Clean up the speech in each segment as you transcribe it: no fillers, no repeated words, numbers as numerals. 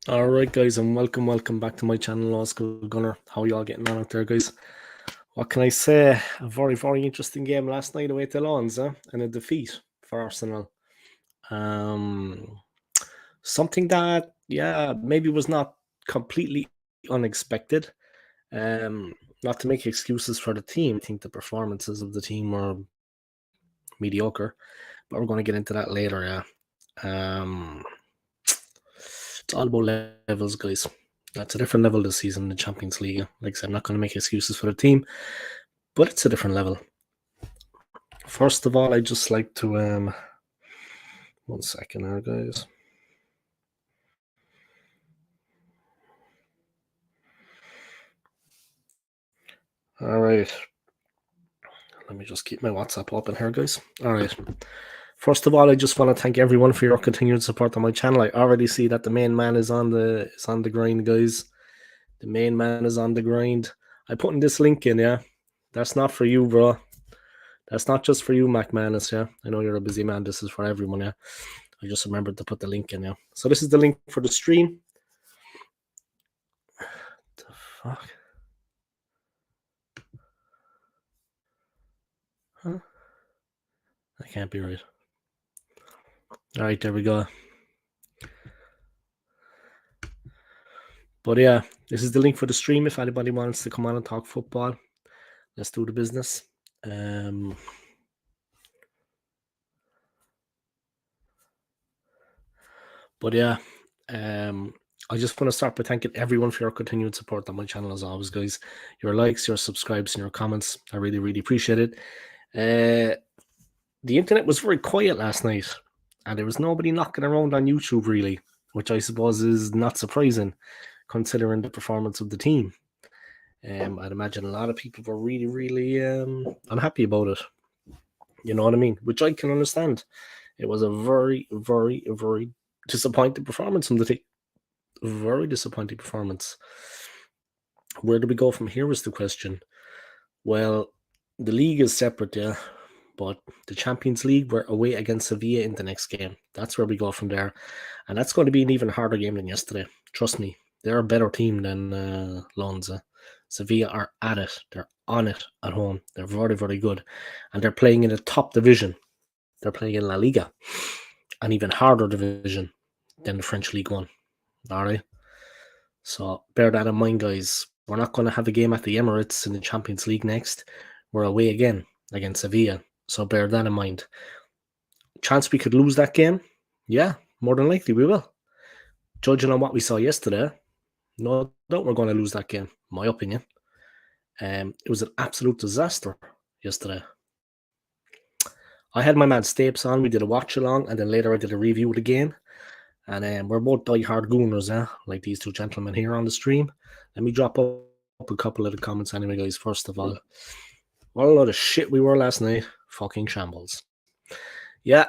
All right, guys, and welcome back to my channel, Law School Gunner. How are you all getting on out there, guys? What can I say? A very interesting game last night away to Lawns, and a defeat for Arsenal. Um, Something that, yeah, maybe was not completely unexpected. Um, Not to make excuses for the team. I think the performances of the team were mediocre, but we're going to get into that later. Yeah. Um, It's all about levels, guys. That's a different level this season in the Champions League. Like I said, I'm not going to make excuses for the team, but it's a different level. First of all, I just like to 1 second here, guys. All right. Let me just keep my WhatsApp open here, guys. All right. First of all, I just want to thank everyone for your continued support on my channel. I already see that the main man is on the grind, guys. The main man is on the grind. I put in this link in, yeah. That's not for you, bro. That's not just for you, Mac Manus, yeah. I know you're a busy man. This is for everyone, yeah. I just remembered to put the link in, yeah. So this is the link for the stream. The fuck? Huh? That can't be right. All right, there we go. But yeah, this is the link for the stream. If anybody wants to come on and talk football, let's do the business. But yeah, I just want to start by thanking everyone for your continued support on my channel as always, guys. Your likes, your subscribes, and your comments. I really appreciate it. The internet was very quiet last night, and there was nobody knocking around on YouTube really, which I suppose is not surprising considering the performance of the team. I'd imagine a lot of people were really unhappy about it. You know what I mean? Which I can understand. It was a very disappointing performance from the team. Very disappointing performance. Where do we go from here is the question. Well, the league is separate, yeah, but the Champions League, we're away against Sevilla in the next game. That's where we go from there. And that's going to be an even harder game than yesterday. Trust me, they're a better team than Lonza. Sevilla are at it. They're on it at home. They're very good. And they're playing in a top division. They're playing in La Liga, an even harder division than the French League One. All right. So bear that in mind, guys. We're not going to have a game at the Emirates in the Champions League next. We're away again against Sevilla. So bear that in mind. Chance we could lose that game? Yeah, more than likely we will. Judging on what we saw yesterday, no doubt we're going to lose that game, in my opinion. It was an absolute disaster yesterday. I had my man Stapes on. We did a watch along, and then later I did a review of the game. And we're both die-hard Gooners, like these two gentlemen here on the stream. Let me drop up a couple of the comments anyway, guys. First of all, what a lot of shit we were last night. Fucking shambles. Yeah.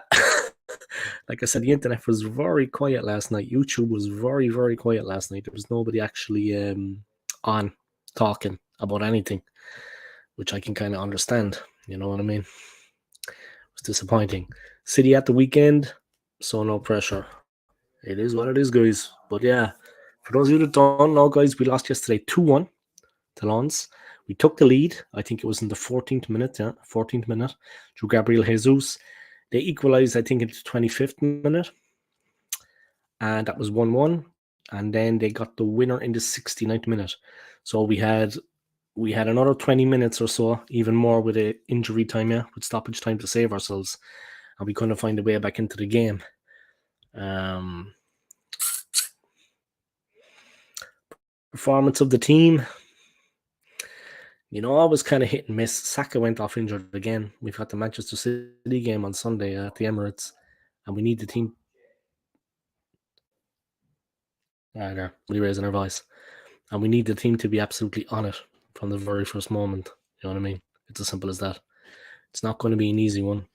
Like I said, the internet was very quiet last night. YouTube was very quiet last night. There was nobody actually on talking about anything, which I can kind of understand. You know what I mean? It was disappointing. City at the weekend, so no pressure. It is what it is, guys. But yeah, for those of you that don't know, guys, we lost yesterday 2-1 to Lens. We took the lead. I think it was in the 14th minute, 14th minute, through Gabriel Jesus. They equalized, I think, in the 25th minute. And that was 1-1. And then they got the winner in the 69th minute. So we had another 20 minutes or so, even more with a injury time, with stoppage time to save ourselves. And we couldn't find a way back into the game. Performance of the team, I was kind of hit and miss. Saka went off injured again. We've got the Manchester City game on Sunday at the Emirates, and we need the team. They're really raising our voice, and we need the team to be absolutely on it from the very first moment. You know what I mean? It's as simple as that. It's not going to be an easy one.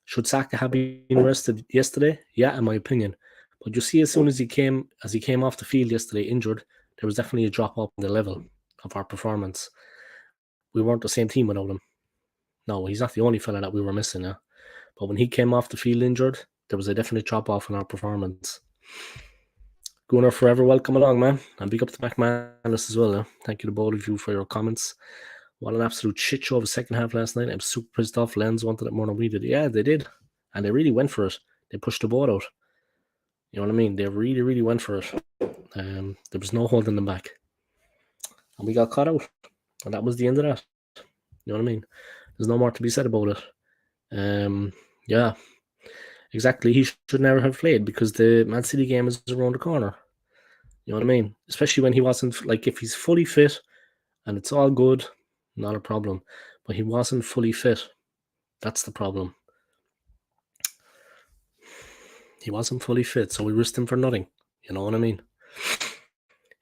Should Saka have been rested yesterday? Yeah, in my opinion. But you see, as soon as he came off the field yesterday injured, there was definitely a drop off in the level of our performance. We weren't the same team without him. No, he's not the only fella that we were missing. But when he came off the field injured, there was a definite drop off in our performance. Gunnar, forever welcome along, man. And big up to McManus as well. Thank you to both of you for your comments. What an absolute shit show of a second half last night. I'm super pissed off. Lens wanted it more than we did. Yeah, they did. And they really went for it. They pushed the boat out. You know what I mean? They really, really went for it. There was no holding them back. And we got caught out. And that was the end of that. You know what I mean? There's no more to be said about it. Yeah, exactly. He should never have played because the Man City game is around the corner. You know what I mean? Especially when he wasn't, like, if he's fully fit and it's all good, not a problem. But he wasn't fully fit. That's the problem. He wasn't fully fit, so we risked him for nothing. You know what I mean?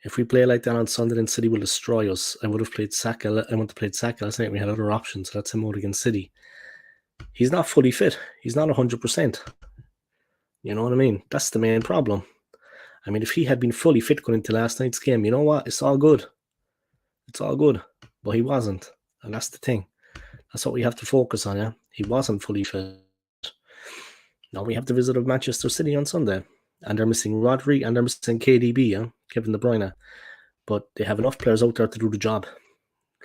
If we play like that on Sunday, then City will destroy us. I would have played Saka. I would have played Saka last night. We had other options. So that's him out against City. He's not fully fit. He's not 100%. You know what I mean? That's the main problem. I mean, if he had been fully fit going into last night's game, you know what? It's all good. It's all good. But he wasn't. And that's the thing. That's what we have to focus on, yeah? He wasn't fully fit. Now we have the visit of Manchester City on Sunday. And they're missing Rodri and they're missing KDB, yeah? Kevin De Bruyne. But they have enough players out there to do the job.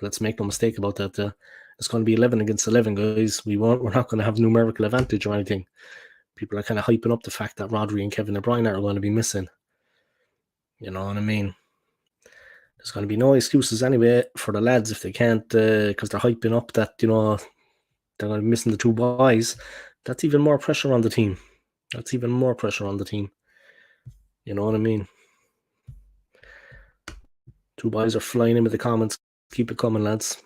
Let's make no mistake about that. It's going to be 11 against 11, guys. We're not going to have numerical advantage or anything. People are kind of hyping up the fact that Rodri and Kevin De Bruyne are going to be missing. You know what I mean? There's going to be no excuses anyway for the lads if they can't, because they're hyping up that, you know, they're going to be missing the two boys. That's even more pressure on the team. That's even more pressure on the team. You know what I mean? Two boys are flying in with the comments. Keep it coming, lads.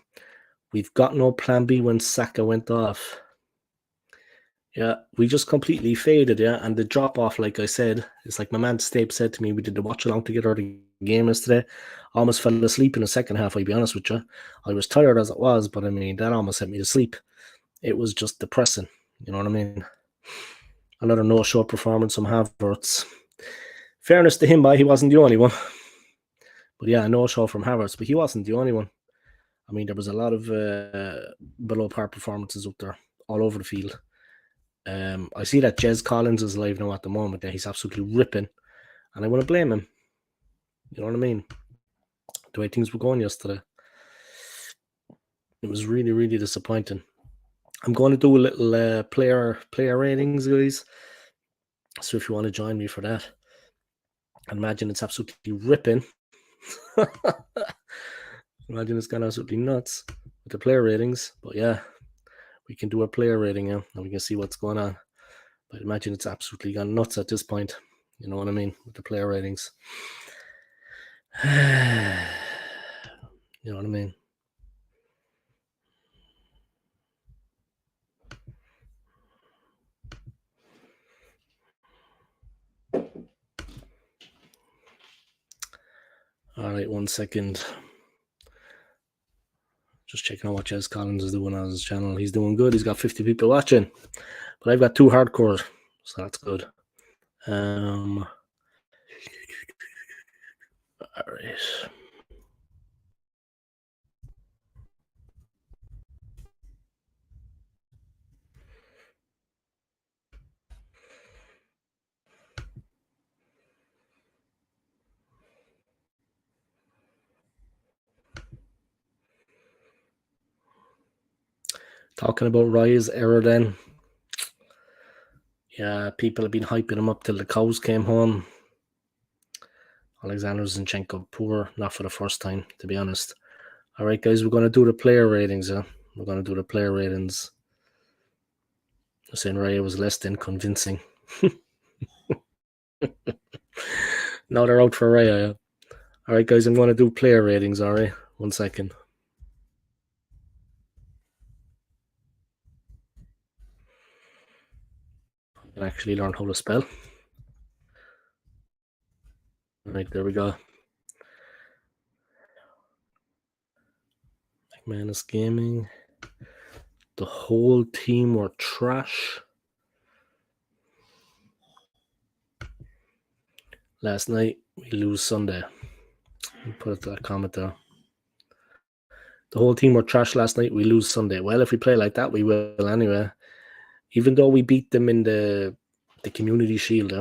We've got no plan B when Saka went off. Yeah, we just completely faded, yeah. And the drop off, like I said, it's like my man Stape said to me, we did the watch along together the game yesterday. I almost fell asleep in the second half, I'll be honest with you. I was tired as it was, but I mean, that almost sent me to sleep. It was just depressing, you know what I mean? Another no-show performance from Havertz. Fairness to him, he wasn't the only one. But yeah, no-show from Havertz, but he wasn't the only one. I mean, there was a lot of below-par performances up there, all over the field. I see that Jez Collins is live now at the moment. That he's absolutely ripping, and I want to blame him. You know what I mean? The way things were going yesterday, it was really, really disappointing. I'm going to do a little player ratings, guys. So if you want to join me for that, I imagine it's absolutely ripping. Imagine it's gone absolutely nuts with the player ratings, but yeah. We can do a player rating, yeah, and we can see what's going on. But imagine it's absolutely gone nuts at this point. You know what I mean? With the player ratings. You know what I mean? All right, 1 second. Just checking out what Jez Collins is doing on his channel. He's doing good. He's got 50 people watching. But I've got 2 hardcore, so that's good. All right. Talking about Rye's error then. Yeah, people have been hyping him up till the cows came home. Alexander Zinchenko, poor, not for the first time, to be honest. All right, guys, we're going to do the player ratings. We're going to do the player ratings. Saying Raya was less than convincing. Now they're out for Raya. Yeah. All right, guys, I'm going to do player ratings. All right, 1 second. I can actually learn how to spell. All right, there we go. McManus Gaming. The whole team were trash. Last night, we lose Sunday. Put that comment there. The whole team were trash last night. We lose Sunday. Well, if we play like that, we will anyway. Even though we beat them in the Community Shield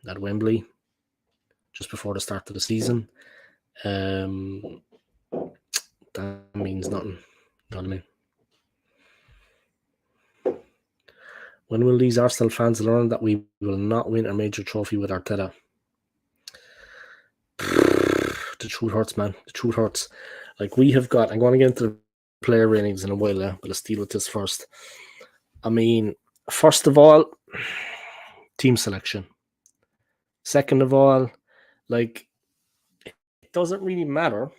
at Wembley, just before the start of the season. That means nothing. You know what I mean? When will these Arsenal fans learn that we will not win a major trophy with Arteta? The truth hurts, man. The truth hurts. Like, we have got, I'm going to get into the player ratings in a while, but let's deal with this first. I mean, first of all, team selection. Second of all, like, it doesn't really matter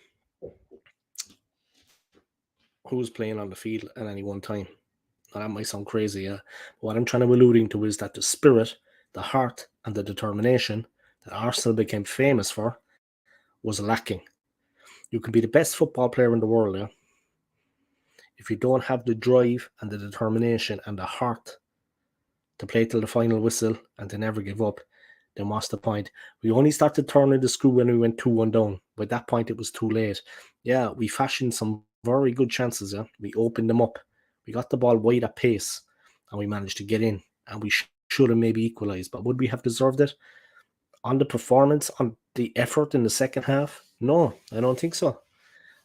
who's playing on the field at any one time. Now, that might sound crazy, yeah. But what I'm trying to alluding to is that the spirit, the heart, and the determination that Arsenal became famous for was lacking. You can be the best football player in the world, yeah. If you don't have the drive and the determination and the heart to play till the final whistle and to never give up, then what's the point? We only started turning the screw when we went 2-1 down. By that point, it was too late. Yeah, we fashioned some very good chances, yeah. We opened them up. We got the ball wide at pace, and we managed to get in. And we should have maybe equalised. But would we have deserved it? On the performance, on the effort in the second half? No, I don't think so.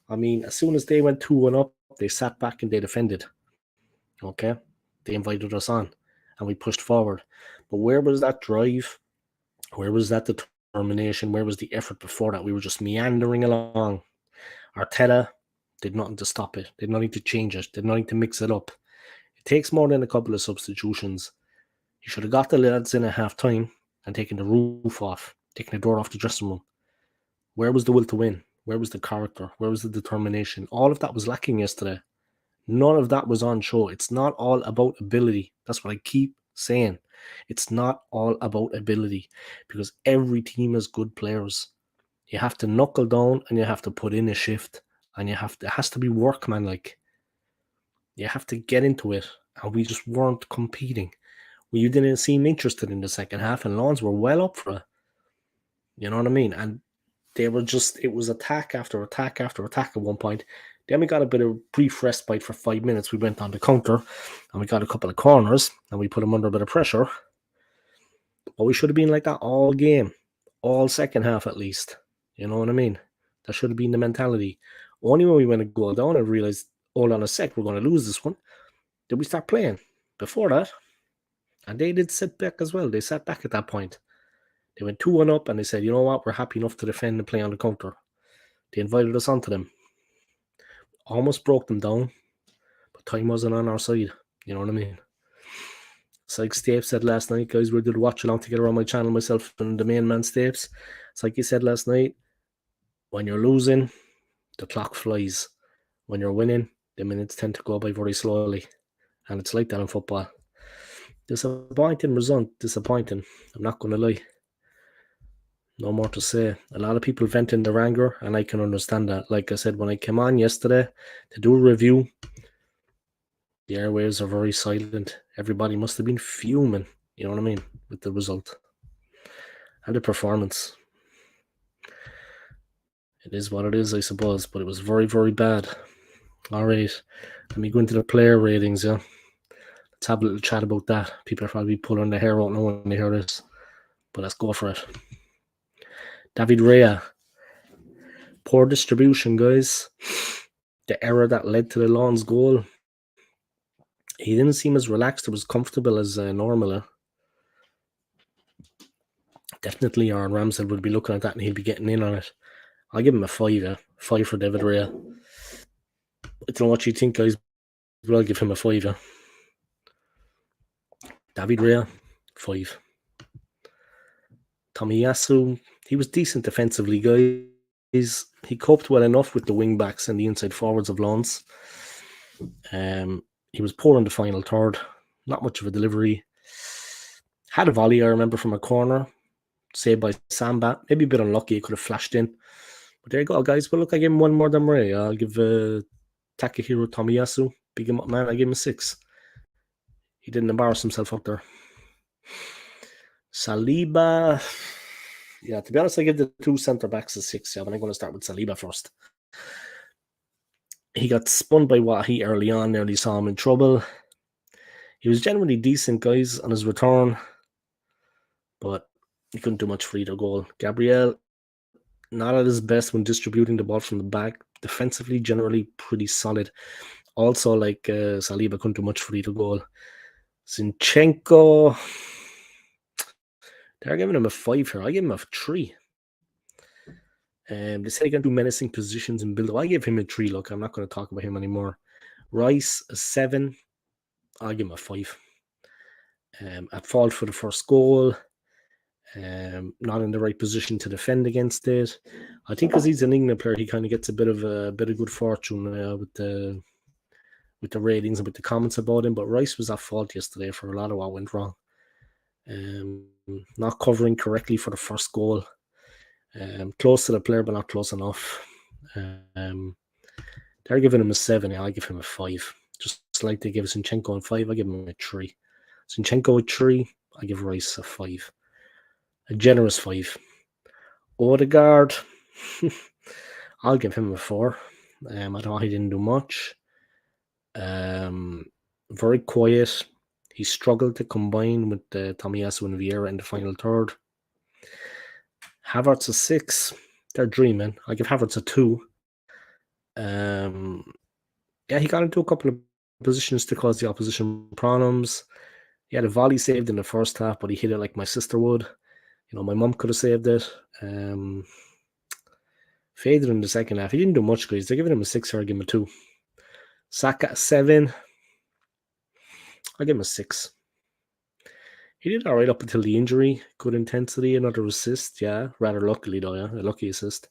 I mean, as soon as they went 2-1 up, they sat back and they defended. Okay? They invited us on, and we pushed forward. But where was that drive? Where was that determination? Where was the effort before that? We were just meandering along. Arteta did nothing to stop it. Did nothing to change it. Did nothing to mix it up. It takes more than a couple of substitutions. He should have got the lads in at half time and taken the roof off, taken the door off the dressing room. Where was the will to win? Where was the character? Where was the determination? All of that was lacking yesterday. None of that was on show. It's not all about ability. That's what I keep saying. It's not all about ability because every team has good players. You have to knuckle down and you have to put in a shift and it has to be workmanlike. You have to get into it, and we just weren't competing. You didn't seem interested in the second half, and Lawns were well up for it. You know what I mean? And they were just, it was attack after attack after attack at one point. Then we got a bit of brief respite for 5 minutes. We went on the counter and we got a couple of corners and we put them under a bit of pressure. But we should have been like that all game, all second half at least. You know what I mean? That should have been the mentality. Only when we went a goal down and realized, hold on a sec, we're going to lose this one, did we start playing. Before that, and they did sit back as well. They sat back at that point. They went 2-1 up and they said, you know what, we're happy enough to defend and play on the counter. They invited us onto them. Almost broke them down, but time wasn't on our side. You know what I mean? It's like Stapes said last night, guys, we did watch along together on my channel, myself and the main man Stapes. It's like he said last night, when you're losing, the clock flies. When you're winning, the minutes tend to go by very slowly. And it's like that in football. Disappointing result, disappointing. I'm not going to lie. No more to say. A lot of people venting their anger, and I can understand that. Like I said, when I came on yesterday to do a review, the airwaves are very silent. Everybody must have been fuming, you know what I mean, with the result and the performance. It is what it is, I suppose, but it was very, very bad. All right, let me go into the player ratings, yeah. Let's have a little chat about that. People are probably pulling their hair out now when they hear this, but let's go for it. David Raya. Poor distribution, guys. The error that led to the Lawns goal. He didn't seem as relaxed or as comfortable as normal. Definitely Aaron Ramsdale would be looking at that and he'd be getting in on it. I'll give him a 5, yeah. 5 for David Raya. I don't know what you think, guys, but I'll give him a 5, yeah. David Raya, 5. Tomiyasu, he was decent defensively, guys. He coped well enough with the wing backs and the inside forwards of Lawns. He was poor in the final third. Not much of a delivery. Had a volley, I remember, from a corner. Saved by Samba. Maybe a bit unlucky. It could have flashed in. But there you go, guys. Well, look, I gave him one more than Ray. I'll give Takahiro Tomiyasu. Big him up, man. I gave him a 6. He didn't embarrass himself up there. Saliba. Yeah, to be honest, I give the 2 centre-backs a 6. Yeah, but I'm going to start with Saliba first. He got spun by Wahi early on. Nearly saw him in trouble. He was generally decent, guys, on his return. But he couldn't do much for either goal. Gabriel, not at his best when distributing the ball from the back. Defensively, generally pretty solid. Also, like Saliba couldn't do much for either goal. Zinchenko, they're giving him a 5 here. I give him a 3. They say he can do menacing positions and build. I give him a 3. Look, I'm not going to talk about him anymore. Rice, a 7. I'll give him a 5. At fault for the first goal. Not in the right position to defend against it. I think because he's an England player, he kind of gets a bit of good fortune with the ratings and with the comments about him. But Rice was at fault yesterday for a lot of what went wrong. Not covering correctly for the first goal. Close to the player, but not close enough. They're giving him a 7. I give him a 5. Just like they give Zinchenko a 5, I give him a 3. Zinchenko a 3, I give Rice a 5. A generous 5. Odegaard, I'll give him a 4. I thought he didn't do much. Very quiet. He struggled to combine with Tomiyasu and Vieira in the final third. Havertz a 6. They're dreaming. I give Havertz a 2. Yeah, he got into a couple of positions to cause the opposition problems. He had a volley saved in the first half, but he hit it like my sister would. My mum could have saved it. Faded in the second half. He didn't do much, guys. They're giving him a 6 or I give him a 2. Saka a 7. I'll give him a 6. He did all right up until the injury. Good intensity, another assist, yeah. Rather luckily, though, yeah. A lucky assist.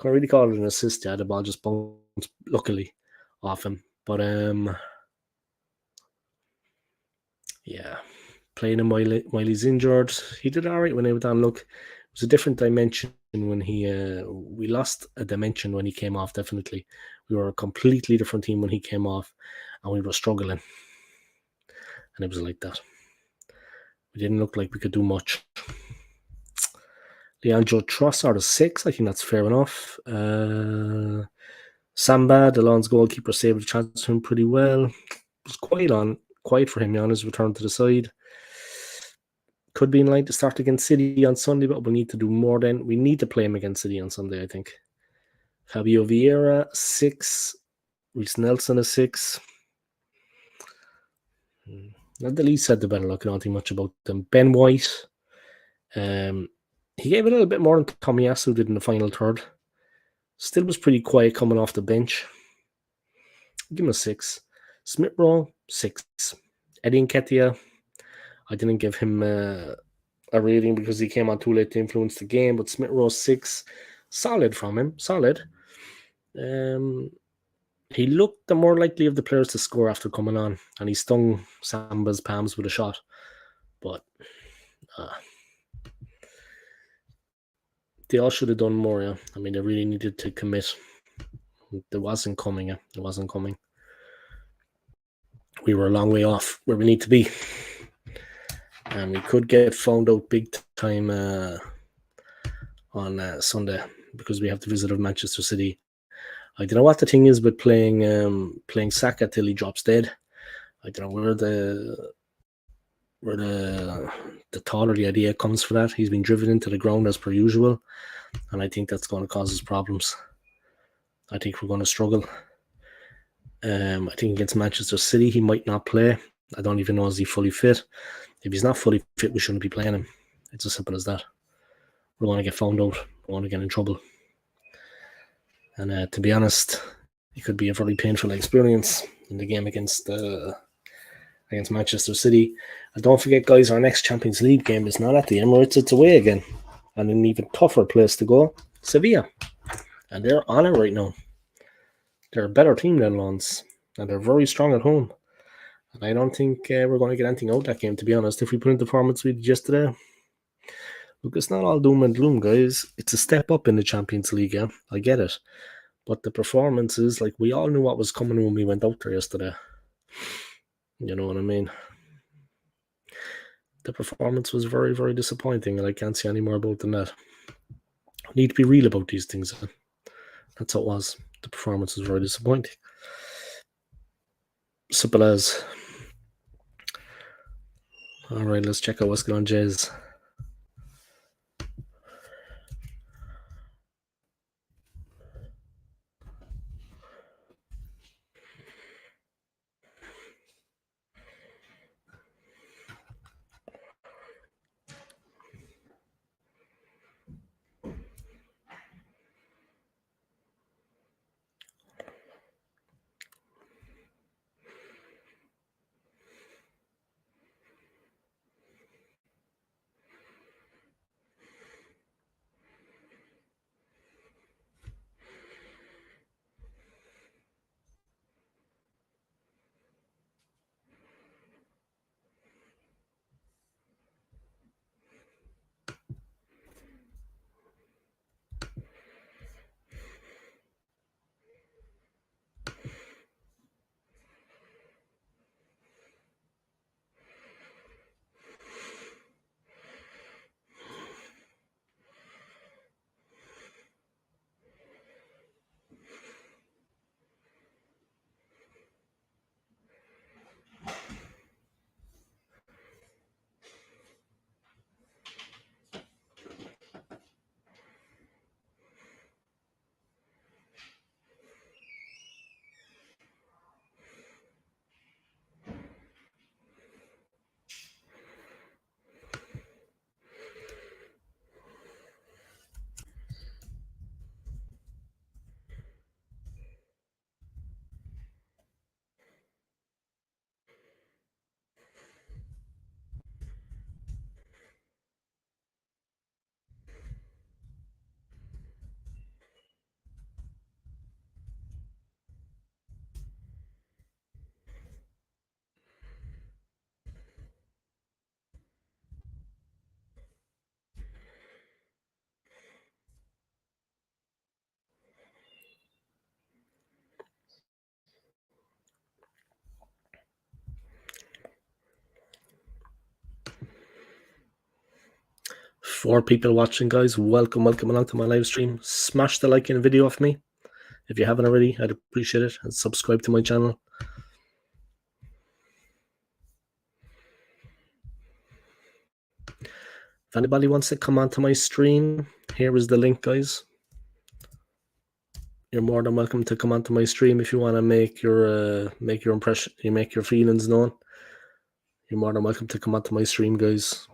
Can't really call it an assist, yeah. The ball just bounced luckily off him. But, yeah. Playing him while he's injured. He did all right when he went on. Look, it was a different dimension when we lost a dimension when he came off, definitely. We were a completely different team when he came off, and we were struggling. And it was like that. We didn't look like we could do much. Leandro Trossard a 6. I think that's fair enough. Samba, the Lions goalkeeper, saved the chance to him pretty well. It was quiet for him on his return to the side. Could be in line to start against City on Sunday, but we need to do more then. We need to play him against City on Sunday, I think. Fabio Vieira, 6. Reece Nelson, a 6. Not the least said the better. Look, I don't think much about them. Ben White, he gave a little bit more than Tomiyasu did in the final third. Still was pretty quiet coming off the bench. Give him a 6. Smith Rowe, 6. Eddie Nketiah, I didn't give him a rating because he came on too late to influence the game, but Smith Rowe 6. Solid from him. Solid. He looked the more likely of the players to score after coming on, and he stung Samba's palms with a shot. But they all should have done more, yeah. I mean, they really needed to commit. It wasn't coming, yeah. It wasn't coming. We were a long way off where we need to be. And we could get found out big time on Sunday because we have to visit Manchester City. I don't know what the thing is with playing Saka till he drops dead. I don't know where the thought or the idea comes for that. He's been driven into the ground as per usual, and I think that's going to cause us problems. I think we're going to struggle. I think against Manchester City, he might not play. I don't even know is he fully fit. If he's not fully fit, we shouldn't be playing him. It's as simple as that. We're going to get found out. We're going to get in trouble. And to be honest, it could be a very painful experience in the game against Manchester City. And don't forget, guys, our next Champions League game is not at the Emirates, it's away again. And an even tougher place to go, Sevilla. And they're on it right now. They're a better team than Lens. And they're very strong at home. And I don't think we're going to get anything out of that game, to be honest. If we put in the performance we did yesterday, look, it's not all doom and gloom, guys. It's a step up in the Champions League, yeah. I get it. But the performances, like, we all knew what was coming when we went out there yesterday. You know what I mean? The performance was very, very disappointing, and I can't say any more about than that. I need to be real about these things. That's how it was. The performance was very disappointing. Simple as. All right, let's check out what's going on, Jez. 4 people watching, guys. Welcome along to my live stream. Smash the like in video of me. If you haven't already, I'd appreciate it. And subscribe to my channel. If anybody wants to come onto my stream, here is the link, guys. You're more than welcome to come onto my stream if you want to make your impression, you make your feelings known. You're more than welcome to come onto my stream, guys.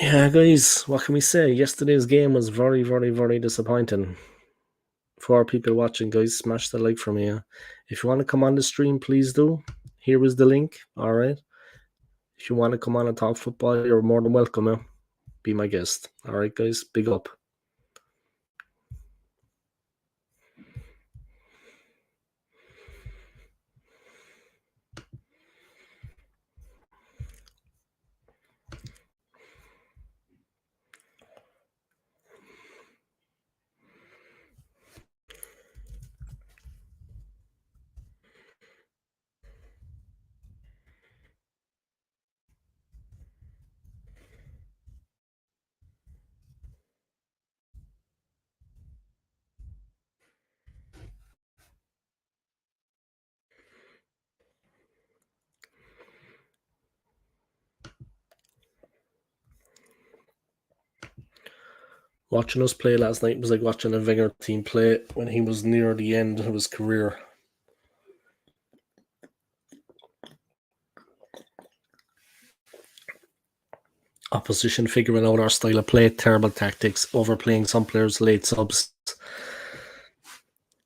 Yeah, guys, what can we say? Yesterday's game was very, very, very disappointing. 4 people watching, guys, smash the like for me. If you want to come on the stream, please do. Here is the link. All right. If you want to come on and talk football, you're more than welcome. Be my guest. All right, guys. Big up. Watching us play last night was like watching a Wenger team play when he was near the end of his career. Opposition figuring out our style of play, terrible tactics, overplaying some players, late subs.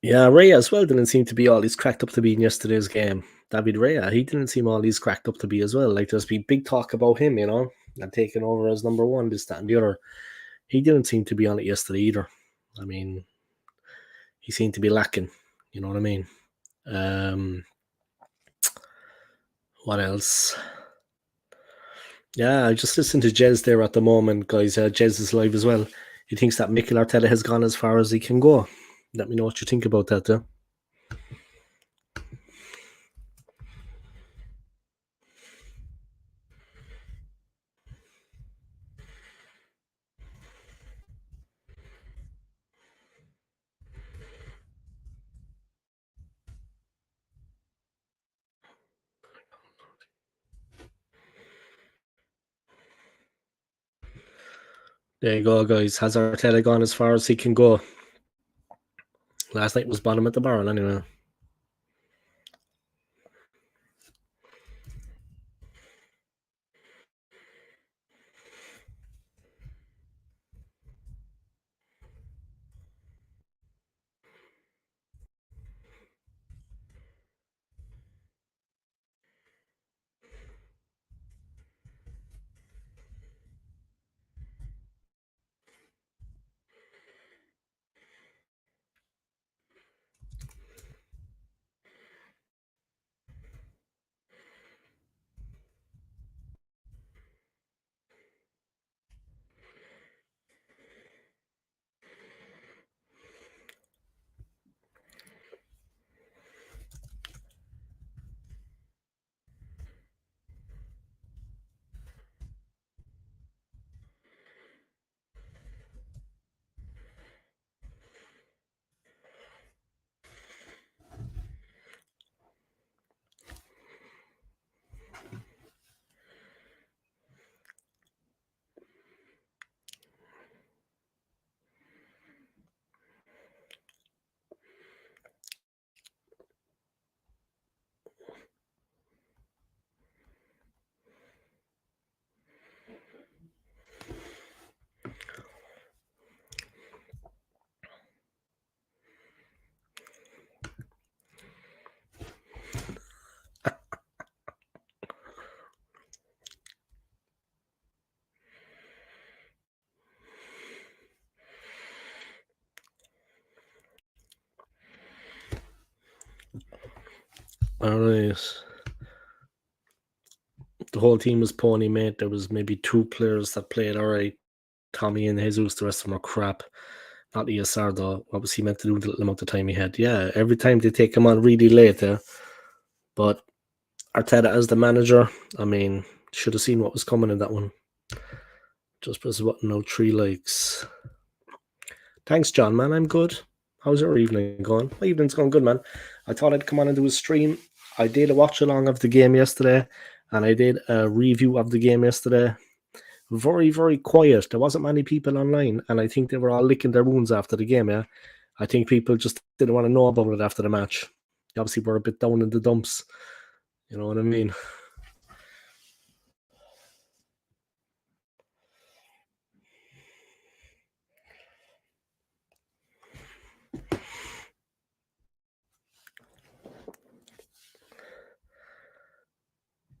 Yeah, Raya as well didn't seem to be all he's cracked up to be in yesterday's game. David Raya, he didn't seem all he's cracked up to be as well. Like, there's been big talk about him, and taking over as number one, this, that, and the other. He didn't seem to be on it yesterday either. I mean, he seemed to be lacking. You know what I mean? What else? Yeah, I just listened to Jez there at the moment, guys. Jez is live as well. He thinks that Mikel Arteta has gone as far as he can go. Let me know what you think about that, though. There you go, guys. Has Arteta gone as far as he can go? Last night was bottom at the barrel, anyway. All right. The whole team was pony, mate. There was maybe two players that played all right. Tommy and Jesus, the rest of them are crap. Not ESR though. What was he meant to do with the little amount of time he had? Yeah, every time they take him on really late, yeah. But Arteta as the manager, I mean, should have seen what was coming in that one. Just press a button, no 3 likes. Thanks, John, man. I'm good. How's your evening going? My evening's going good, man. I thought I'd come on and do a stream. I did a watch along of the game yesterday, and I did a review of the game yesterday. Very, very quiet. There wasn't many people online, and I think they were all licking their wounds after the game, yeah. I think people just didn't want to know about it after the match. Obviously, we're a bit down in the dumps. You know what I mean?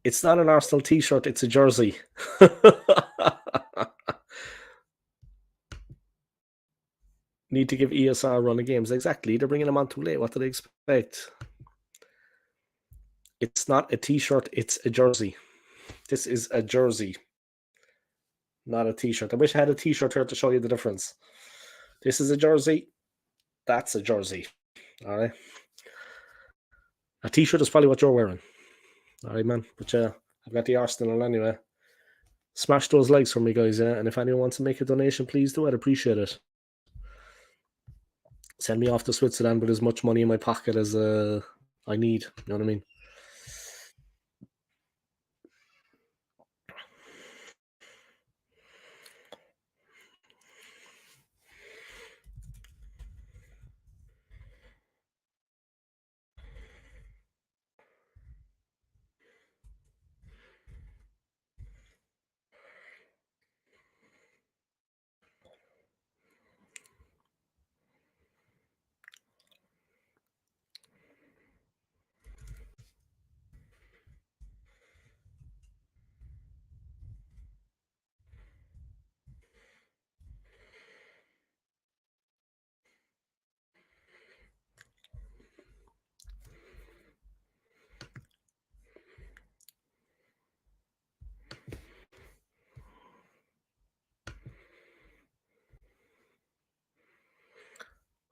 It's not an Arsenal t-shirt, it's a jersey. Need to give ESR a run of games. Exactly. They're bringing them on too late. What do they expect? It's not a t-shirt, it's a jersey. This is a jersey, not a t-shirt. I wish I had a t-shirt here to show you the difference. This is a jersey. That's a jersey. All right. A t-shirt is probably what you're wearing. All right, man. But yeah, I've got the Arsenal anyway. Smash those likes for me, guys. Yeah, and if anyone wants to make a donation, please do. I'd appreciate it. Send me off to Switzerland with as much money in my pocket as I need. You know what I mean?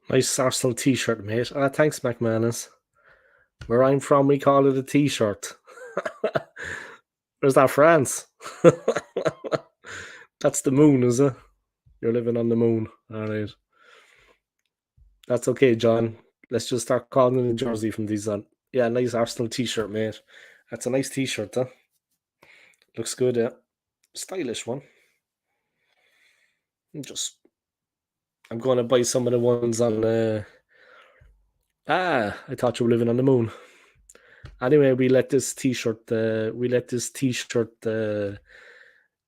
Nice Arsenal t-shirt, mate. Ah, thanks, McManus. Where I'm from, we call it a t-shirt. Where's that, France? That's the moon, is it? You're living on the moon. All right. That's okay, John. Let's just start calling it a jersey from these on. Yeah, nice Arsenal t-shirt, mate. That's a nice t-shirt, huh? Looks good, yeah. Stylish one. I'm going to buy some of the ones on. I thought you were living on the moon. Anyway, we let this t-shirt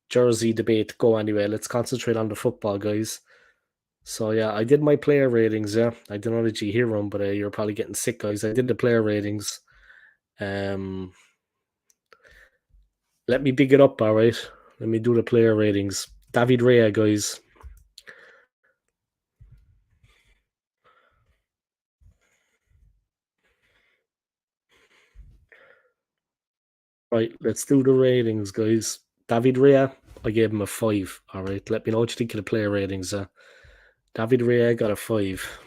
jersey debate go anyway. Let's concentrate on the football, guys. So yeah, I did my player ratings. Yeah, I don't know that you hear them, but you're probably getting sick, guys. I did the player ratings. Let me big it up, all right. Let me do the player ratings. David Rea, guys. Right, let's do the ratings, guys. David Rea, I gave him a 5. All right, let me know what you think of the player ratings. David Rea got a 5.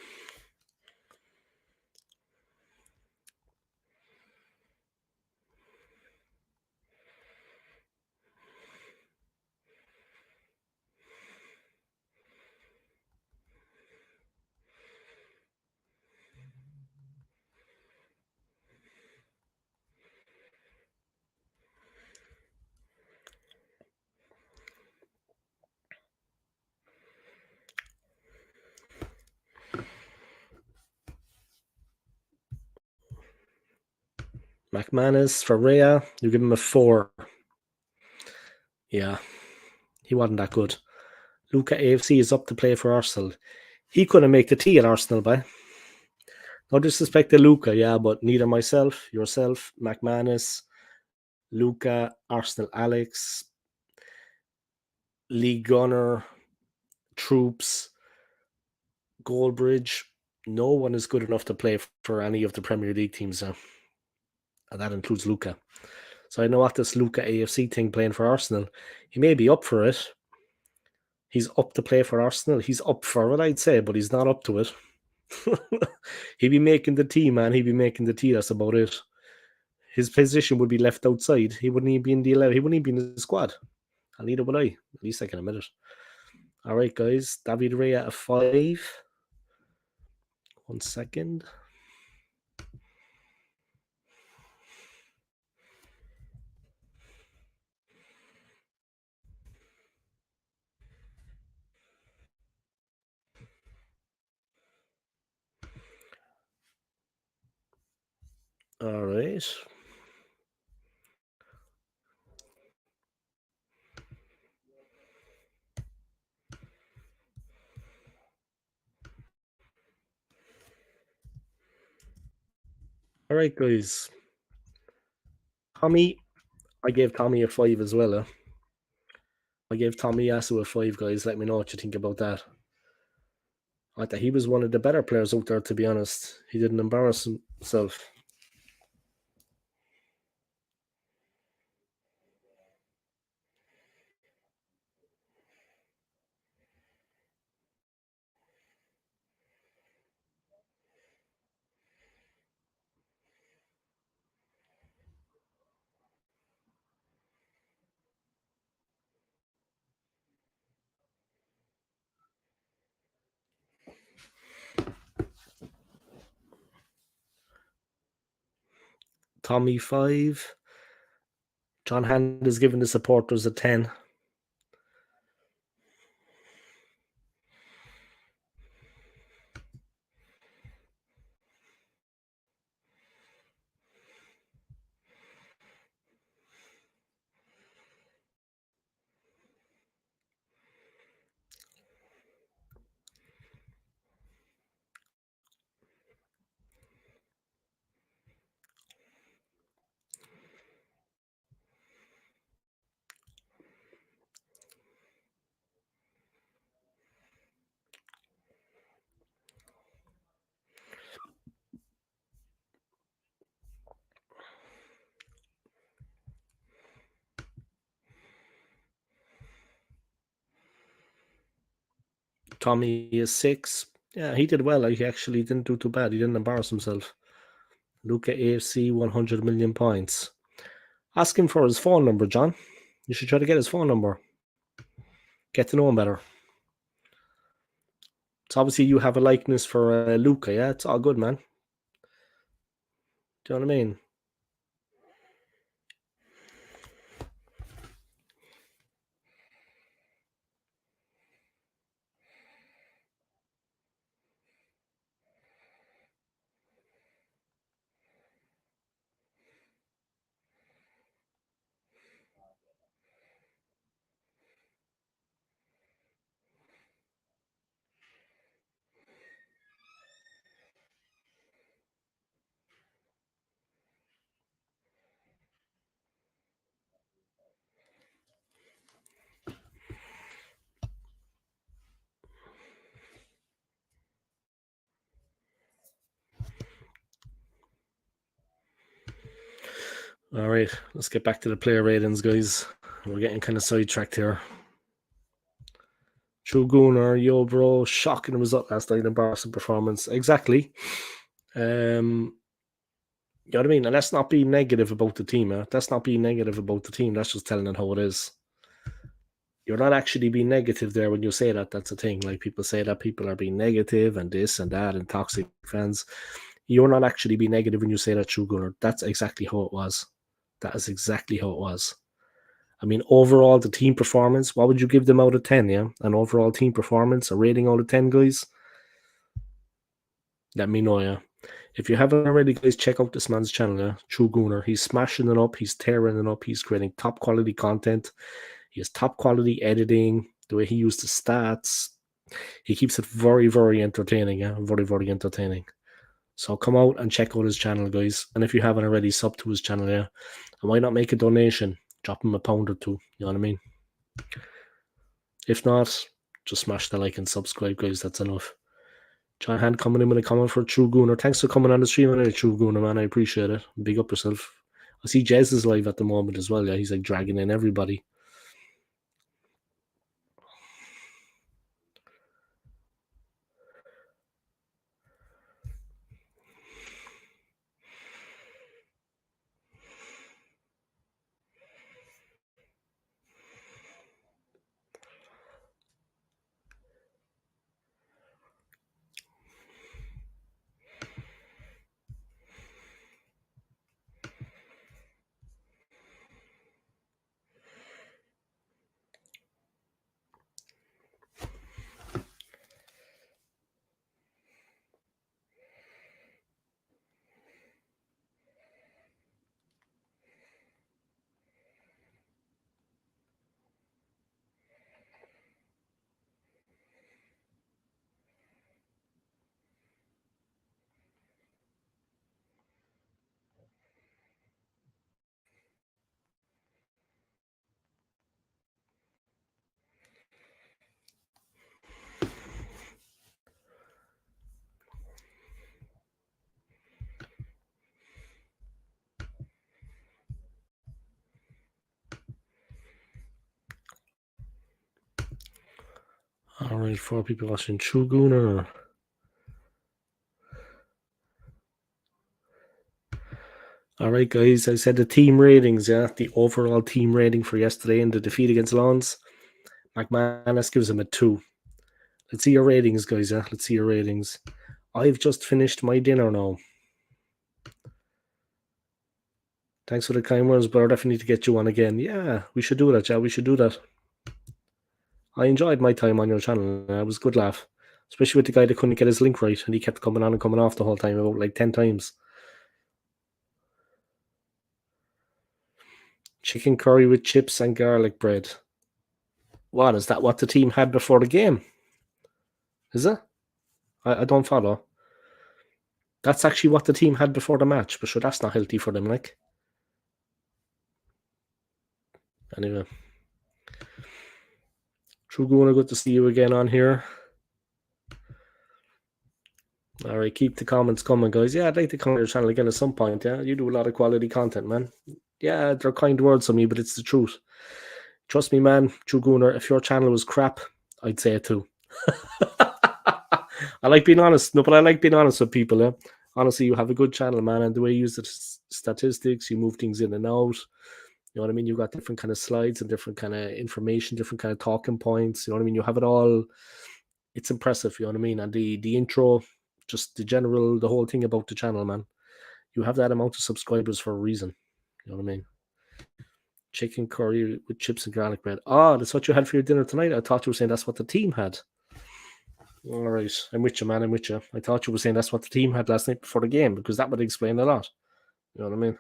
McManus for Rea, you give him a 4. Yeah, he wasn't that good. Luca AFC is up to play for Arsenal. He couldn't make the T at Arsenal, by. No disrespect to Luca, yeah, but neither myself, yourself, McManus, Luca, Arsenal Alex, League Gunner, Troops, Goldbridge. No one is good enough to play for any of the Premier League teams now. and that includes Luca. So I know what this Luca AFC thing playing for Arsenal, he may be up for it. He's up to play for Arsenal. He's up for it, I'd say, but he's not up to it. He'd be making the team, man. He'd be making the team. That's about it. His position would be left outside. He wouldn't even be in the 11. He wouldn't even be in the squad. And neither would I. At least I can admit it. All right, guys. David Ray at a 5. 1 second. All right. All right, guys. Tommy, I gave Tommy a 5 as well. I gave Tommy Yasu a 5, guys. Let me know what you think about that. I thought he was one of the better players out there, to be honest. He didn't embarrass himself. Tommy 5. John Hand is giving the supporters a 10. Tommy is 6. Yeah, he did well. He actually didn't do too bad. He didn't embarrass himself. Luca AFC, 100 million points. Ask him for his phone number, John. You should try to get his phone number. Get to know him better. So obviously you have a likeness for Luca, yeah? It's all good, man. Do you know what I mean? All right, let's get back to the player ratings, guys. We're getting kind of sidetracked here. True Gunner, yo, bro, shocking result last night, embarrassing performance. Exactly. You know what I mean? And let's not be negative about the team. Let's not be negative about the team. That's just telling it how it is. You're not actually being negative there when you say that. That's the thing. Like people say that people are being negative and this and that and toxic fans. You're not actually being negative when you say that, True Gunner. That's exactly how it was. That is exactly how it was. I mean, overall, the team performance, what would you give them out of 10, yeah? An overall team performance, a rating out of 10, guys? Let me know, yeah. If you haven't already, guys, check out this man's channel, yeah? True Gunner. He's smashing it up. He's tearing it up. He's creating top quality content. He has top quality editing, the way he used the stats. He keeps it very, very entertaining, yeah? Very, very entertaining. So come out and check out his channel, guys. And if you haven't already, sub to his channel, yeah? And why not make a donation? Drop him a pound or two, you know what I mean? If not, just smash the like and subscribe, guys. That's enough. John Hand coming in with a comment for True Gunner. Thanks for coming on the stream, True Gunner, man. I appreciate it. Big up yourself. I see Jez is live at the moment as well. Yeah, he's like dragging in everybody. All right, 4 people watching True Gooner. All right, guys. I said the team ratings. Yeah, the overall team rating for yesterday in the defeat against Lons. McManus gives him a 2. Let's see your ratings, guys. Yeah, let's see your ratings. I've just finished my dinner now. Thanks for the kind words, but I definitely need to get you on again. Yeah, we should do that. Yeah, we should do that. I enjoyed my time on your channel. It was a good laugh, especially with the guy that couldn't get his link right and he kept coming on and coming off the whole time, about like 10 times. Chicken curry with chips and garlic bread. What, is that what the team had before the game? Is it? I don't follow. That's actually what the team had before the match, but sure, that's not healthy for them, like. Anyway. True Guna, good to see you again on here. All right, keep the comments coming, guys. Yeah, I'd like to come on your channel again at some point. Yeah, you do a lot of quality content, man. Yeah, they're kind words on me, but it's the truth. Trust me, man, True Gunner, if your channel was crap, I'd say it too. I like being honest. No, but I like being honest with people. Yeah? Honestly, you have a good channel, man, and the way you use the statistics, you move things in and out. You know what I mean? You got different kind of slides and different kind of information, different kind of talking points. You know what I mean? You have it all. It's impressive. You know what I mean? And the intro, just the whole thing about the channel, man. You have that amount of subscribers for a reason. You know what I mean? Chicken curry with chips and garlic bread. Oh, that's what you had for your dinner tonight. I thought you were saying that's what the team had. All right, I'm with you, man. I'm with you. I thought you were saying that's what the team had last night before the game, because that would explain a lot. You know what I mean?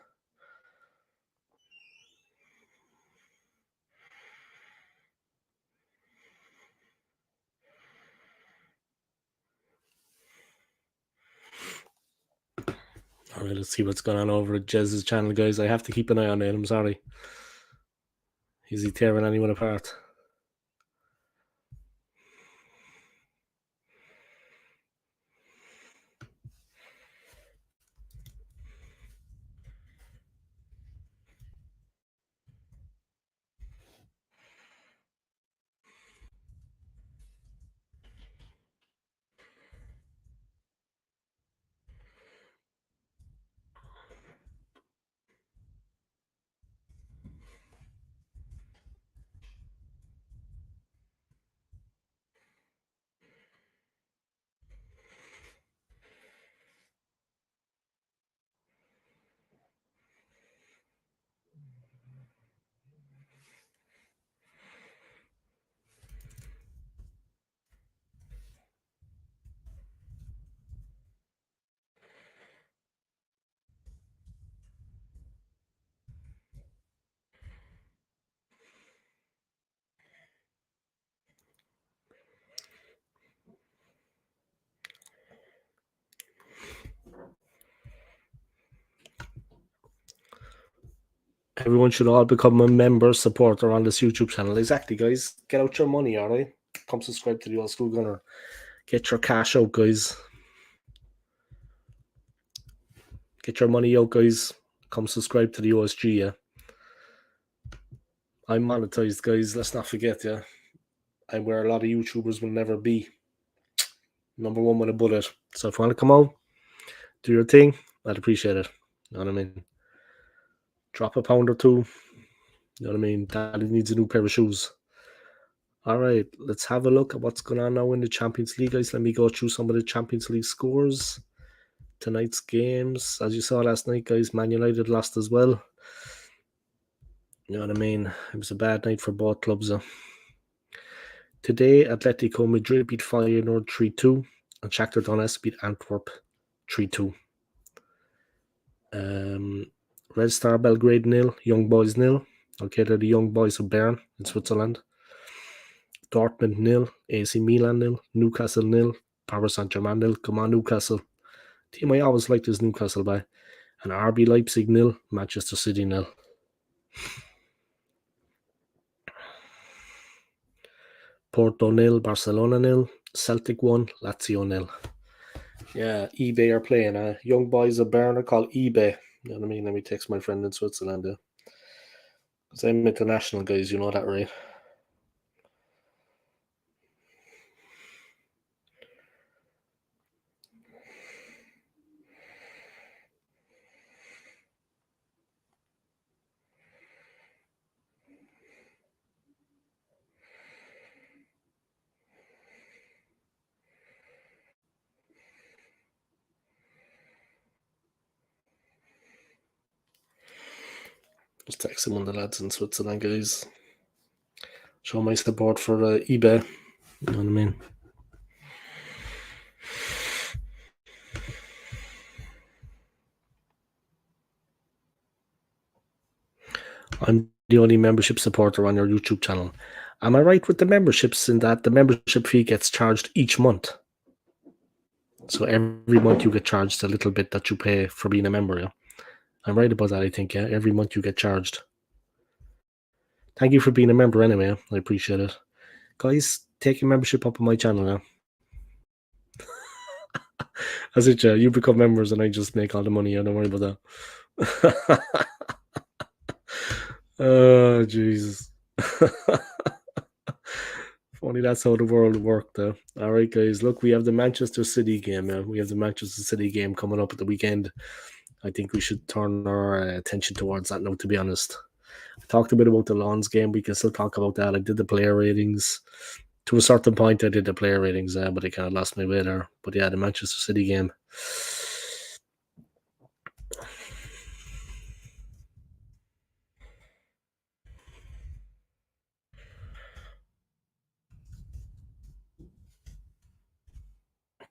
All right, let's see what's going on over at Jez's channel, guys. I have to keep an eye on it. I'm sorry. Is he tearing anyone apart? Everyone should all become a member supporter on this YouTube channel. Exactly, guys. Get out your money, all right? Come subscribe to the Old School Gunner. Get your cash out, guys. Get your money out, guys. come subscribe to the OSG, yeah. I'm monetized, guys. Let's not forget, yeah. I'm where a lot of YouTubers will never be. Number one with a bullet. So if you want to come out, do your thing, I'd appreciate it. You know what I mean? Drop a pound or two. You know what I mean? Daddy needs a new pair of shoes. All right, let's have a look at what's going on now in the Champions League, guys. Let me go through some of the Champions League scores. Tonight's games, as you saw last night, guys, Man United lost as well. You know what I mean? It was a bad night for both clubs. Today, Atletico Madrid beat Feyenoord 3-2, and Shakhtar Donetsk beat Antwerp 3-2. Red Star Belgrade 0, Young Boys 0. Okay, they're the Young Boys of Bern in Switzerland. Dortmund 0, AC Milan 0, Newcastle 0, Paris Saint-Germain 0. Come on, Newcastle. Team I always liked is Newcastle by. And RB Leipzig 0, Manchester City 0. Porto 0, Barcelona 0, Celtic 1, Lazio 0. Yeah, eBay are playing. Young Boys of Bern are called eBay. You know what I mean? Let me text my friend in Switzerland. Because I'm international, guys. You know that, right? Just text one of the lads in Switzerland, guys. Show my support for eBay. You know what I mean? I'm the only membership supporter on your YouTube channel. Am I right with the memberships in that the membership fee gets charged each month? So every month you get charged a little bit that you pay for being a member, yeah? I'm right about that, I think, yeah? Every month you get charged. Thank you for being a member anyway. I appreciate it. Guys, take your membership up on my channel now. That's it, yeah. You become members and I just make all the money. Don't worry about that. Oh, Jesus. Funny, that's how the world worked, though. All right, guys. Look, we have the Manchester City game. We have the Manchester City game coming up at the weekend. I think we should turn our attention towards that now, to be honest. I talked a bit about the Lawns game. We can still talk about that. I did the player ratings. To a certain point, I did the player ratings, but I kind of lost my way there. But yeah, the Manchester City game.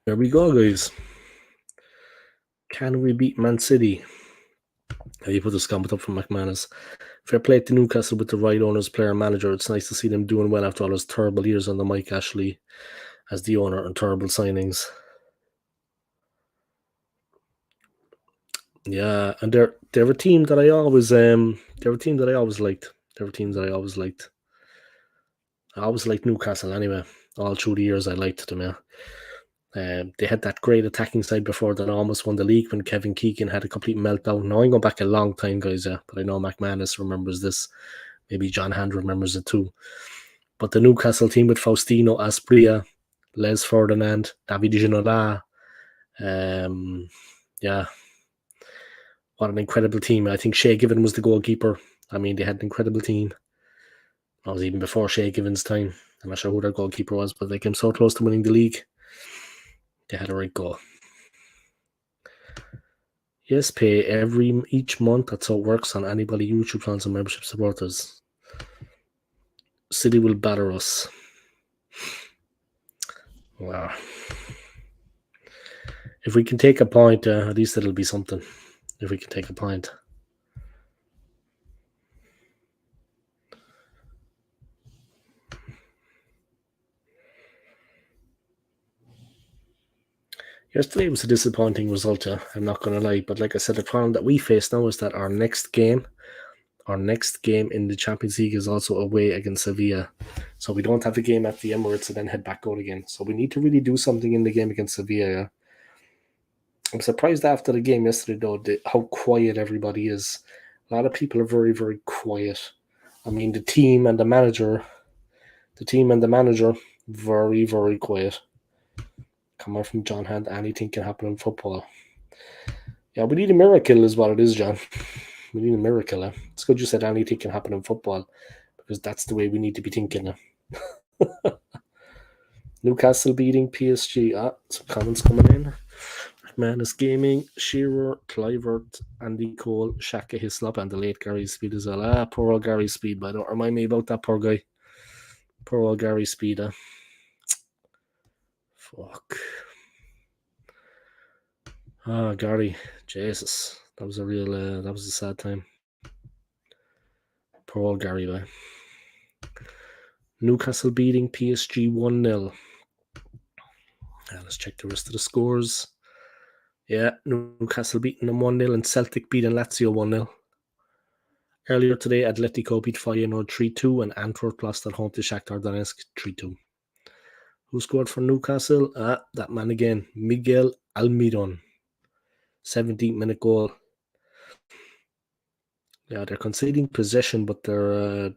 There we go, guys. Can we beat Man City? You put this comment up from McManus. Fair play to Newcastle with the right owners, player, manager. It's nice to see them doing well after all those terrible years under Mike Ashley as the owner and terrible signings. Yeah, and they're a team that I always liked. They're teams that I always liked. I always liked Newcastle anyway. All through the years I liked them, yeah. They had that great attacking side before that almost won the league when Kevin Keegan had a complete meltdown. Now, I'm going back a long time, guys, yeah, but I know McManus remembers this. Maybe John Hand remembers it too. But the Newcastle team with Faustino Asprilla, Les Ferdinand, David Ginola, yeah, what an incredible team. I think Shea Given was the goalkeeper. I mean, they had an incredible team. That was even before Shea Given's time. I'm not sure who their goalkeeper was, but they came so close to winning the league. They had a right goal. Yes, pay each month. That's how it works on anybody YouTube channels and membership supporters. City will batter us. Wow. If we can take a point, at least it'll be something. If we can take a point. Yesterday was a disappointing result, I'm not going to lie. But like I said, the problem that we face now is that our next game in the Champions League is also away against Sevilla. So we don't have a game at the Emirates and then head back out again. So we need to really do something in the game against Sevilla. I'm surprised after the game yesterday, though, how quiet everybody is. A lot of people are very, very quiet. I mean, the team and the manager, very, very quiet. Coming from John Hand, anything can happen in football. Yeah, we need a miracle, is what it is, John. We need a miracle. It's good you said anything can happen in football, because that's the way we need to be thinking. Newcastle beating PSG. Some comments coming in. Manus Gaming, Shearer, Clivert, Andy Cole, Shaka Hislop, and the late Gary Speed as well. Poor old Gary Speed, but don't remind me about that poor guy. Poor old Gary Speed. Fuck. Gary. Jesus. That was a sad time. Poor old Gary, man. Newcastle beating PSG 1-0. Let's check the rest of the scores. Yeah, Newcastle beating them 1-0 and Celtic beating Lazio 1-0. Earlier today, Atletico beat Feyenoord 3-2 and Antwerp lost at home to Shakhtar Donetsk 3-2. Who scored for Newcastle? That man again, Miguel Almiron. 17th minute goal. Yeah, they're conceding possession, but their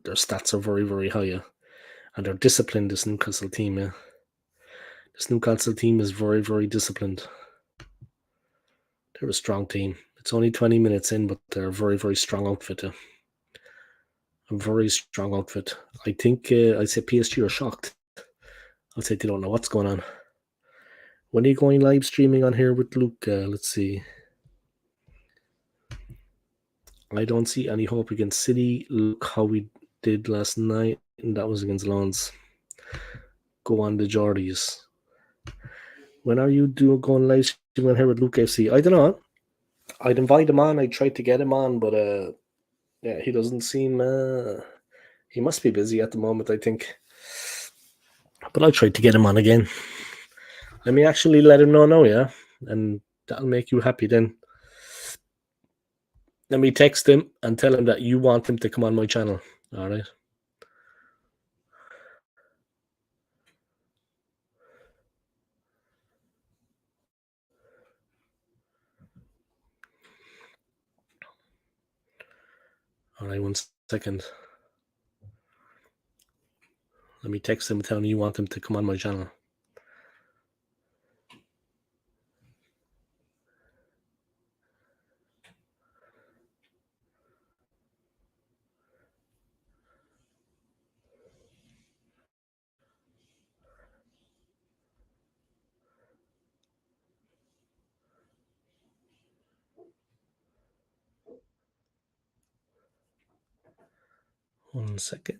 stats are very, very high. Yeah? And they're disciplined, this Newcastle team. Yeah? This Newcastle team is very, very disciplined. They're a strong team. It's only 20 minutes in, but they're a very, very strong outfit. A very strong outfit. I think I'd say PSG are shocked. I'd say they don't know what's going on. When are you going live streaming on here with Luke? Let's see. I don't see any hope against City. Look how we did last night, and that was against Lons. Go on the Geordies. When are you going live streaming here with Luke FC? I don't know. I'd invite him on. I tried to get him on, but yeah, he doesn't seem. He must be busy at the moment, I think. But I tried to get him on again. Let me actually let him know now, yeah? And that'll make you happy then. Let me text him and tell him that you want him to come on my channel. All right. All right, 1 second. Let me text him and tell him you want him to come on my channel. One second.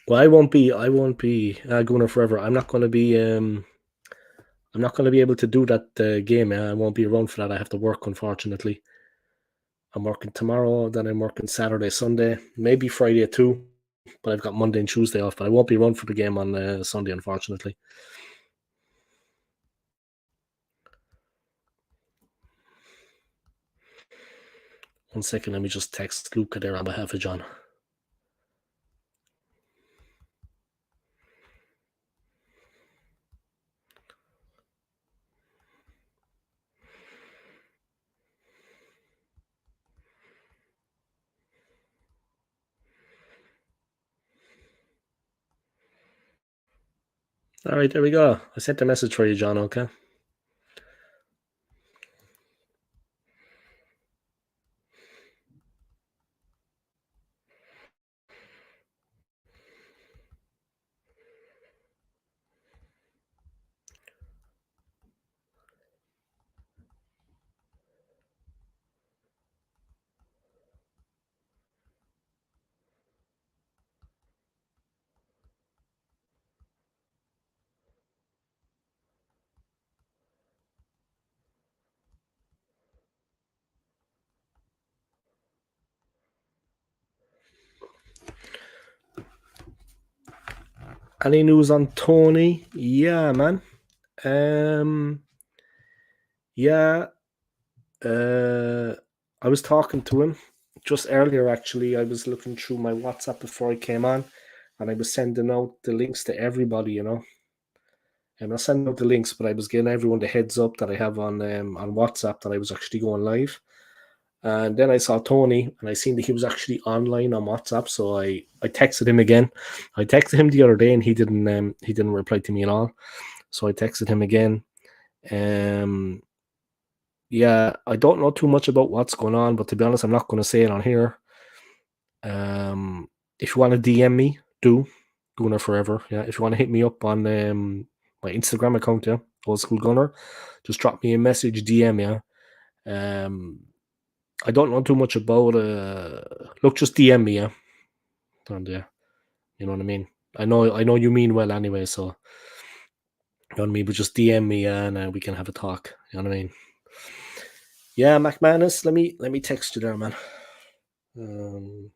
Well, I won't be going forever. I'm not going to be able to do that game. I won't be around for that. I have to work, unfortunately. I'm working tomorrow, then I'm working Saturday, Sunday, maybe Friday too. But I've got Monday and Tuesday off. But I won't be around for the game on Sunday, unfortunately. One second, let me just text Luca there on behalf of John. All right, there we go. I sent a message for you, John, okay? Any news on Tony? Yeah, man. Um, yeah. Uh, I was talking to him just earlier. Actually, I was looking through my WhatsApp before I came on, and I was sending out the links to everybody. I'm not sending out the links, but I was giving everyone the heads up that I have on WhatsApp that I was actually going live. And then I saw Tony, and I seen that he was actually online on WhatsApp. So I texted him again. I texted him the other day, and he didn't reply to me at all. So I texted him again. Um, yeah, I don't know too much about what's going on, but to be honest, I'm not going to say it on here. Um, if you want to DM me, do Gunner Forever. Yeah, if you want to hit me up on my Instagram account, yeah, Old School Gunner, just drop me a message, DM, yeah. Um, I don't know too much about. Look, just DM me, yeah, and yeah, you know what I mean. I know you mean well anyway, so you know what I mean. But just DM me, yeah, and we can have a talk. You know what I mean. Yeah, McManus, let me text you there, man. Um,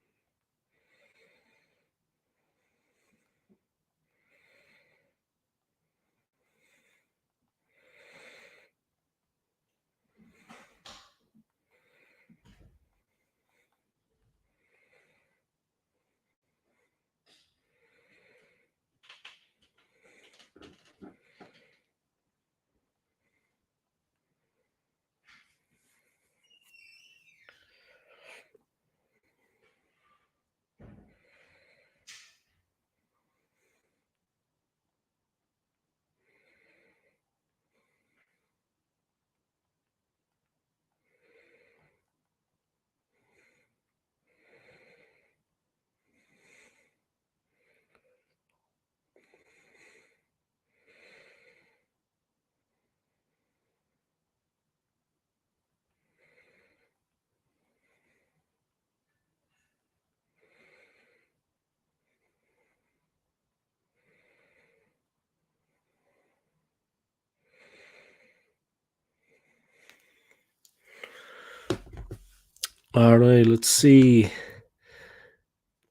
all right, let's see.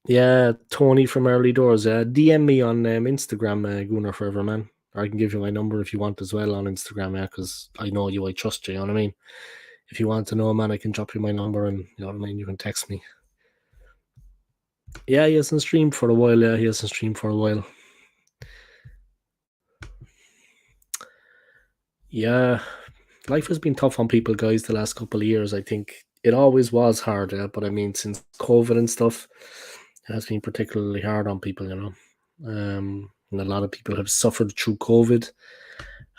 Yeah, Tony from Early Doors. DM me on Instagram, Gunnar Forever, man. Or I can give you my number if you want as well on Instagram, yeah, because I know you, I trust you, you know what I mean? If you want to know, man, I can drop you my number and, you know what I mean, you can text me. Yeah, he hasn't streamed for a while, yeah, he hasn't streamed for a while. Yeah, life has been tough on people, guys, the last couple of years. I think it always was hard, yeah, but I mean, since COVID and stuff, it has been particularly hard on people, you know. And a lot of people have suffered through COVID,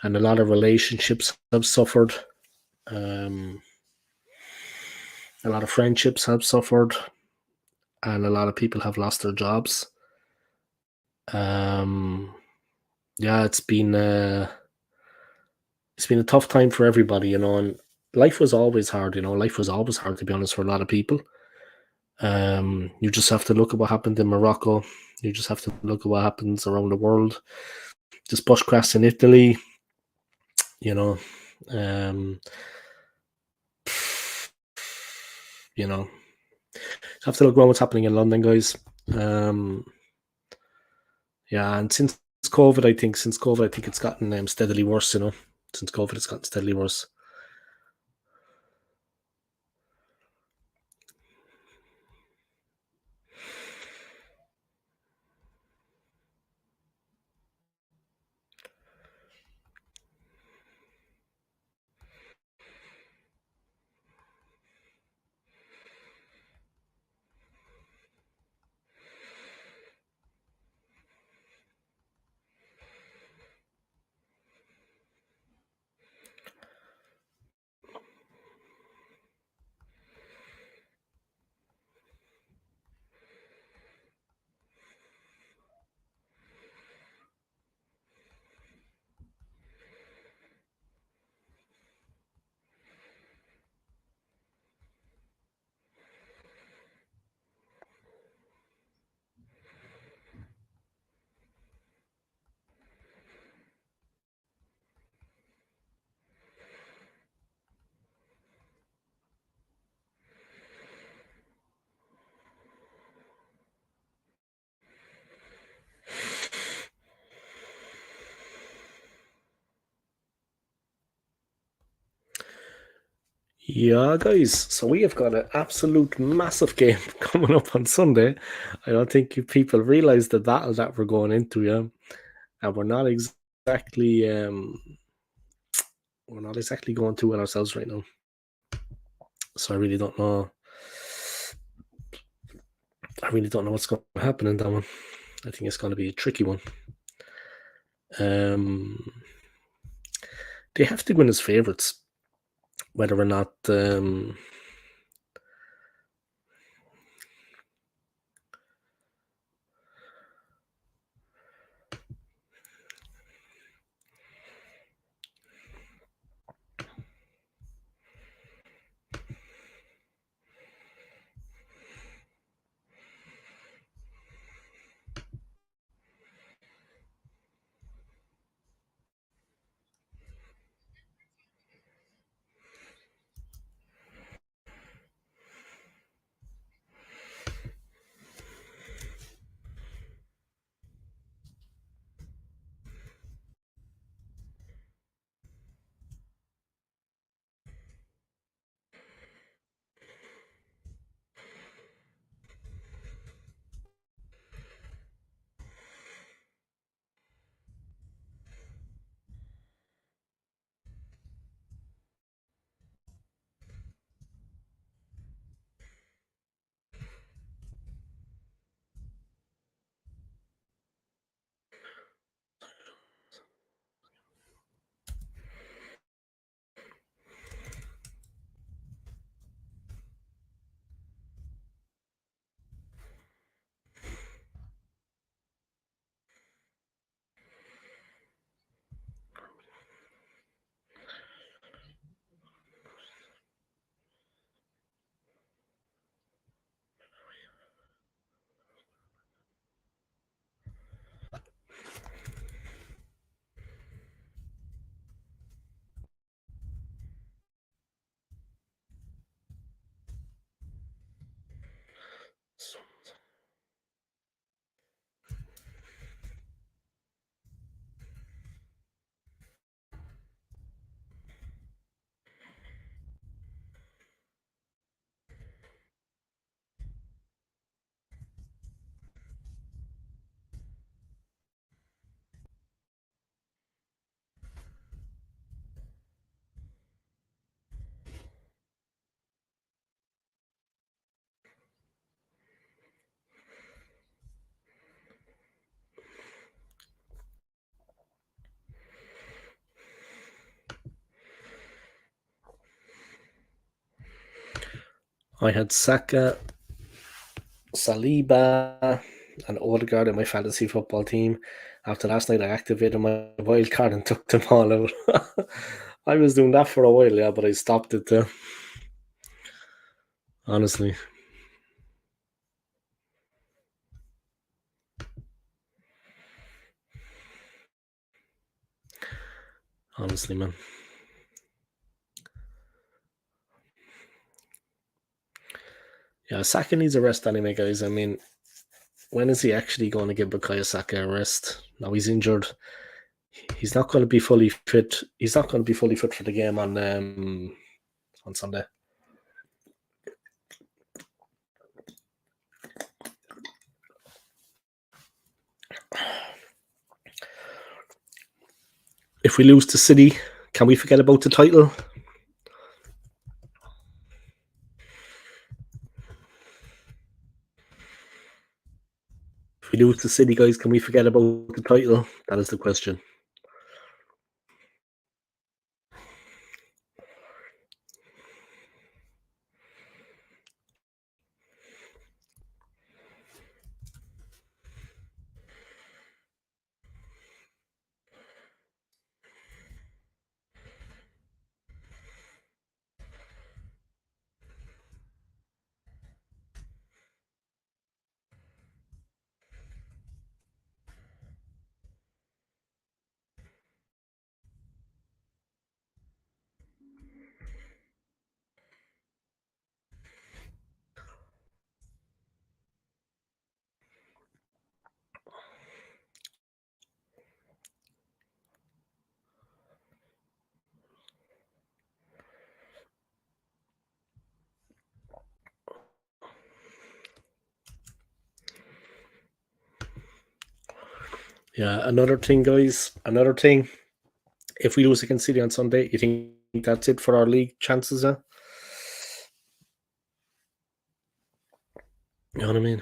and a lot of relationships have suffered. Um, a lot of friendships have suffered, and a lot of people have lost their jobs. Um, yeah, it's been a tough time for everybody, you know, and life was always hard, you know. Life was always hard, to be honest, for a lot of people. You just have to look at what happened in Morocco. You just have to look at what happens around the world. Just bushcrafts in Italy, you know. Um, you know, you have to look around what's happening in London, guys. Um, yeah, and since COVID, I think it's gotten steadily worse. You know, since COVID, it's gotten steadily worse. Yeah, guys. So we have got an absolute massive game coming up on Sunday. I don't think you people realize the battle that we're going into, yeah. And exactly we're not exactly going through it ourselves right now. So I really don't know. I really don't know what's going to happen in that one. I think it's going to be a tricky one. They have to win as favourites, whether or not. I had Saka, Saliba, and Odegaard in my fantasy football team. After last night, I activated my wild card and took them all out. I was doing that for a while, yeah, but I stopped it. Honestly, man. Yeah, Saka needs a rest anyway, guys. I mean, when is he actually going to give Bukayo Saka a rest? Now he's injured. He's not going to be fully fit. He's not going to be fully fit for the game on Sunday. If we lose to City, can we forget about the title? If we lose to City, guys, can we forget about the title? That is the question. Yeah, another thing, guys. Another thing. If we lose against City on Sunday, you think that's it for our league chances? You know what I mean?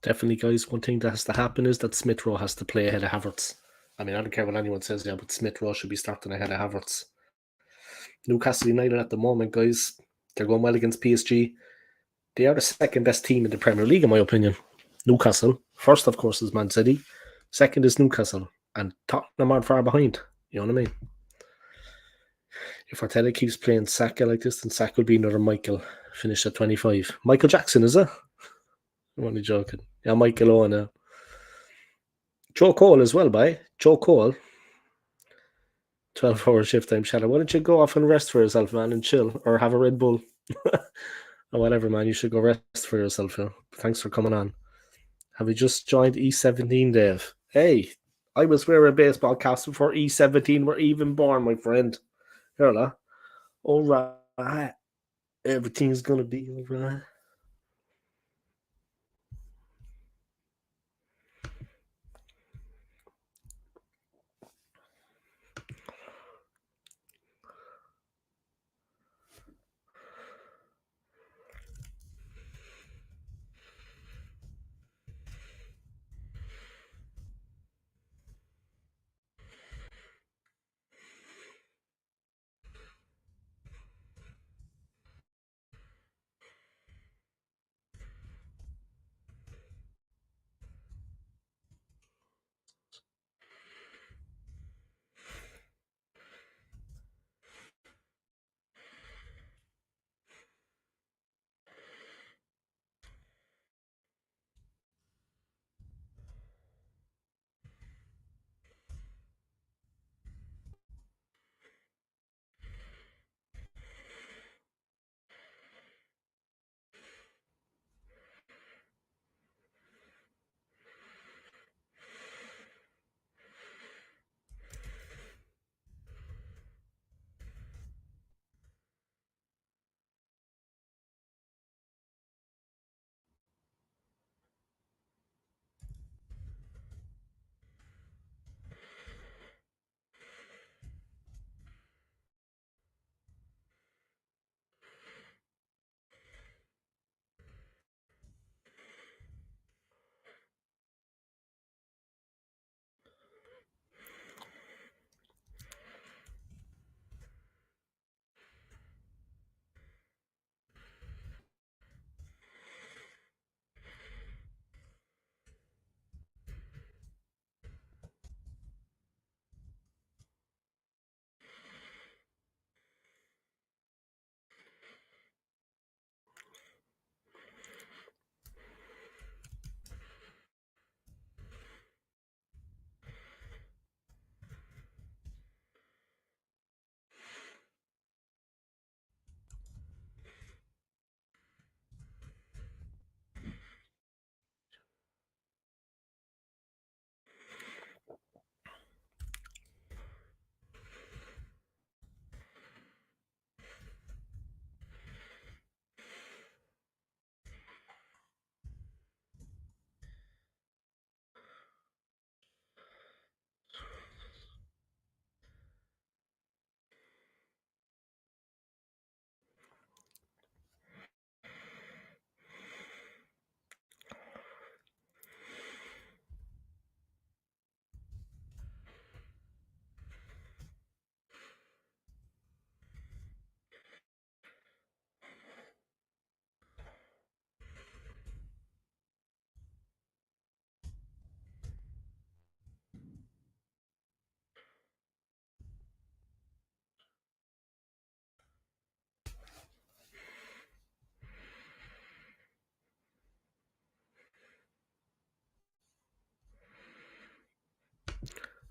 Definitely, guys. One thing that has to happen is that Smith Rowe has to play ahead of Havertz. I mean, I don't care what anyone says, yeah, but Smith Rowe should be starting ahead of Havertz. Newcastle United at the moment, guys, they're going well against PSG. They are the second best team in the Premier League, in my opinion. Newcastle. First, of course, is Man City. Second is Newcastle. And Tottenham aren't far behind. You know what I mean? If Arteta keeps playing Saka like this, then Saka will be another Michael. Finished at 25. Michael Jackson, is it? I'm only joking. Yeah, Michael Owen. Joe Cole as well, by Joe Cole. 12-hour shift time shadow. Why don't you go off and rest for yourself, man, and chill, or have a Red Bull, or whatever, man. You should go rest for yourself. Thanks for coming on. Have you just joined E17, Dave? Hey, I was wearing a baseball caps before E17 were even born, my friend. Here, la. All right, everything's gonna be all right.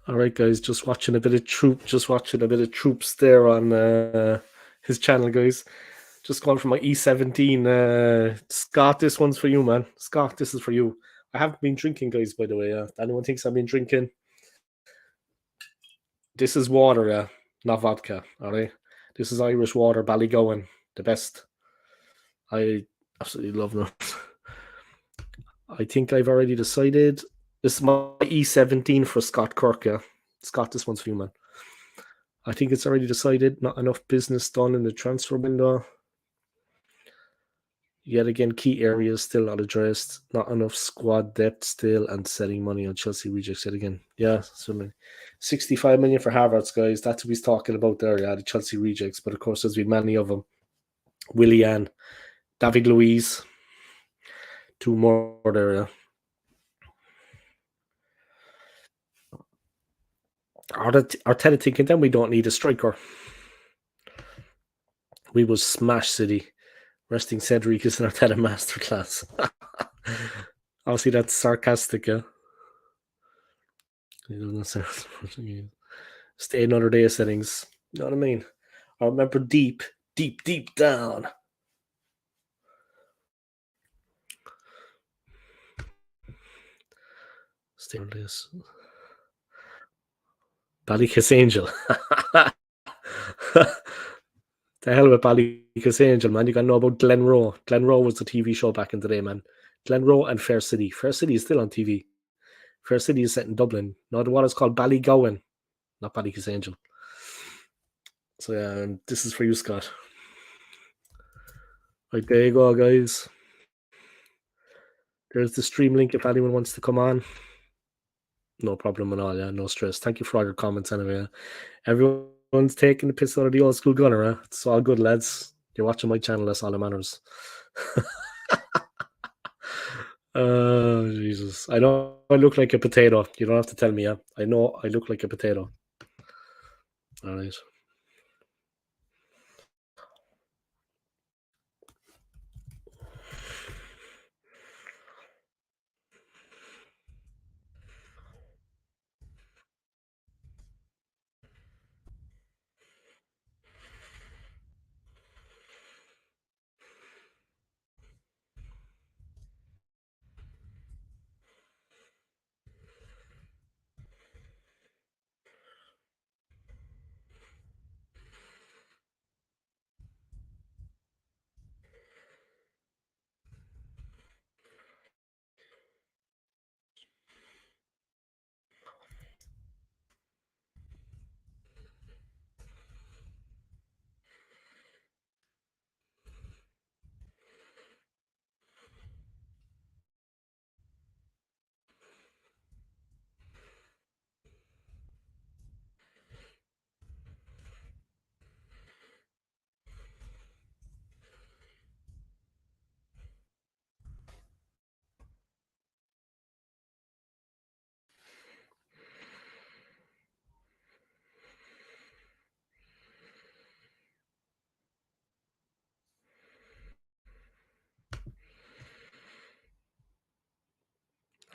All right, guys, just watching a bit of troops there on his channel, guys. Just going for my E17. Scott, this one's for you, man. Scott, this is for you. I haven't been drinking, guys, by the way. Anyone thinks I've been drinking? This is water, not vodka, all right? This is Irish water, Ballygowan, the best. I absolutely love them. I think I've already decided. This is my E17 for Scott Kirk, yeah. Scott, this one's for you, man. I think it's already decided. Not enough business done in the transfer window. Yet again, key areas still not addressed. Not enough squad depth still, and setting money on Chelsea rejects yet again. Yeah, certainly. 65 million for Havertz, guys. That's what he's talking about there. Yeah, the Chelsea rejects. But of course, there's been many of them. Willian, David Luiz, two more there. Yeah. Arteta thinking then we don't need a striker. We will smash City. Resting Cedric is an Arteta masterclass. Obviously, that's sarcastic, yeah. Stay another day of settings. You know what I mean? I remember deep down. Stay on this. Ballykiss Angel. The hell with Ballykiss Angel, man. You gotta know about Glenroe. Glenroe was the TV show back in the day, man. Glenroe and Fair City. Fair City is still on TV. Fair City is set in Dublin. Not what is called Ballygowan, not Ballykiss Angel. So yeah, and this is for you, Scott. Right, there you go, guys. There's the stream link if anyone wants to come on. No problem at all, yeah, no stress. Thank you for all your comments anyway. Everyone's taking the piss out of the old school gunner, huh? It's all good, lads. You're watching my channel, that's all that matters. Oh, Jesus. I know I look like a potato. You don't have to tell me, yeah. I know I look like a potato. All right.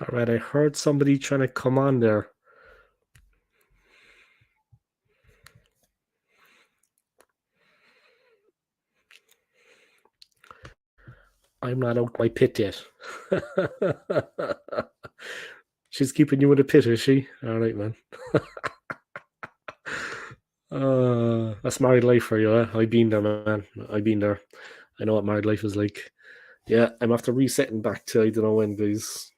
All right, I heard somebody trying to come on there. I'm not out my pit yet. She's keeping you in a pit, is she? All right, man. That's married life for you, eh? I've been there, man. I've been there. I know what married life is like. Yeah, I'm after resetting back to I don't know when, guys.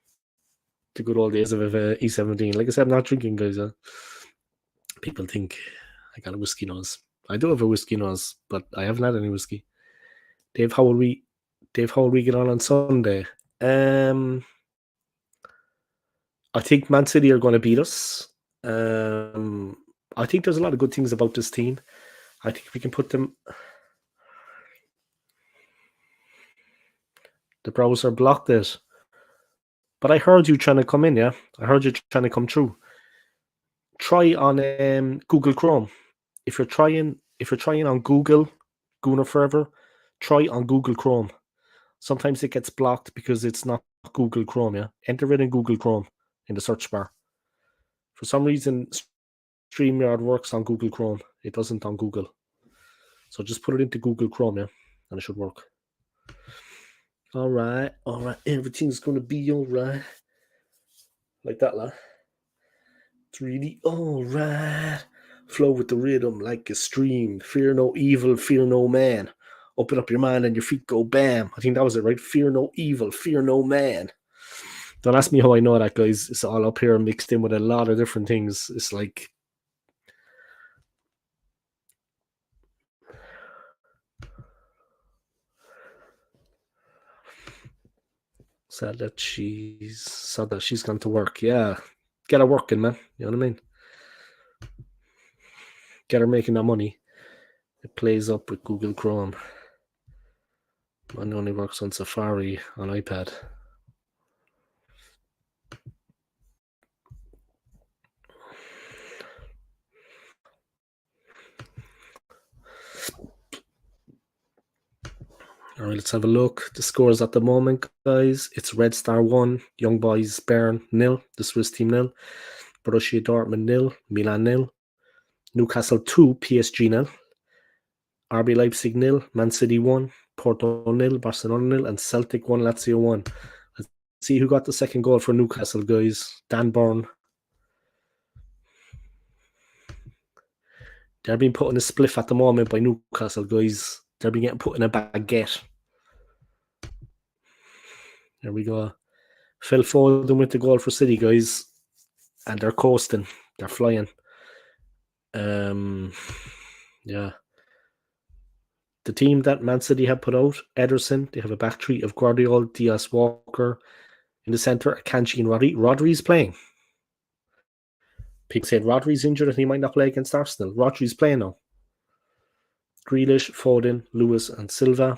The good old days of E17. Like I said, I'm not drinking, guys. People think I got a whiskey nose. I do have a whiskey nose, but I haven't had any whiskey. Dave, how will we get on Sunday? I think Man City are going to beat us. I think there's a lot of good things about this team. I think we can put them. The browser blocked it. But I heard you trying to come in, yeah? I heard you trying to come through. Try on Google Chrome. If you're trying on Google forever, try on Google Chrome. Sometimes it gets blocked because it's not Google Chrome, yeah? Enter it in Google Chrome in the search bar. For some reason, StreamYard works on Google Chrome. It doesn't on Google. So just put it into Google Chrome, yeah, and it should work. All right. Everything's going to be all right. Like that, lad. It's really all right. Flow with the rhythm like a stream. Fear no evil, fear no man. Open up your mind and your feet go bam. I think that was it, right? Fear no evil, fear no man. Don't ask me how I know that, guys. It's all up here mixed in with a lot of different things. It's like... sad that she's gone to work. Yeah. Get her working, man. You know what I mean? Get her making that money. It plays up with Google Chrome. Mine only works on Safari on iPad. All right, let's have a look. The scores at the moment, guys. It's Red Star 1, Young Boys Bern 0, the Swiss team 0, Borussia Dortmund 0, Milan 0, Newcastle 2, PSG 0, RB Leipzig 0, Man City 1, Porto 0, Barcelona 0, and Celtic 1, Lazio 1. Let's see who got the second goal for Newcastle, guys. Dan Burn. They're being put in a spliff at the moment by Newcastle, guys. They're being getting put in a baguette. There we go. Phil Foden with the goal for City, guys. And they're coasting. They're flying. Yeah. The team that Man City have put out, Ederson, they have a back three of Guardiola, Diaz, Walker. In the centre, Akanji and Rodri. Rodri's playing. People said Rodri's injured and he might not play against Arsenal. Rodri's playing now. Grealish, Foden, Lewis and Silva,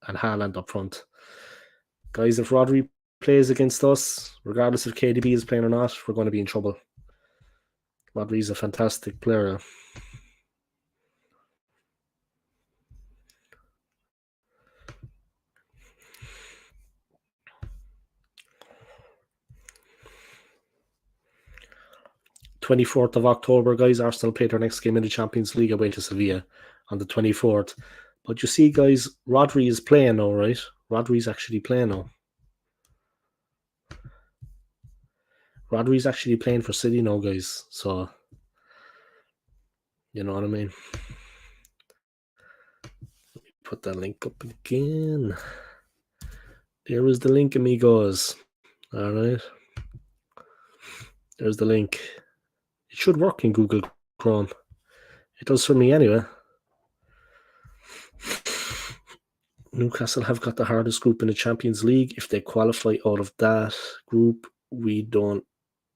and Haaland up front. Guys, if Rodri plays against us, regardless if KDB is playing or not, we're going to be in trouble. Rodri's a fantastic player. (24th of October, guys. Arsenal play their next game in the Champions League away to Sevilla on the 24th. But you see, guys, Rodri is playing now, right? Rodri's actually playing now. Rodri's actually playing for City now, guys. So, you know what I mean? Let me put that link up again. There is the link, amigos. All right. There's the link. It should work in Google Chrome. It does for me anyway. Newcastle have got the hardest group in the Champions League. If they qualify out of that group, we don't.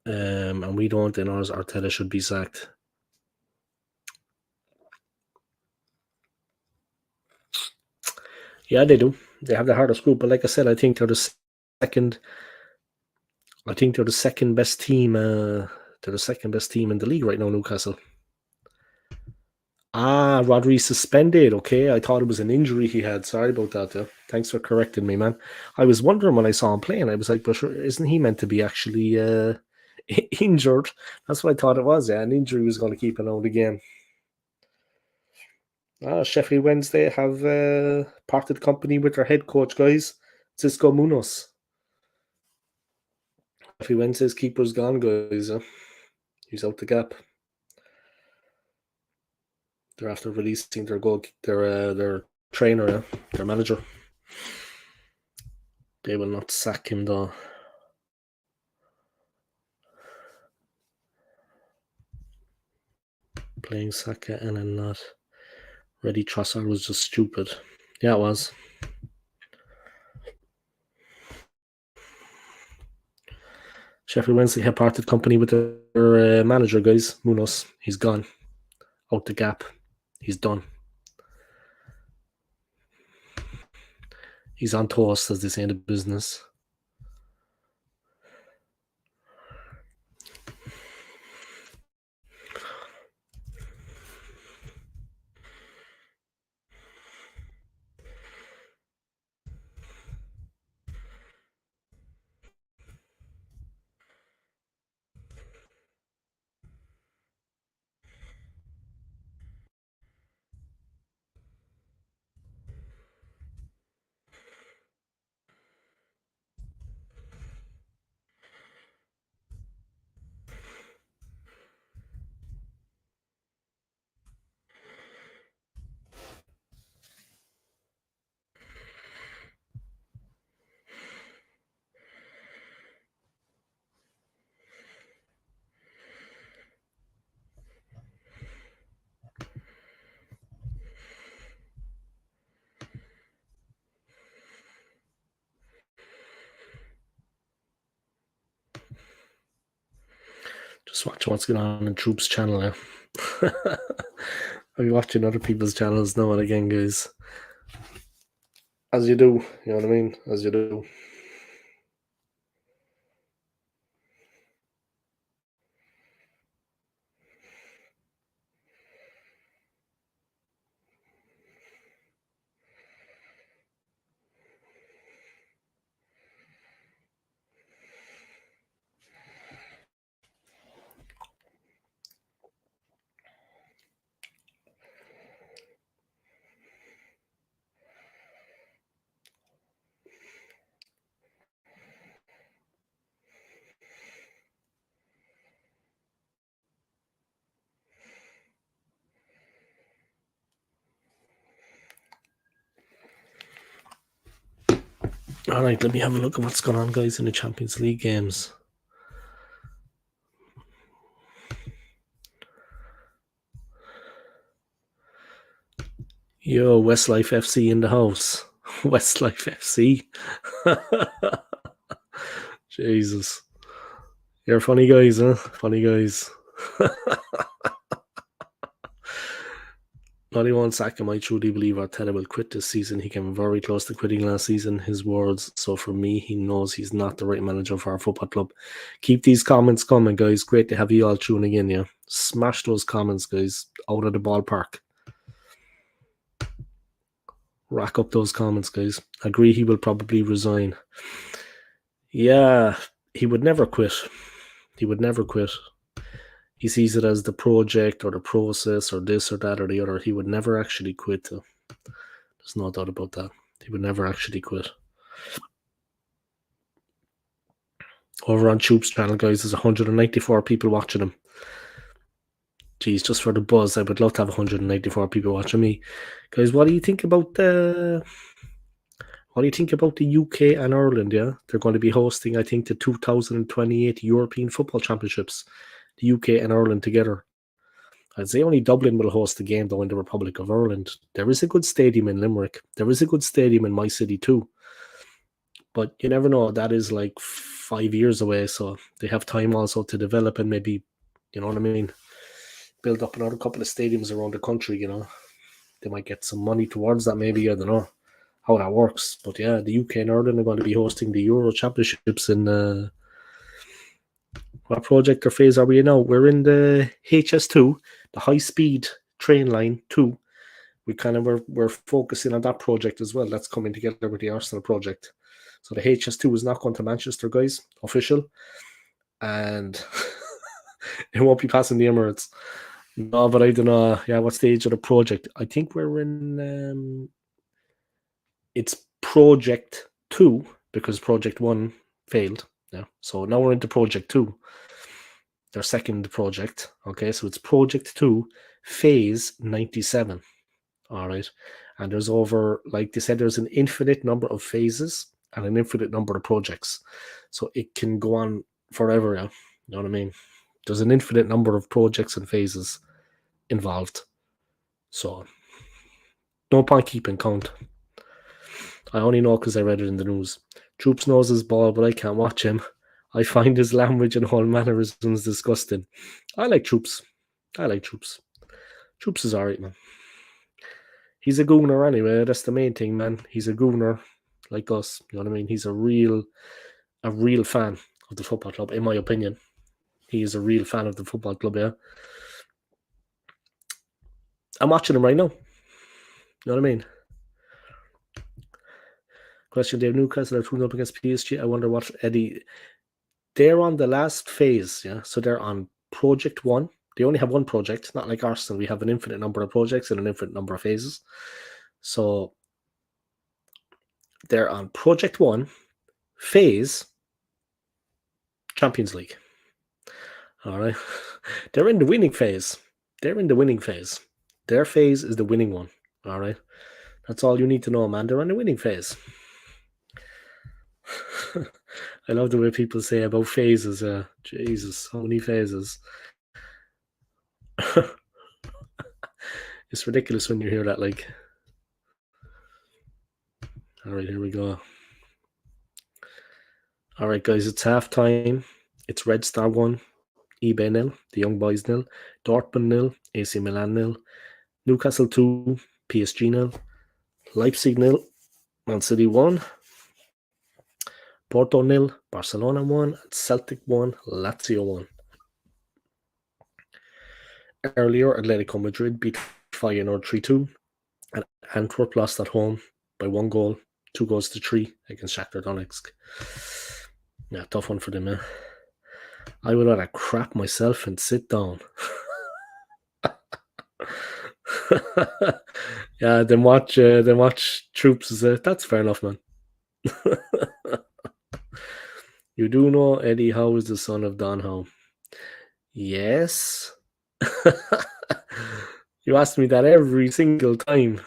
And we don't, then ours, Arteta should be sacked. Yeah, they do. They have the hardest group, but like I said, I think they're the second. I think they're the second best team. They're the second best team in the league right now, Newcastle. Rodri suspended. Okay, I thought it was an injury he had. Sorry about that. Thanks for correcting me, man. I was wondering when I saw him playing. I was like, but sure, isn't he meant to be actually injured? That's what I thought it was. Yeah, an injury was going to keep him out of the game. Sheffield Wednesday have parted company with their head coach, guys. Cisco Munoz. Sheffield Wednesday's keeper's gone, guys. He's out the gap. They're after releasing their trainer, their manager. They will not sack him, though. Playing Saka and then not. Reddy Trossard was just stupid. Yeah, it was. Sheffield Wednesday have parted company with their manager, guys. Munoz. He's gone. Out the gap. He's done. He's on toast, as they say in the business. Just watching what's going on in Troops channel now. I'll be watching other people's channels now and again, guys. As you do, you know what I mean? As you do. All right, let me have a look at what's going on, guys, in the Champions League games. Yo, Westlife FC in the house. Westlife FC. Jesus. You're funny guys, huh? Funny guys. Not even Sackham, I truly believe Arteta will quit this season. He came very close to quitting last season, his words. So for me, he knows he's not the right manager for our football club. Keep these comments coming, guys. Great to have you all tuning in, yeah. Smash those comments, guys, out of the ballpark. Rack up those comments, guys. Agree he will probably resign. Yeah, he would never quit. He would never quit. He sees it as the project or the process or this or that or the other. He would never actually quit, though. There's no doubt about that. He would never actually quit. Over on Choop's channel, guys, there's 194 people watching him. Geez, just for the buzz, I would love to have 194 people watching me. Guys, what do you think about the UK and Ireland, yeah? They're going to be hosting, I think, the 2028 European Football Championships. The UK and Ireland together. I'd say only Dublin will host the game, though, in the Republic of Ireland. There is a good stadium in Limerick. There is a good stadium in my city, too. But you never know. That is like 5 years away, so they have time also to develop and maybe, you know what I mean, build up another couple of stadiums around the country, you know. They might get some money towards that, maybe. I don't know how that works. But yeah, the UK and Ireland are going to be hosting the Euro Championships in what project or phase are we in now? We're in the HS2, the high-speed train line 2. We're focusing on that project as well. That's coming together with the Arsenal project. So the HS2 is not going to Manchester, guys, official. And it won't be passing the Emirates. No, but I don't know. Yeah, what stage of the project? I think we're in it's project 2 because project 1 failed. Yeah. So now we're into project 2. Their second project. Okay, so it's project 2, phase 97. All right. And there's over, like they said, there's an infinite number of phases and an infinite number of projects. So it can go on forever. Yeah? You know what I mean? There's an infinite number of projects and phases involved. So no point keeping count. I only know because I read it in the news. Troops knows his ball, but I can't watch him. I find his language and whole mannerisms disgusting. I like Troops. Troops is alright, man. He's a gooner anyway. That's the main thing, man. He's a gooner like us. You know what I mean? He's a real fan of the football club, in my opinion. He is a real fan of the football club, yeah. I'm watching him right now. You know what I mean? Question, Dave. Newcastle are 2 up against PSG. I wonder what Eddie... They're on the last phase, yeah? So they're on project 1. They only have one project, not like Arsenal. We have an infinite number of projects and an infinite number of phases. So they're on project 1, phase, Champions League. All right. They're in the winning phase. Their phase is the winning one. All right. That's all you need to know, man. They're in the winning phase. I love the way people say about phases. Jesus, how many phases? It's ridiculous when you hear that. Like, all right, here we go. All right, guys, it's halftime. It's Red Star 1, eBay nil, the Young Boys nil, Dortmund nil, AC Milan nil, Newcastle 2, PSG nil, Leipzig nil, Man City 1, Porto nil, Barcelona 1, Celtic 1, Lazio 1. Earlier, Atletico Madrid beat Feyenoord 3-2, and Antwerp lost at home by 1 goal, 2 goals to 3 against Shakhtar Donetsk. Yeah, tough one for them, eh? I would rather crap myself and sit down. Yeah, then watch troops. That's fair enough, man. You do know Eddie Howe is the son of Don Howe. Yes. You ask me that every single time.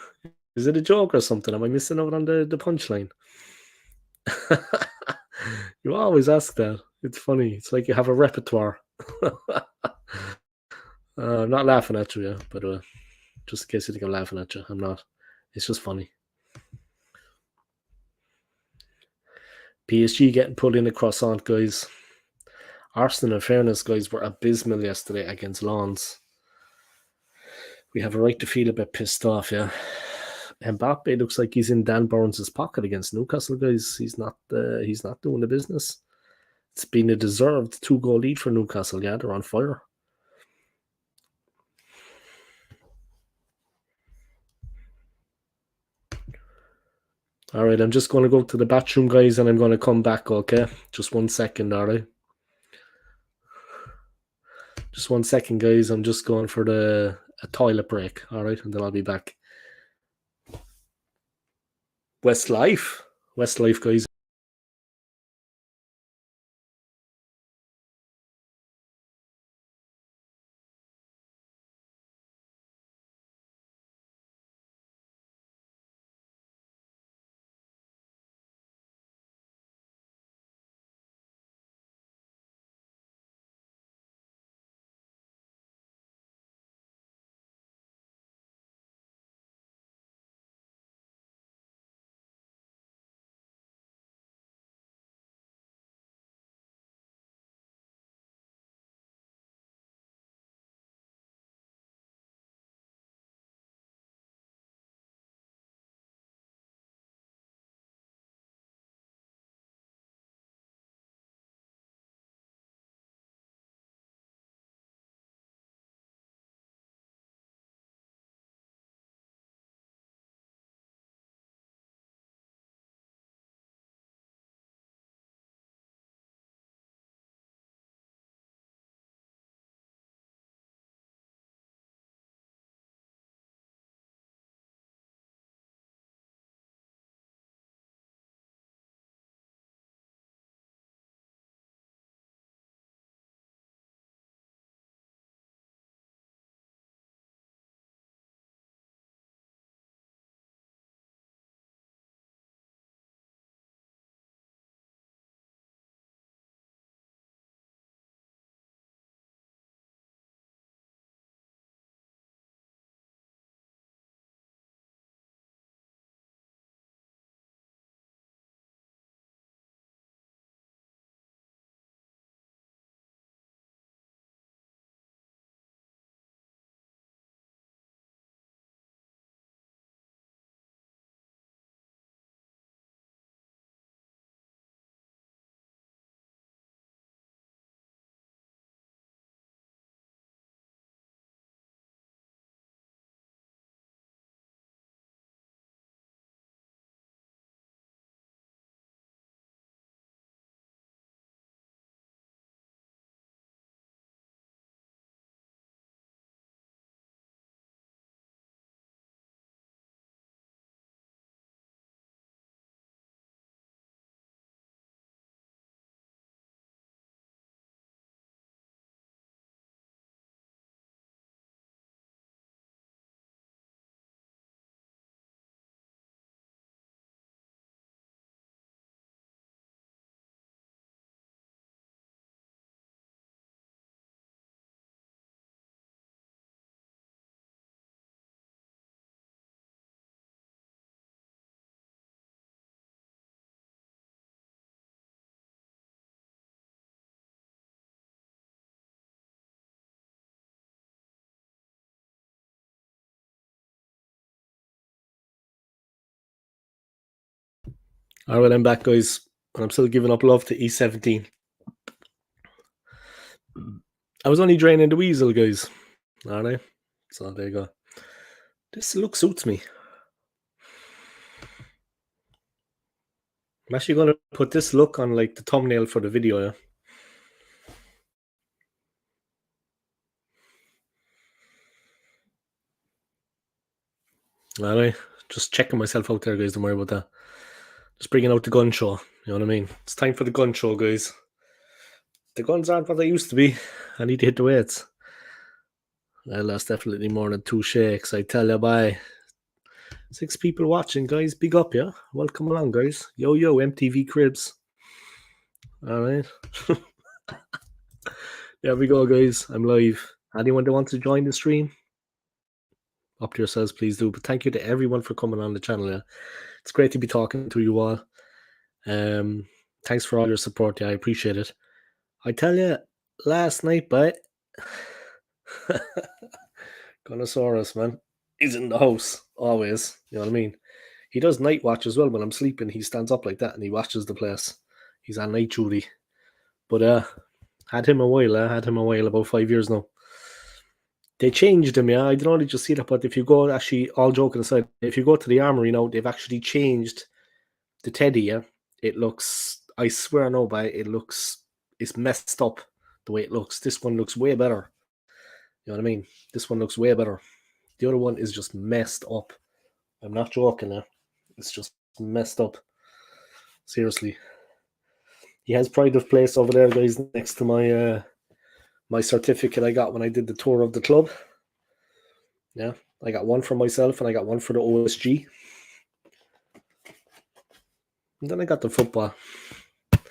Is it a joke or something? Am I missing out on the punchline? You always ask that. It's funny. It's like you have a repertoire. I'm not laughing at you, yeah, but just in case you think I'm laughing at you, I'm not. It's just funny. PSG getting put in a croissant, guys. Arsenal, in fairness, guys, were abysmal yesterday against Lens. We have a right to feel a bit pissed off, yeah. Mbappe looks like he's in Dan Burns' pocket against Newcastle, guys. He's not doing the business. It's been a deserved 2 goal lead for Newcastle. Yeah, they're on fire. All right, I'm just going to go to the bathroom, guys, and I'm going to come back, okay? Just 1 second, all right? Just 1 second, guys. I'm just going for a toilet break, all right? And then I'll be back. Westlife, guys. All right, I'm back, guys. And I'm still giving up love to E17. I was only draining the weasel, guys. All right. So there you go. This look suits me. I'm actually going to put this look on like the thumbnail for the video, yeah. All right. Just checking myself out there, guys. Don't worry about that. Just bringing out the gun show. You know what I mean? It's time for the gun show, guys. The guns aren't what they used to be. I need to hit the weights. Well, that's definitely more than 2 shakes. I tell you, bye. 6 people watching, guys. Big up, yeah? Welcome along, guys. Yo, MTV Cribs. All right. There we go, guys. I'm live. Anyone that wants to join the stream, up to yourselves, please do. But thank you to everyone for coming on the channel. Yeah, it's great to be talking to you all. Thanks for all your support. Yeah, I appreciate it. I tell you, last night, but Gunnosaurus, man, he's in the house always. You know what I mean? He does night watch as well. When I'm sleeping, he stands up like that and he watches the place. He's on night duty. But had him a while. Had him a while, about 5 years now. They changed him, yeah. I don't know, just see that, but if you go, actually, all joking aside, if you go to the armory now, they've actually changed the teddy, yeah. It looks, I swear no, but it's messed up the way it looks. This one looks way better. You know what I mean? This one looks way better. The other one is just messed up. I'm not joking, yeah. It's just messed up. Seriously. He has pride of place over there, guys, next to my my certificate I got when I did the tour of the club. Yeah, I got one for myself and I got one for the OSG. And then I got the football. But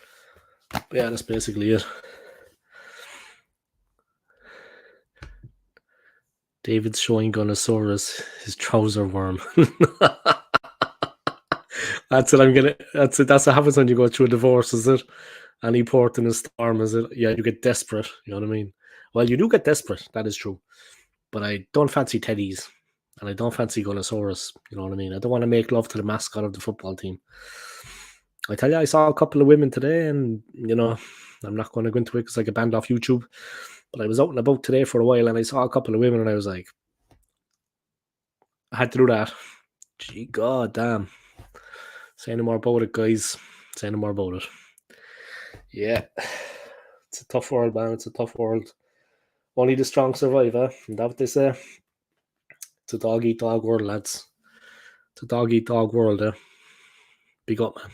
yeah, that's basically it. David's showing Gunnosaurus his trouser worm. That's it. That's what happens when you go through a divorce, is it? Any port in a storm, is it? Yeah, you get desperate. You know what I mean? Well, you do get desperate. That is true. But I don't fancy teddies. And I don't fancy Gunnosaurus. You know what I mean? I don't want to make love to the mascot of the football team. I tell you, I saw a couple of women today, and, you know, I'm not going to go into it because I get banned off YouTube. But I was out and about today for a while, and I saw a couple of women, and I was like, I had to do that. Gee, god damn. Say no more about it, guys. Say no more about it. Yeah. It's a tough world, man. It's a tough world. Only the strong survive, eh? Isn't that what they say? It's a dog-eat-dog world, lads. It's a dog-eat-dog world, eh? Big up, man.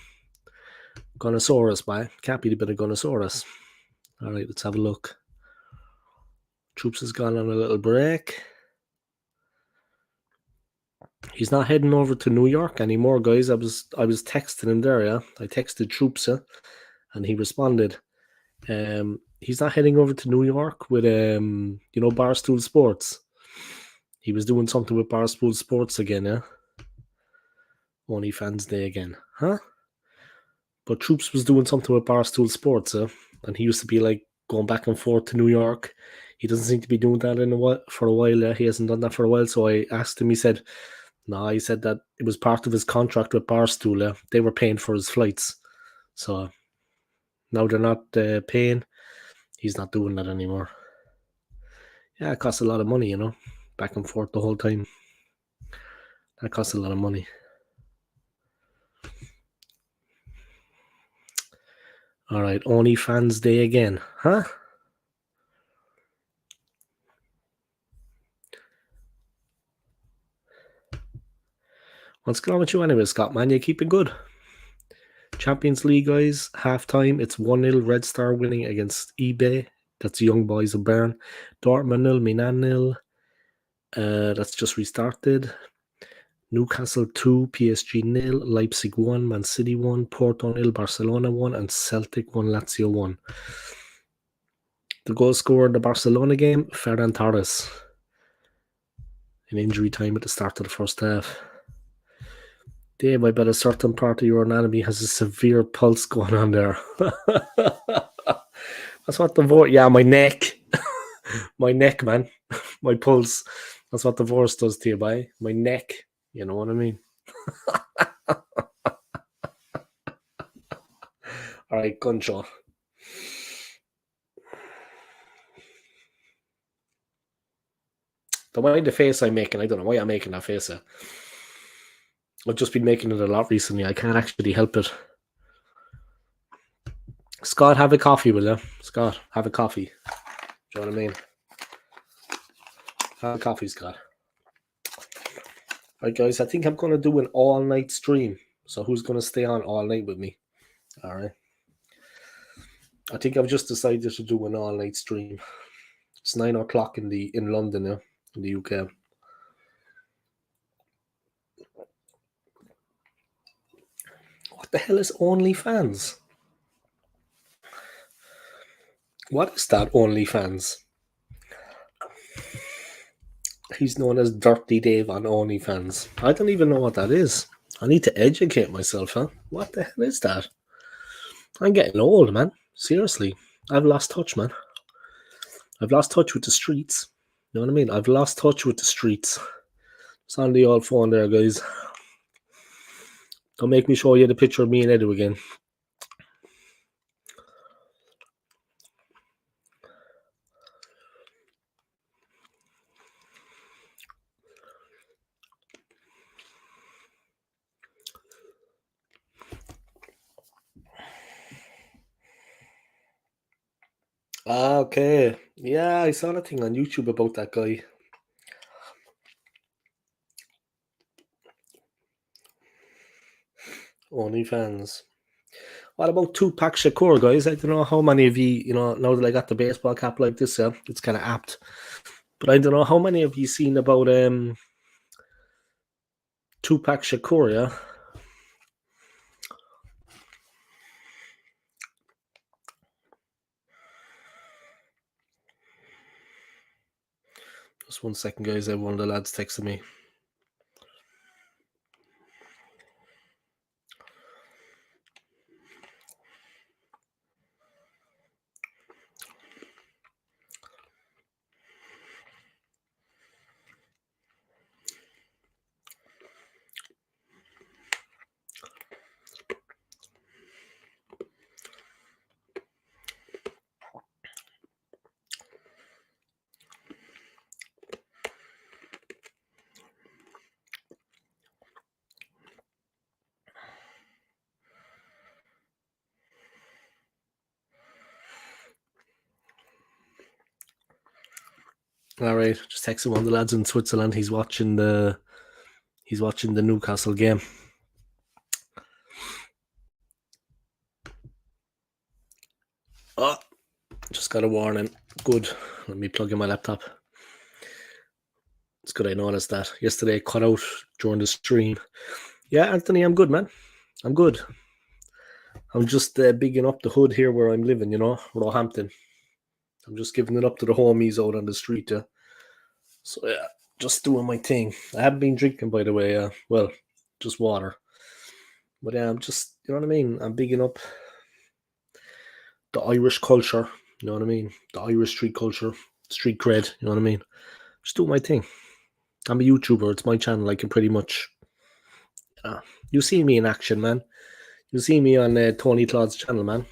Gunnosaurus, man. Can't beat a bit of Gunnosaurus. All right, let's have a look. Troops has gone on a little break. He's not heading over to New York anymore, guys. I was texting him there, yeah. I texted Troops, and he responded. He's not heading over to New York with Barstool Sports. He was doing something with Barstool Sports again, yeah. OnlyFans Day again, huh? But Troops was doing something with Barstool Sports, and he used to be like going back and forth to New York. He doesn't seem to be doing that for a while. He hasn't done that for a while. So I asked him. He said, "No." He said that it was part of his contract with Barstool. They were paying for his flights. So now they're not paying. He's not doing that anymore. Yeah, it costs a lot of money, you know, back and forth the whole time. That costs a lot of money. All right, OnlyFans Day again, huh? What's going on with you anyway, Scott, man? You keeping good? Champions League, guys, half-time. It's 1-0 Red Star winning against eBay. That's Young Boys of Bern. Dortmund 0, Milan 0. That's just restarted. Newcastle 2, PSG 0, Leipzig 1, Man City 1, Porto 0, Barcelona 1, and Celtic 1, Lazio 1. The goal scorer in the Barcelona game, Ferran Torres. In injury time at the start of the first half. Dave, I bet a certain part of your anatomy has a severe pulse going on there. That's what the voice... Yeah, my neck. My neck, man. My pulse. That's what the voice does to you, boy. My neck. You know what I mean? Alright, gun show. Don't mind the face I'm making. I don't know why I'm making that face. I've just been making it a lot recently. I can't actually help it. Scott, have a coffee, will you? Scott, have a coffee. Do you know what I mean? Have a coffee, Scott. Right, guys, I think I'm going to do an all-night stream. So who's going to stay on all night with me? All right. I think I've just decided to do an all-night stream. It's 9 o'clock in London now, in the UK. What the hell is OnlyFans? What is that OnlyFans? He's known as Dirty Dave on OnlyFans. I don't even know what that is. I need to educate myself, huh? What the hell is that? I'm getting old, man. Seriously. I've lost touch, man. I've lost touch with the streets. You know what I mean? I've lost touch with the streets. It's on the old phone there, guys. Don't make me show you the picture of me and Edu again. Okay. Yeah, I saw a thing on YouTube about that guy. OnlyFans. What about Tupac Shakur, guys? I don't know how many of you, now that I got the baseball cap like this, it's kind of apt. But I don't know how many of you seen about Tupac Shakur, yeah? Just 1 second, guys. One of the lads texted me. All right, just texting one of the lads in Switzerland. He's watching the Newcastle game. Oh, just got a warning. Good. Let me plug in my laptop. It's good I noticed that. Yesterday, cut out during the stream. Yeah, Anthony, I'm good, man. I'm good. I'm just bigging up the hood here where I'm living, Roehampton. I'm just giving it up to the homies out on the street, yeah. So, yeah, just doing my thing. I haven't been drinking, by the way. Well, just water. But yeah, I'm just, you know what I mean? I'm bigging up the Irish culture, you know what I mean? The Irish street culture, street cred, you know what I mean? Just doing my thing. I'm a YouTuber. It's my channel. I can pretty much... you see me in action, man. You see me on Tony Claude's channel, man.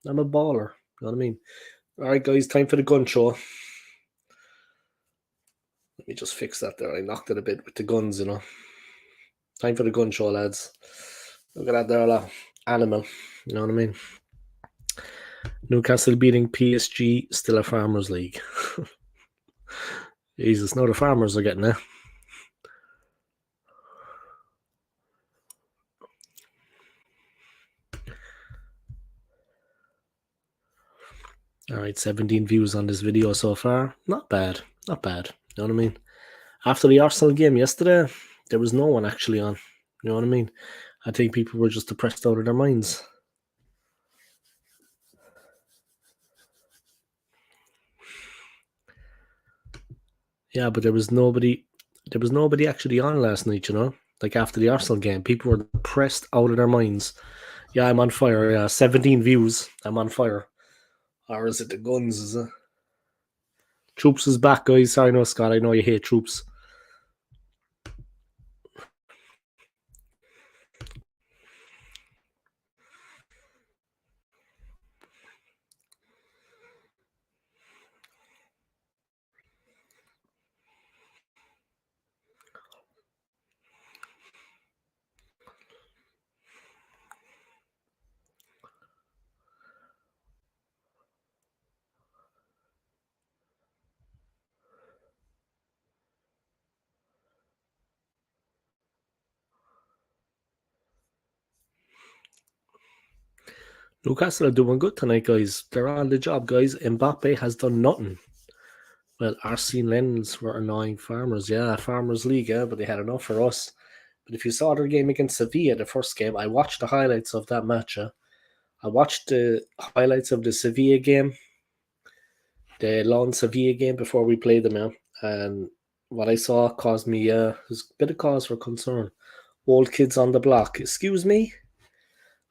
I'm a baller. You know what I mean? All right, guys, time for the gun show. Let me just fix that there. I knocked it a bit with the guns, Time for the gun show, lads. Look at that there, a animal. You know what I mean? Newcastle beating PSG, still a Farmers League. Jesus, now the Farmers are getting it. All right, 17 views on this video so far. Not bad. Not bad. You know what I mean? After the Arsenal game yesterday, there was no one actually on. You know what I mean? I think people were just depressed out of their minds. Yeah, but there was nobody actually on last night, Like after the Arsenal game, people were depressed out of their minds. Yeah, I'm on fire. Yeah, 17 views. I'm on fire. Or is it the guns? Is it? Troops is back, guys. Sorry, no, Scott. I know you hate Troops. Newcastle are doing good tonight, guys. They're on the job, guys. Mbappe has done nothing. Well, Arsene Lens were annoying farmers. Yeah, Farmers League, yeah, but they had enough for us. But if you saw their game against Sevilla, the first game, I watched the highlights of that match. I watched the highlights of the Sevilla game, the Lon Sevilla game before we played them out. And what I saw caused me was a bit of cause for concern. Old kids on the block. Excuse me?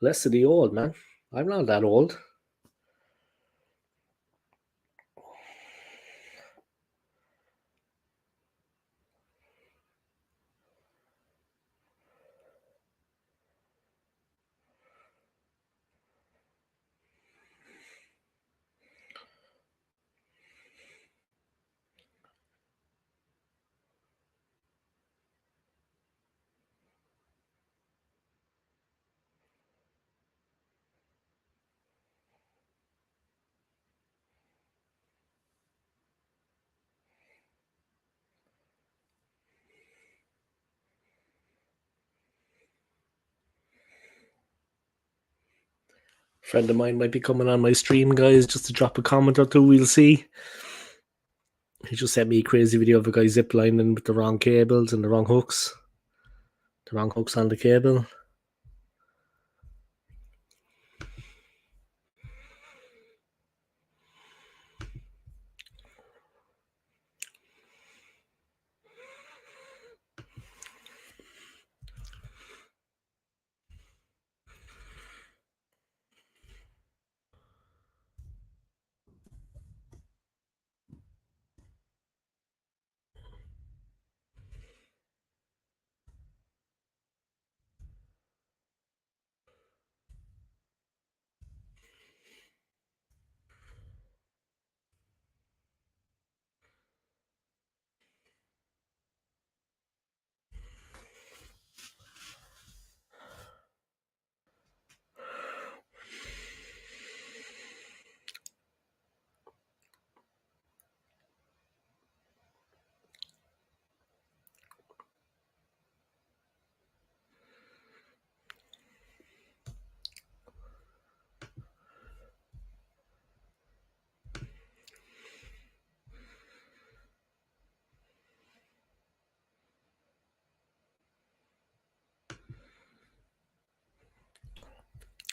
Less of the old, man. I'm not that old. Friend of mine might be coming on my stream, guys, just to drop a comment or two. We'll see. He just sent me a crazy video of a guy ziplining with the wrong cables and the wrong hooks. The wrong hooks on the cable.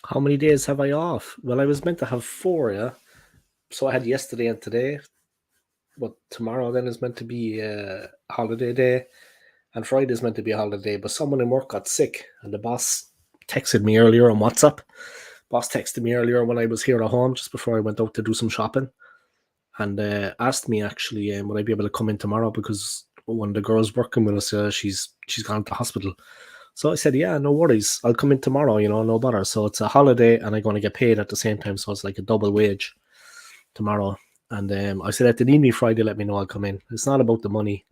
How many days have I off? Well, I was meant to have 4, yeah. So I had yesterday and today. But tomorrow then is meant to be a holiday day, and Friday is meant to be a holiday. But someone in work got sick, and the boss texted me earlier on WhatsApp. Boss texted me earlier when I was here at home, just before I went out to do some shopping, and asked me actually, would I be able to come in tomorrow because one of the girls working with us, she's gone to hospital. So I said, yeah, no worries, I'll come in tomorrow. No bother. So it's a holiday, and I'm going to get paid at the same time, so it's like a double wage tomorrow. And I said, if they need me Friday, let me know. I'll come in. It's not about the money.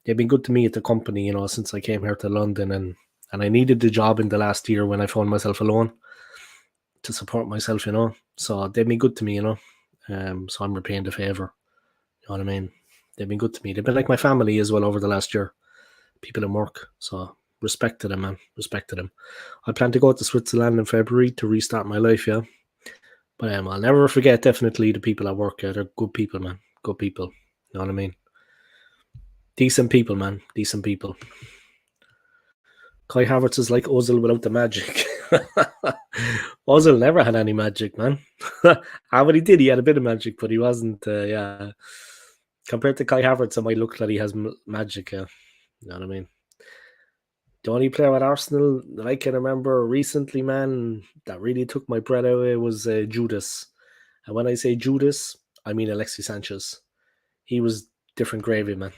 They've been good to me at the company, since I came here to London, and I needed the job in the last year when I found myself alone to support myself. So they've been good to me. So I'm repaying the favor. You know what I mean? They've been good to me. They've been like my family as well over the last year. People in work. So respect to them, man. Respect to them. I plan to go to Switzerland in February to restart my life, yeah. But I'll never forget, definitely, the people at work. Yeah, they're good people, man. Good people. You know what I mean? Decent people, man. Decent people. Kai Havertz is like Ozil without the magic. Ozil never had any magic, man. What he did, he had a bit of magic, but he wasn't, yeah. Compared to Kai Havertz, it might look like he has magic, yeah. You know what I mean? The only player at Arsenal that I can remember recently, man, that really took my breath away was Judas. And when I say Judas, I mean Alexis Sanchez. He was different gravy, man.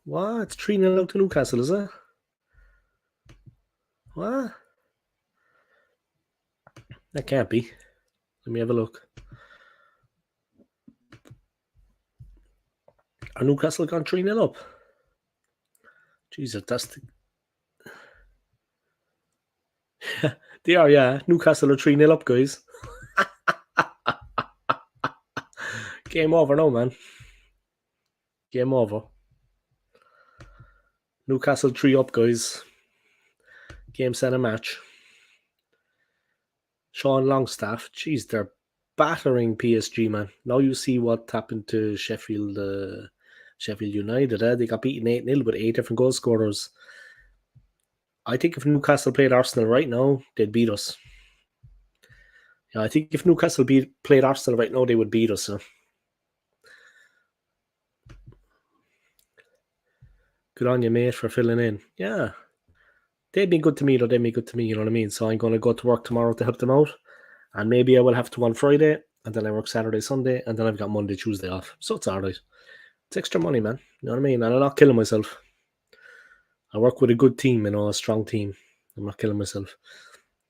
What? It's 3-0 out to Newcastle, is it? What? That can't be. Let me have a look. Are Newcastle gone 3-0 up? Jesus, that's they are, yeah. Newcastle are 3-0 up, guys. Game over now, man. Game over. Newcastle 3 up, guys. Game, set, and match. Sean Longstaff. Jeez, they're battering PSG, man. Now you see what happened to Sheffield United. They got beaten 8-0 with 8 different goal scorers. I think if Newcastle played Arsenal right now, they'd beat us. Yeah, I think if Newcastle played Arsenal right now, they would beat us. So. Good on you, mate, for filling in. Yeah. They've been good to me, though. They've been good to me, you know what I mean? So I'm going to go to work tomorrow to help them out. And maybe I will have to on Friday, and then I work Saturday, Sunday, and then I've got Monday, Tuesday off. So it's all right. It's extra money, man. You know what I mean? And I'm not killing myself. I work with a good team, you know, a strong team. I'm not killing myself.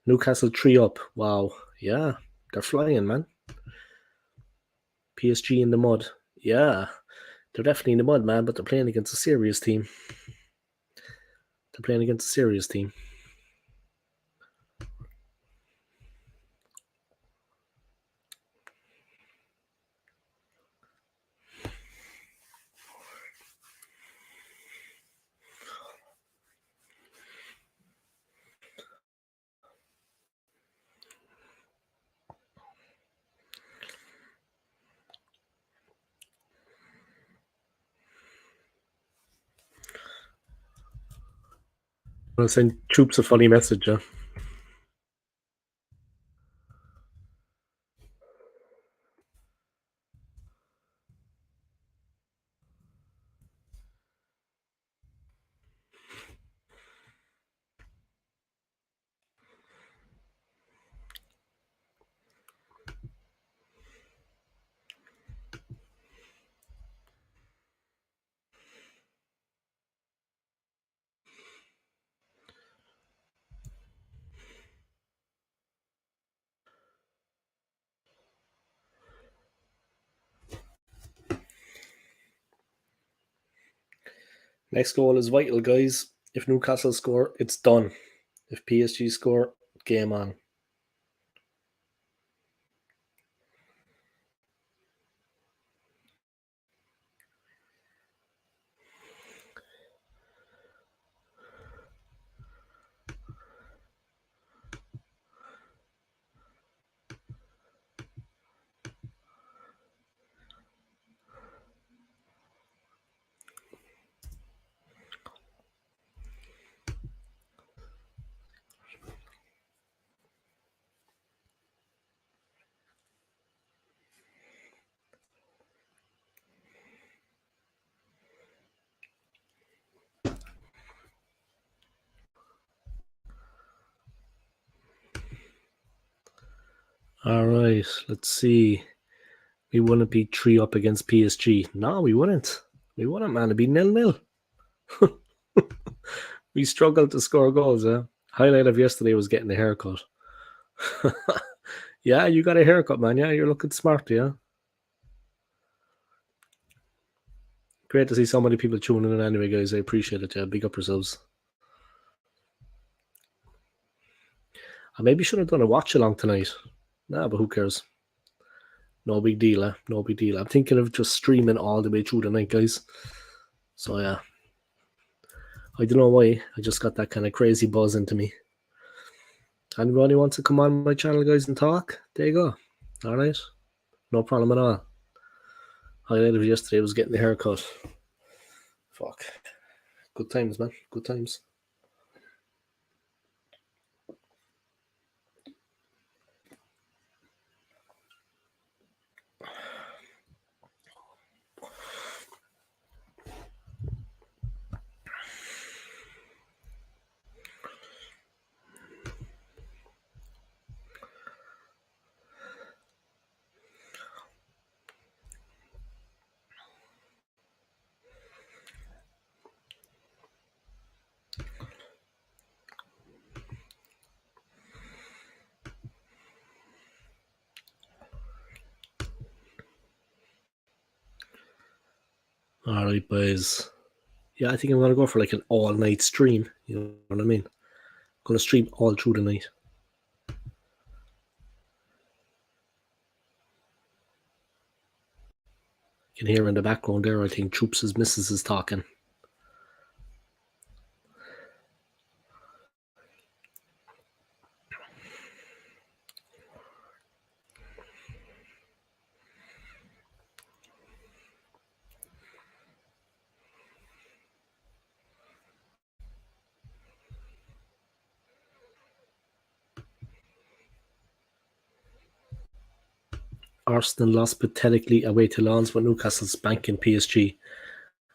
Newcastle 3 up. Wow. Yeah. They're flying, man. PSG in the mud. Yeah. They're definitely in the mud, man, but they're playing against a serious team. I'll send Troops a funny message, yeah. Next goal is vital, guys. If Newcastle score, it's done. If PSG score, game on. All right, let's see. We wouldn't be 3 up against PSG. No, we wouldn't. We wouldn't, man. It'd be 0-0. We struggled to score goals, yeah. Highlight of yesterday was getting a haircut. Yeah, you got a haircut, man. Yeah, you're looking smart, yeah. Great to see so many people tuning in anyway, guys. I appreciate it, yeah. Big up yourselves. I maybe should have done a watch along tonight. Nah, but who cares? No big deal, eh? No big deal. I'm thinking of just streaming all the way through the night, guys. So yeah. I don't know why. I just got that kind of crazy buzz into me. Anybody wants to come on my channel, guys, and talk? There you go. All right. No problem at all. Highlight of yesterday was getting the haircut. Fuck. Good times, man. Good times. All right, boys. Yeah, I think I'm going to go for like an all-night stream. You know what I mean? I'm going to stream all through the night. You can hear in the background there, I think Troops' missus is talking. Arsenal lost pathetically away to Lens, but Newcastle's banking PSG.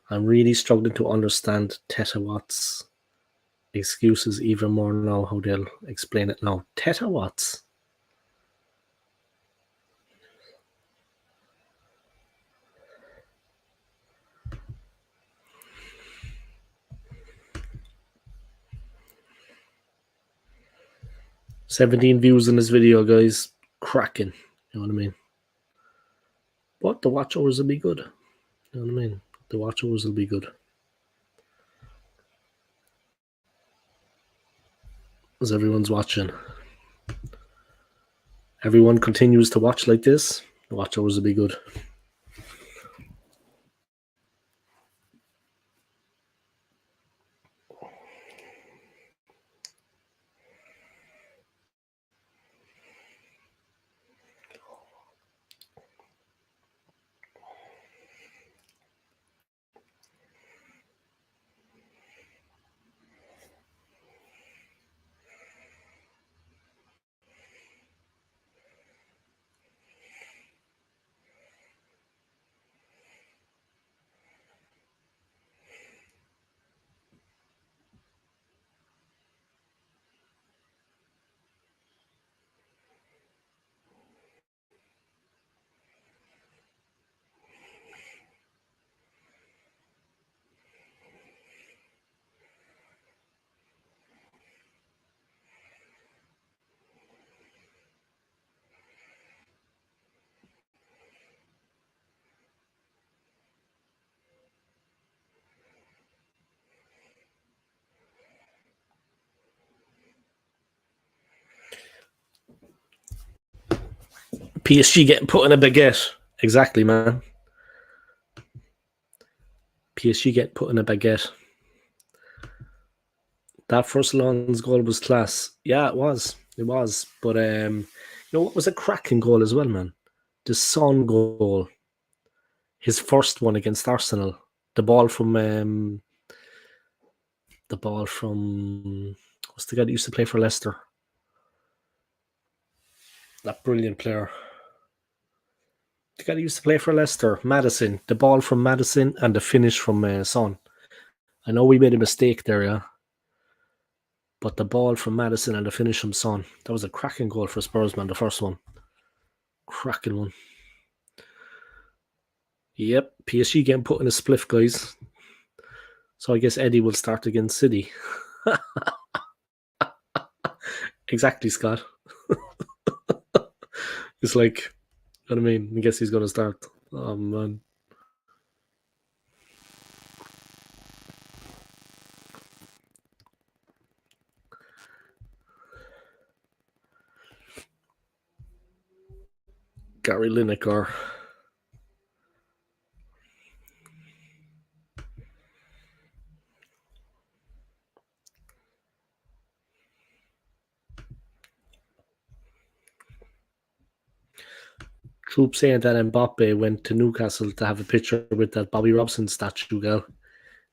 I'm really struggling to understand Teta Watt's excuses even more now, how they'll explain it now. Teta Watts. "17 views in this video, guys. Cracking. You know what I mean? But the watch hours will be good. You know what I mean? The watch hours will be good. As everyone's watching. Everyone continues to watch like this, the watch hours will be good. PSG getting put in a baguette. Exactly, man. PSG getting put in a baguette. That first Lens goal was class. Yeah, it was. It was. But you know what was a cracking goal as well, man? The Son goal. His first one against Arsenal. The ball from what's the guy that used to play for Leicester? That brilliant player. The guy that used to play for Leicester, Maddison. The ball from Maddison and the finish from Son. I know we made a mistake there, yeah. But the ball from Maddison and the finish from Son. That was a cracking goal for Spurs, man, the first one. Cracking one. Yep, PSG getting put in a spliff, guys. So I guess Eddie will start against City. Exactly, Scott. It's like, you know what I mean? I guess he's going to start. Oh, man. Gary Lineker. Troop saying that Mbappe went to Newcastle to have a picture with that Bobby Robson statue, girl.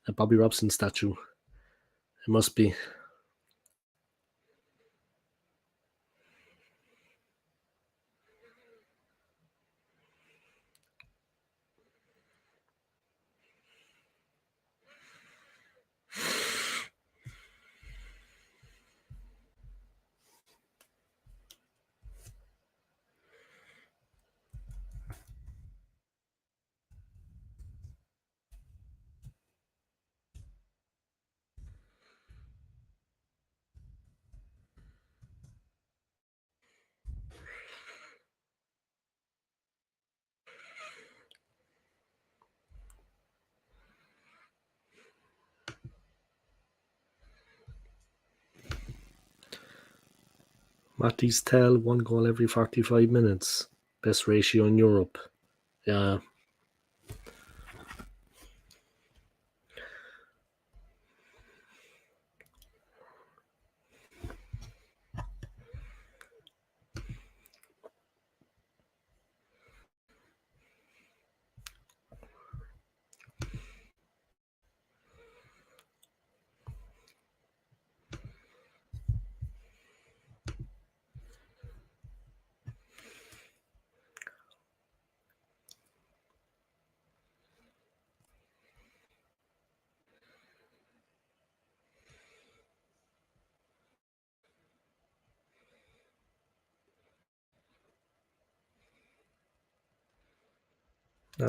That Bobby Robson statue. It must be. Matty's tell, 1 goal every 45 minutes. Best ratio in Europe. Yeah.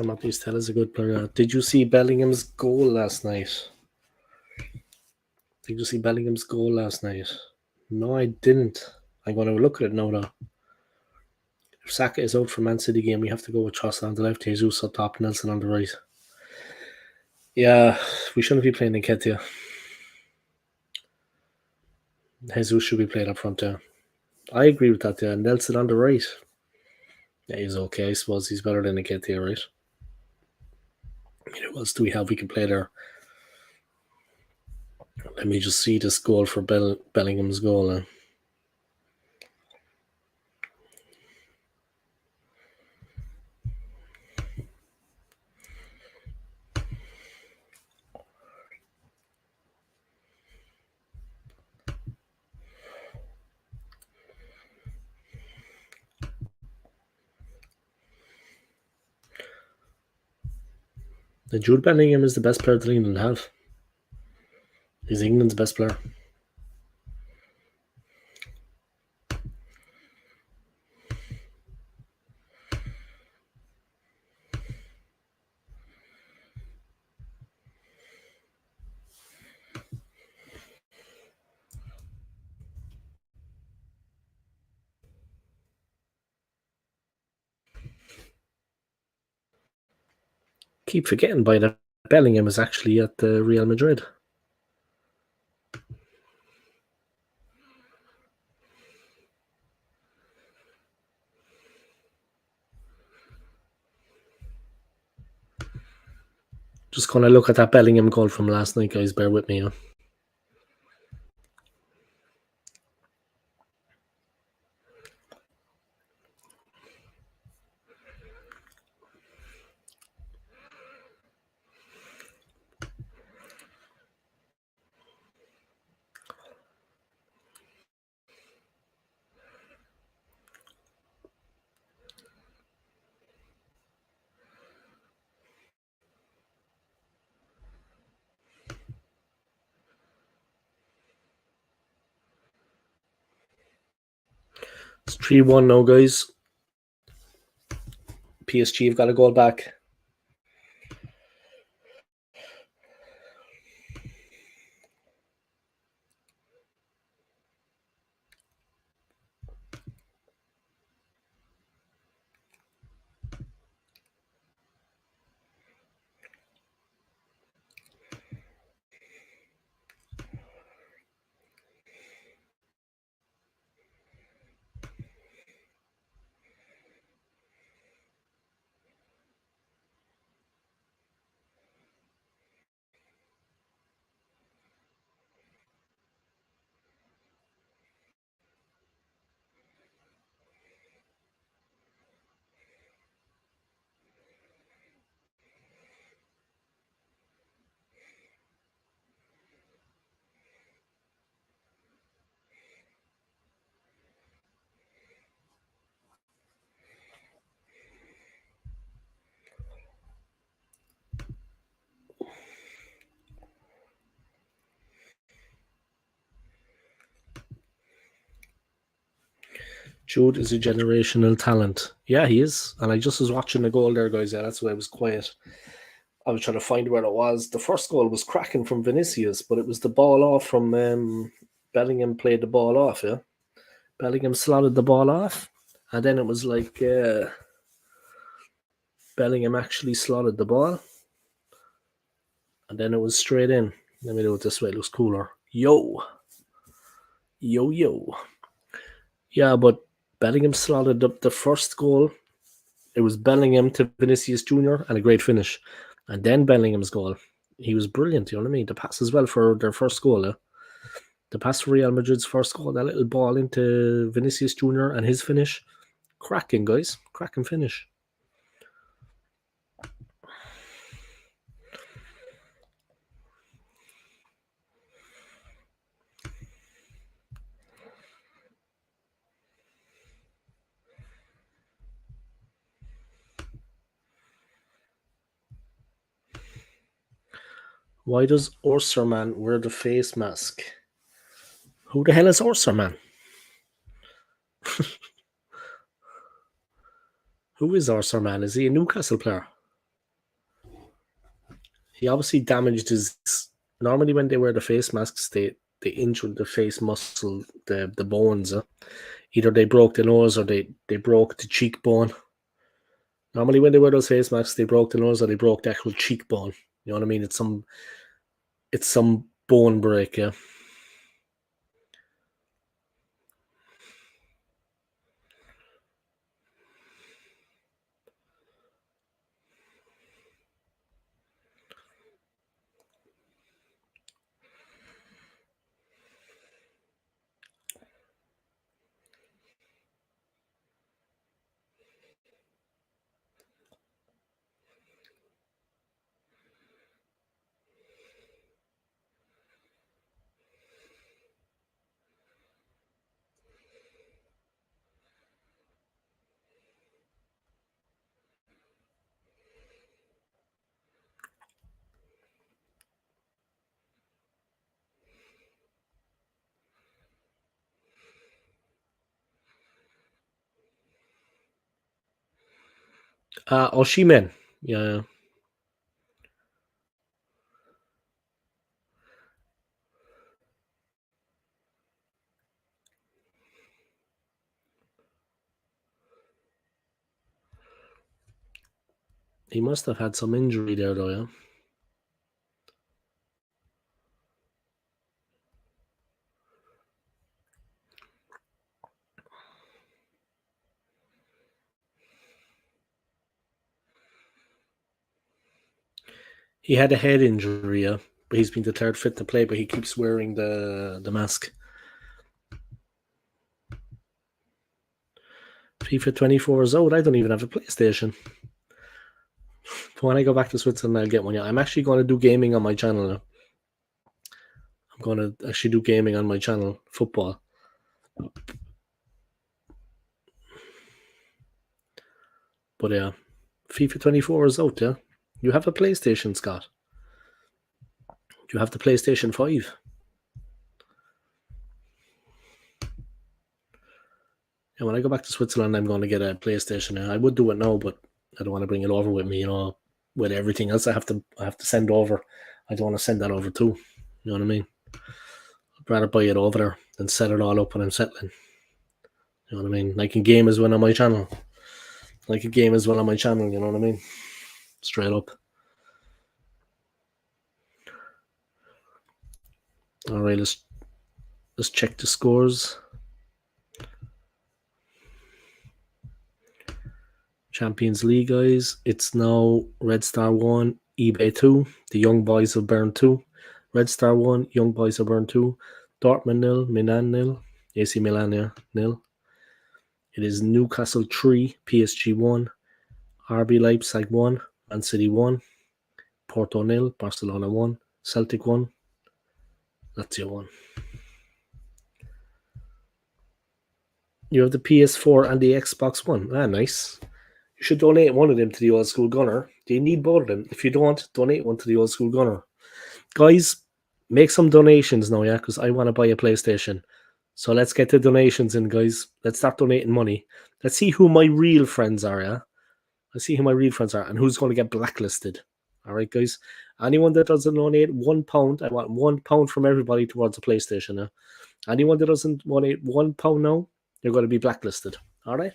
Matthews is a good player. Did you see Bellingham's goal last night? No, I didn't. I'm going to look at it now, though. If Saka is out for Man City game, we have to go with Trossard on the left, Jesus up top, Nelson on the right. Yeah, we shouldn't be playing Nketiah. Jesus should be playing up front there. I agree with that, yeah. Nelson on the right. Yeah, he's okay. I suppose he's better than Nketiah, right? I mean, who else do we have we can play there? Let me just see this goal for Bellingham's goal. The Jude Bellingham is the best player that England have. He's England's best player. Keep forgetting by that Bellingham is actually at the Real Madrid. Just gonna look at that Bellingham goal from last night, guys. Bear with me. It's 3-1 now, guys. PSG have got a goal back. Jude is a generational talent. Yeah, he is. And I just was watching the goal there, guys. Yeah, that's why I was quiet. I was trying to find where it was. The first goal was cracking from Vinicius, but it was the ball off from Bellingham played the ball off, yeah. Bellingham slotted the ball off. And then it was like Bellingham actually slotted the ball. And then it was straight in. Let me do it this way. It looks cooler. Yo. Yeah, but Bellingham slotted up the first goal. It was Bellingham to Vinicius Jr. and a great finish. And then Bellingham's goal. He was brilliant, you know what I mean? The pass as well for their first goal. The pass for Real Madrid's first goal, that little ball into Vinicius Jr. and his finish. Cracking, guys. Cracking finish. Why does Orserman wear the face mask? Who the hell is Orserman? Who is Orserman? Is he a Newcastle player? he obviously damaged his. Normally, when they wear the face masks, they injured the face muscle, the bones. Either they broke the nose or they broke the cheekbone. Normally, when they wear those face masks, they broke the nose or they broke the actual cheekbone. You know what I mean? It's some bone break, yeah. Oshimen, yeah. He must have had some injury there, though, yeah. He had a head injury, yeah, but he's been declared fit to play, but he keeps wearing the mask. FIFA 24 is out. I don't even have a PlayStation. But when I go back to Switzerland, I'll get one. Yeah, I'm actually going to do gaming on my channel now. I'm going to actually do gaming on my channel, football. But yeah, FIFA 24 is out, yeah. You have a PlayStation, Scott. You have the PlayStation 5. And when I go back to Switzerland, I'm going to get a PlayStation. I would do it now, but I don't want to bring it over with me, with everything else I have to send over. I don't want to send that over too. You know what I mean? I'd rather buy it over there than set it all up when I'm settling. You know what I mean? I can game as well on my channel. You know what I mean? Straight up. All right, let's check the scores. Champions League, guys. It's now Red Star 1, eBay 2. The Young Boys of Bern 2. Red Star 1, Young Boys of Bern 2. Dortmund 0, Milan 0. AC Milan 0. It is Newcastle 3, PSG 1. RB Leipzig 1, Man City 1. Porto 0, Barcelona 1. Celtic 1. Lazio 1. You have the PS4 and the Xbox One. Ah, nice. You should donate one of them to the Old School Gunner. Do you need both of them? If you don't, donate one to the Old School Gunner. Guys, make some donations now, yeah, because I want to buy a PlayStation. So let's get the donations in, guys. Let's start donating money. Let's see who my real friends are, yeah? Let's see who my real friends are and who's going to get blacklisted. All right, guys? Anyone that doesn't donate £1, I want £1 from everybody towards a PlayStation, yeah? Anyone that doesn't donate £1 now, they're going to be blacklisted. All right?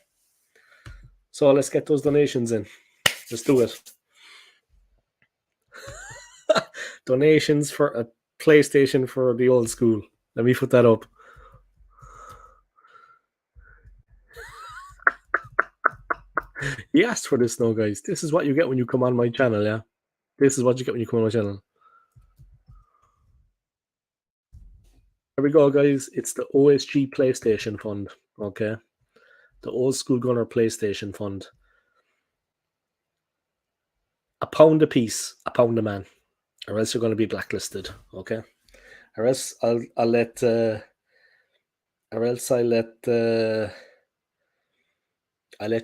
So let's get those donations in. Let's do it. Donations for a PlayStation for the Old School. Let me put that up. He asked for this now, guys. This is what you get when you come on my channel, yeah? This is what you get when you come on my channel. There we go, guys. It's the OSG PlayStation Fund, okay? The Old School Gunner PlayStation Fund. £1 a piece, £1 a man, or else you're going to be blacklisted, okay? Or else I'll let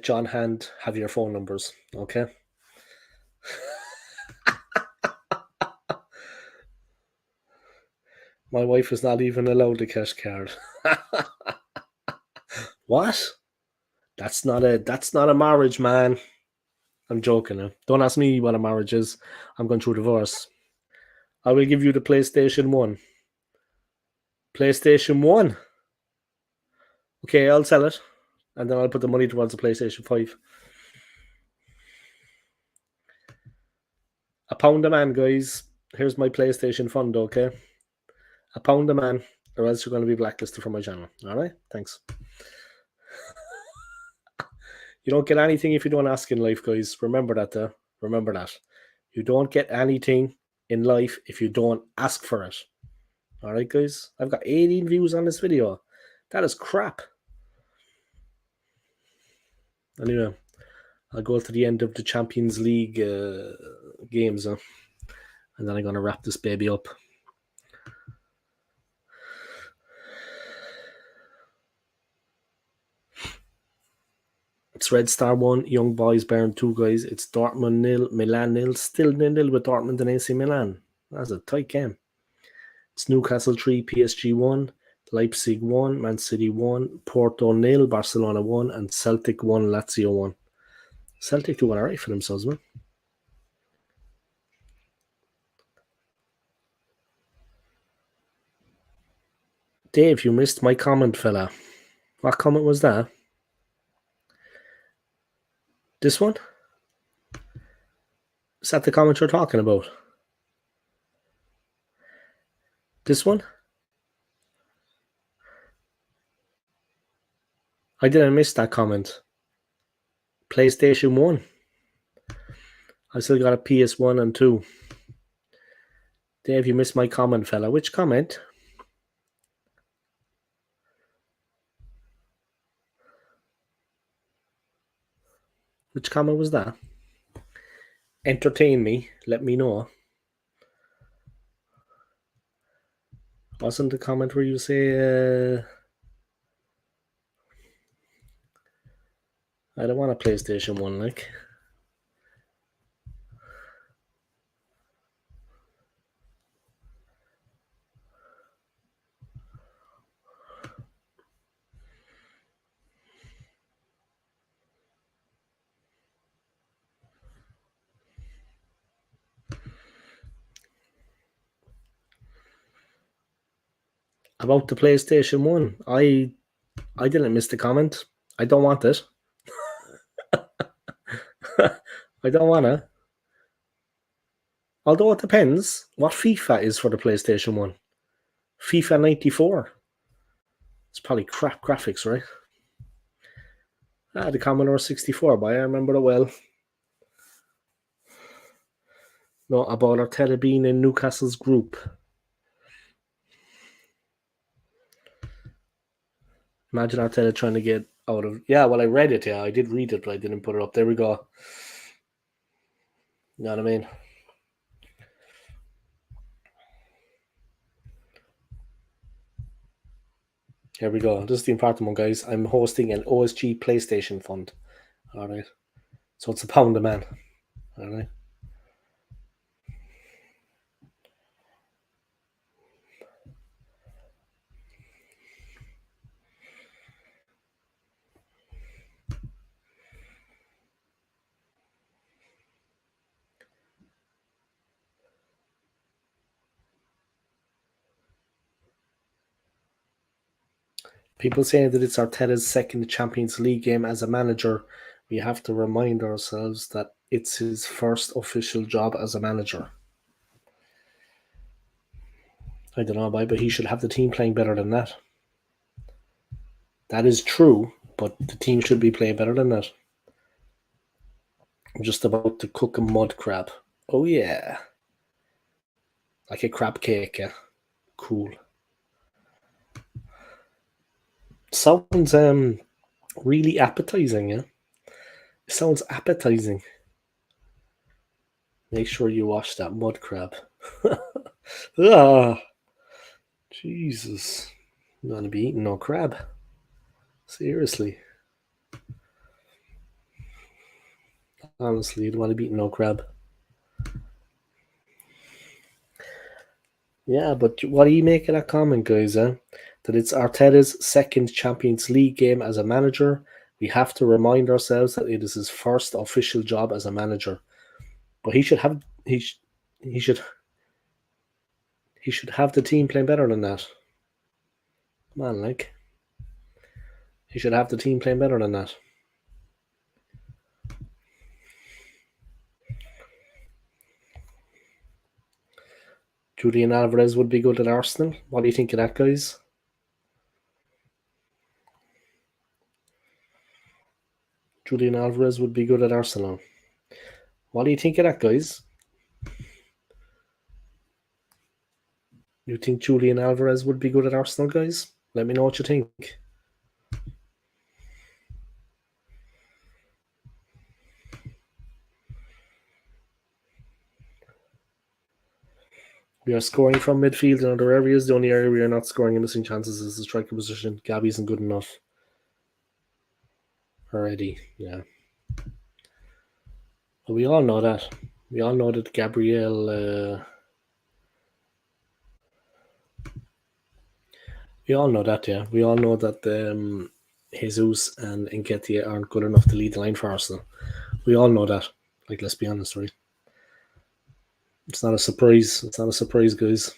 John Hand have your phone numbers, okay? My wife is not even allowed a cash card. What? That's not a marriage, man. I'm joking. Don't ask me what a marriage is. I'm going through divorce. I will give you the PlayStation 1. PlayStation 1. Okay, I'll sell it. And then I'll put the money towards the PlayStation 5. £1 a man, guys. Here's my PlayStation fund, okay? £1 a man, or else you're going to be blacklisted from my channel. All right? Thanks. You don't get anything if you don't ask in life, guys. Remember that, though. Remember that. You don't get anything in life if you don't ask for it. All right, guys? I've got 18 views on this video. That is crap. Anyway, I'll go to the end of the Champions League games, and then I'm going to wrap this baby up. It's Red Star 1, Young Boys Bayern 2, guys. It's Dortmund 0, Milan 0, still 0-0 with Dortmund and AC Milan. That's a tight game. It's Newcastle 3, PSG 1, Leipzig 1, Man City 1, Porto 0, Barcelona 1, and Celtic 1, Lazio 1. Celtic doing alright for themselves, man. Dave, you missed my comment, fella. What comment was that? This one? Is that the comment you're talking about? This one? I didn't miss that comment. PlayStation 1. I still got a PS1 and 2. Dave, you missed my comment, fella. Which comment? Which comment was that? Entertain me. Let me know. Wasn't the comment where you say, I don't want a PlayStation 1, like. About the PlayStation 1, I didn't miss the comment. I don't want it. I don't want it. Although it depends what FIFA is for the PlayStation 1. FIFA 94. It's probably crap graphics, right? The Commodore 64, but I remember it well. No, about Arteta being in Newcastle's group. Imagine Arteta trying to get out of... Yeah, well, I read it, yeah. I did read it, but I didn't put it up. There we go. You know what I mean? Here we go. This is the important one, guys. I'm hosting an OSG PlayStation fund. All right. So it's £1 a man. All right. People saying that it's Arteta's second Champions League game as a manager. We have to remind ourselves that it's his first official job as a manager. I don't know, but he should have the team playing better than that. That is true, but the team should be playing better than that. I'm just about to cook a mud crab. Oh, yeah. Like a crab cake, yeah. Cool. Sounds really appetizing, yeah? It sounds appetizing. Make sure you wash that mud crab. Jesus. I'm going to be eating no crab. Seriously. Honestly, I don't want to be eating no crab. Yeah, but what do you make of that comment, guys? That it's Arteta's second Champions League game as a manager. We have to remind ourselves that it is his first official job as a manager. But he should have... He should... He should have the team playing better than that. Come on, like. He should have the team playing better than that. Julian Alvarez would be good at Arsenal. What do you think of that, guys? Julian Alvarez would be good at Arsenal. What do you think of that, guys? You think Julian Alvarez would be good at Arsenal, guys? Let me know what you think. We are scoring from midfield in other areas. The only area we are not scoring and missing chances is the striker position. Gabby isn't good enough already. Yeah. But we all know that. We all know that Gabriel... we all know that, yeah. We all know that Jesus and Nketiah aren't good enough to lead the line for Arsenal. We all know that. Like, let's be honest, right? It's not a surprise. It's not a surprise, guys.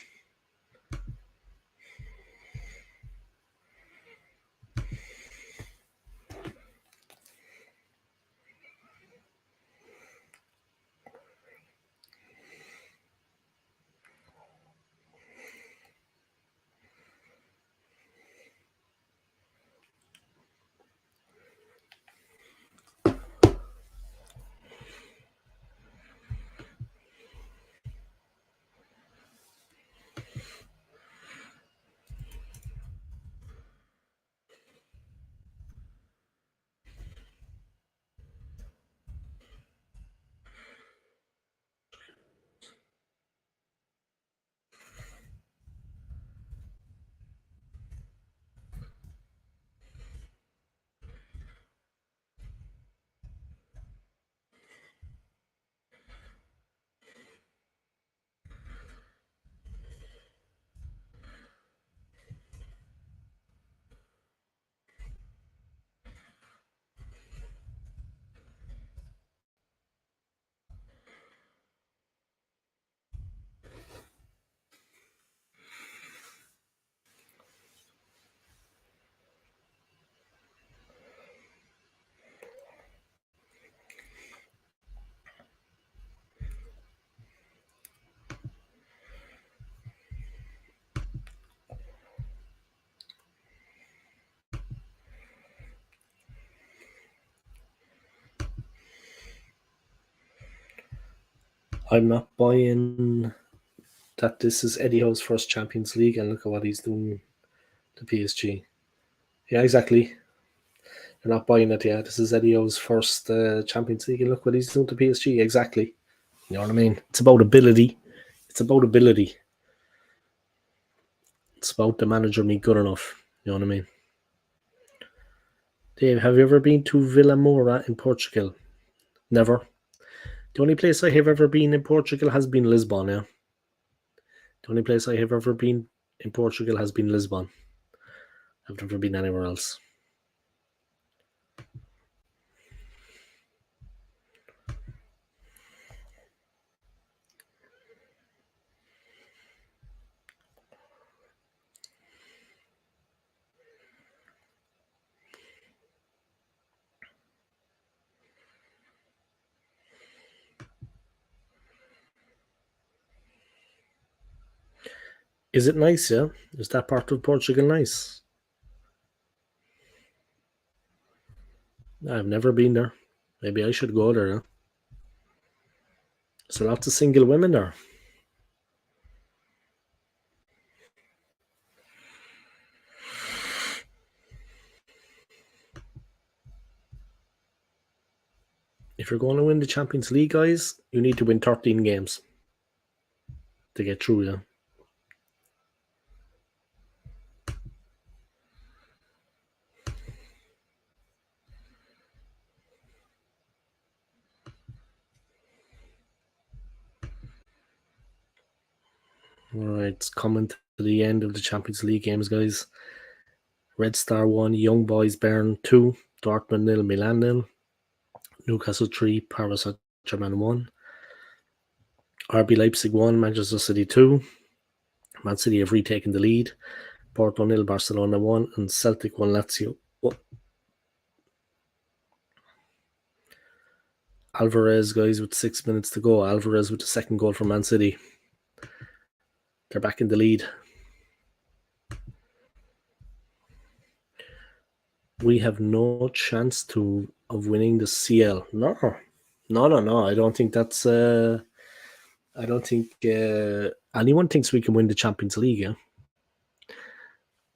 I'm not buying that this is Eddie Howe's first Champions League and look at what he's doing to PSG. Yeah, exactly. You're not buying it, yeah. This is Eddie Howe's first Champions League and look what he's doing to PSG. Exactly. You know what I mean? It's about ability. It's about ability. It's about the manager being good enough. You know what I mean? Dave, have you ever been to Vila Moura in Portugal? Never. The only place I have ever been in Portugal has been Lisbon, yeah. The only place I have ever been in Portugal has been Lisbon. I've never been anywhere else. Is it nice, yeah? Is that part of Portugal nice? I've never been there. Maybe I should go there, yeah? So lots of single women there. If you're going to win the Champions League, guys, you need to win 13 games to get through, yeah? Alright, it's coming to the end of the Champions League games, guys. Red Star 1, Young Boys Bern 2, Dortmund 0, Milan 0, Newcastle 3, Paris Saint-Germain 1, RB Leipzig 1, Manchester City 2, Man City have retaken the lead. Porto 0, Barcelona 1, and Celtic 1, Lazio. Alvarez, guys, with 6 minutes to go. Alvarez with the second goal for Man City. They're back in the lead. We have no chance of winning the CL. No. I don't think that's. I don't think anyone thinks we can win the Champions League. Yeah?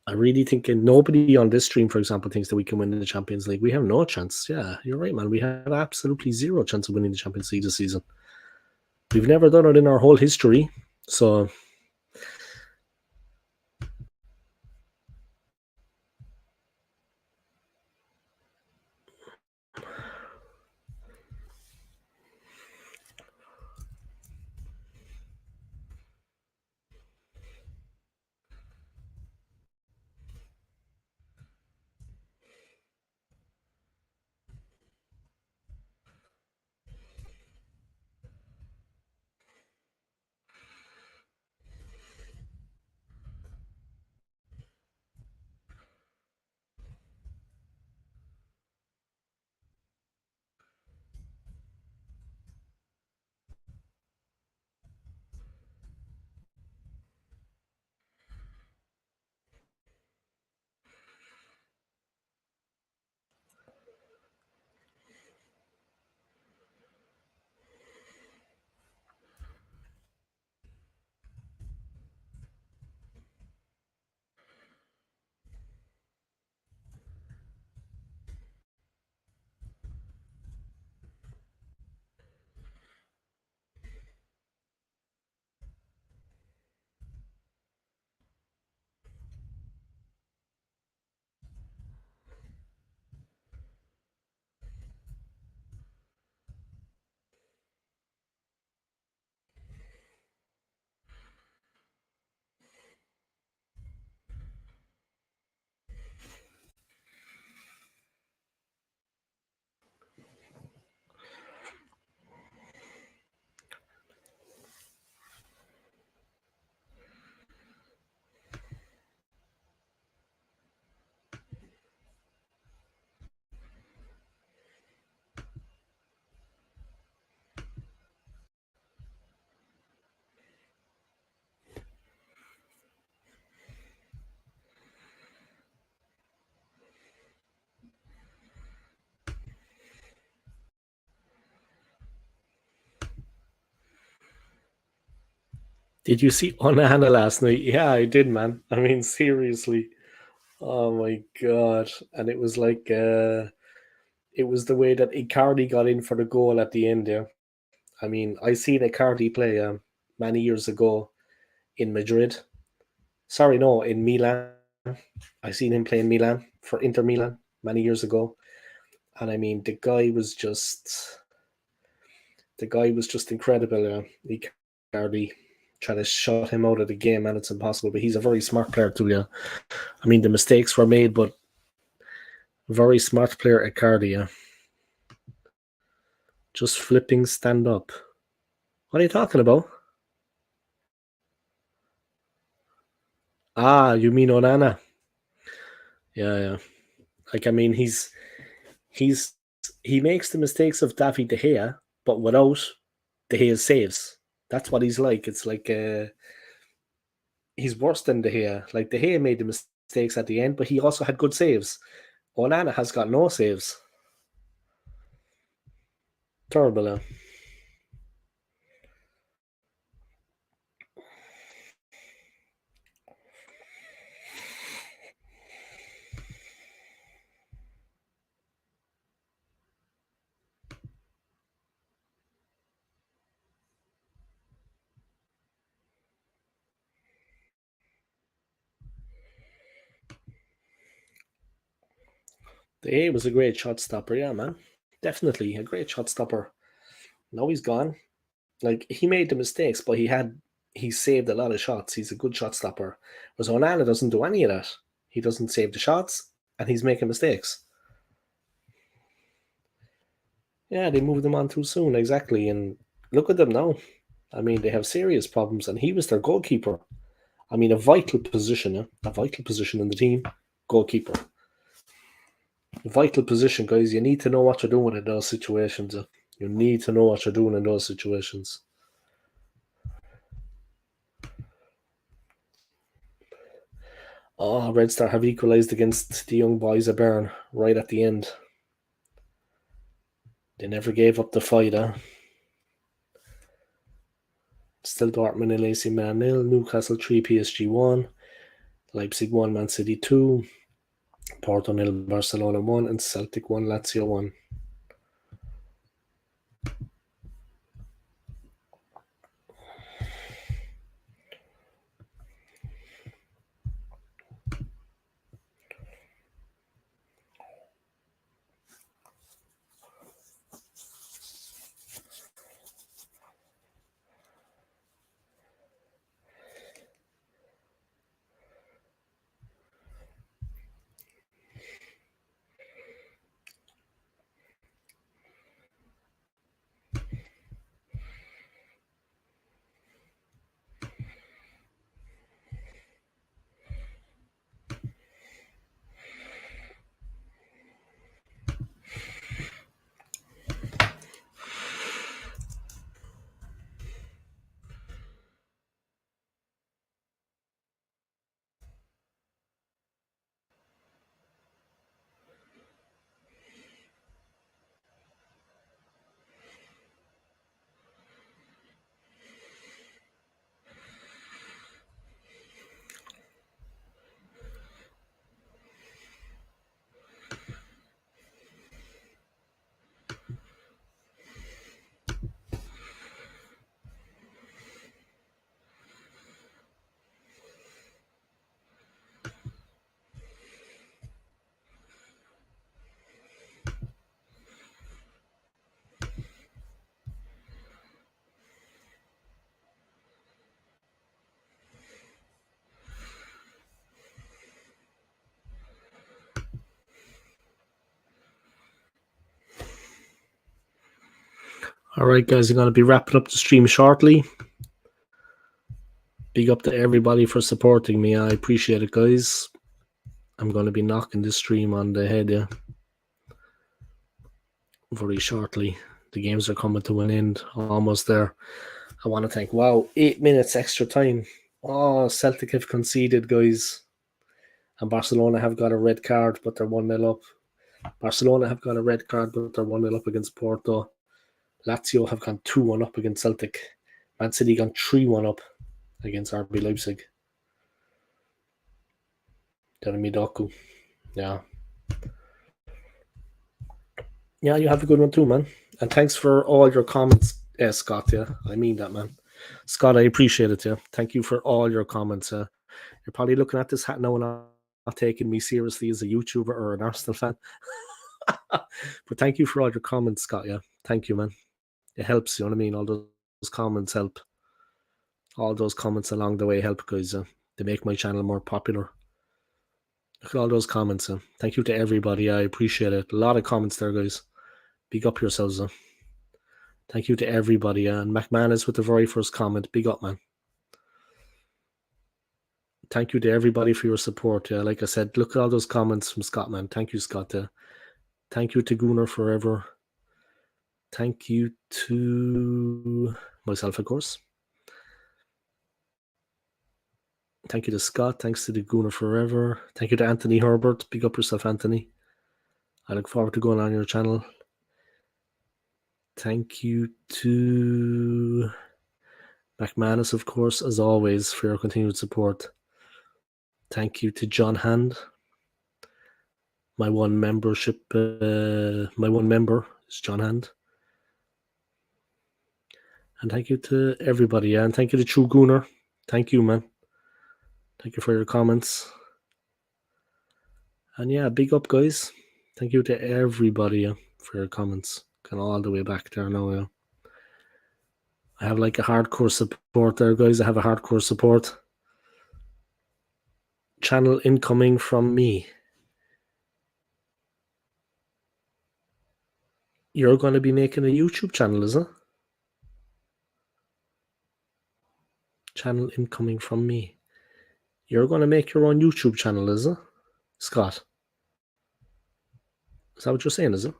I really think nobody on this stream, for example, thinks that we can win the Champions League. We have no chance. Yeah, you're right, man. We have absolutely zero chance of winning the Champions League this season. We've never done it in our whole history. So did you see Onana last night? Yeah, I did, man. I mean, seriously. Oh my god. And it was like it was the way that Icardi got in for the goal at the end there. I mean, I seen Icardi play many years ago in Madrid. Sorry, no, in Milan. I seen him play in Milan for Inter Milan many years ago. And I mean, the guy was just incredible. Icardi try to shut him out of the game, and it's impossible. But he's a very smart player too. Yeah, I mean the mistakes were made, but very smart player, Icardi. Yeah, just flipping stand up. What are you talking about? Ah, you mean Onana? Yeah. Like I mean, he makes the mistakes of David De Gea, but without De Gea's saves. That's what he's like. It's like he's worse than De Gea. Like De Gea made the mistakes at the end, but he also had good saves. Onana has got no saves. Terrible. De Gea was a great shot stopper, yeah, man. Definitely a great shot stopper. Now he's gone. Like he made the mistakes, but he saved a lot of shots. He's a good shot stopper. Whereas Onana doesn't do any of that. He doesn't save the shots, and he's making mistakes. Yeah, they moved him on too soon, exactly. And look at them now. I mean, they have serious problems, and he was their goalkeeper. I mean, a vital position in the team, goalkeeper. A vital position, guys. You need to know what you're doing in those situations. You need to know what you're doing in those situations. Oh, Red Star have equalised against the young boys of Bern right at the end. They never gave up the fight, huh? Still Dortmund and AC Milan 0, Newcastle 3, PSG 1, Leipzig 1, Man City 2, Porto 0, Barcelona 1, and Celtic 1, Lazio 1. All right, guys, I'm going to be wrapping up the stream shortly. Big up to everybody for supporting me. I appreciate it, guys. I'm going to be knocking this stream on the head, yeah, very shortly. The games are coming to an end, almost there. I want to thank, 8 minutes extra time. Oh, Celtic have conceded, guys. And Barcelona have got a red card, but they're 1-0 up. Barcelona have got a red card, but they're 1-0 up against Porto. Lazio have gone 2-1 up against Celtic. Man City gone 3-1 up against RB Leipzig. Jeremy Doku. Yeah. Yeah, you have a good one too, man. And thanks for all your comments, Scott. Yeah, I mean that, man. Scott, I appreciate it. Yeah, thank you for all your comments. You're probably looking at this hat now and not taking me seriously as a YouTuber or an Arsenal fan. But thank you for all your comments, Scott. Yeah, thank you, man. It helps. You know what I mean? All those comments help. All those comments along the way help, guys. They make my channel more popular. Look at all those comments. Thank you to everybody. I appreciate it. A lot of comments there, guys. Big up yourselves. Thank you to everybody. And McManus with the very first comment. Big up, man. Thank you to everybody for your support. Yeah, like I said, look at all those comments from Scott, man. Thank you, Scott. Thank you to Gunnar Forever. Thank you to myself, of course. Thank you to Scott. Thanks to the Gunnar Forever. Thank you to Anthony Herbert. Big up yourself, Anthony. I look forward to going on your channel. Thank you to McManus, of course, as always, for your continued support. Thank you to John Hand. My one member is John Hand. And thank you to everybody. And thank you to True Gunnar. Thank you, man. Thank you for your comments. And yeah, big up, guys. Thank you to everybody for your comments. Going all the way back there now. Yeah. I have like a hardcore support there, guys. I have a hardcore support. Channel incoming from me. You're going to be making a YouTube channel, is it? Channel incoming from me. You're going to make your own YouTube channel, is it, Scott? Is that what you're saying, is it?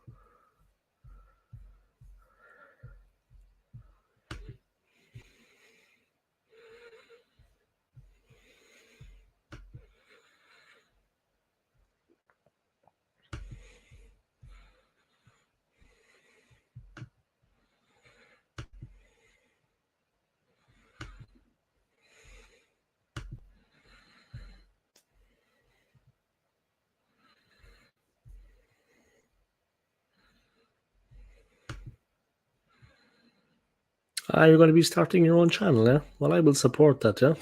You're going to be starting your own channel, yeah? Well, I will support that, yeah?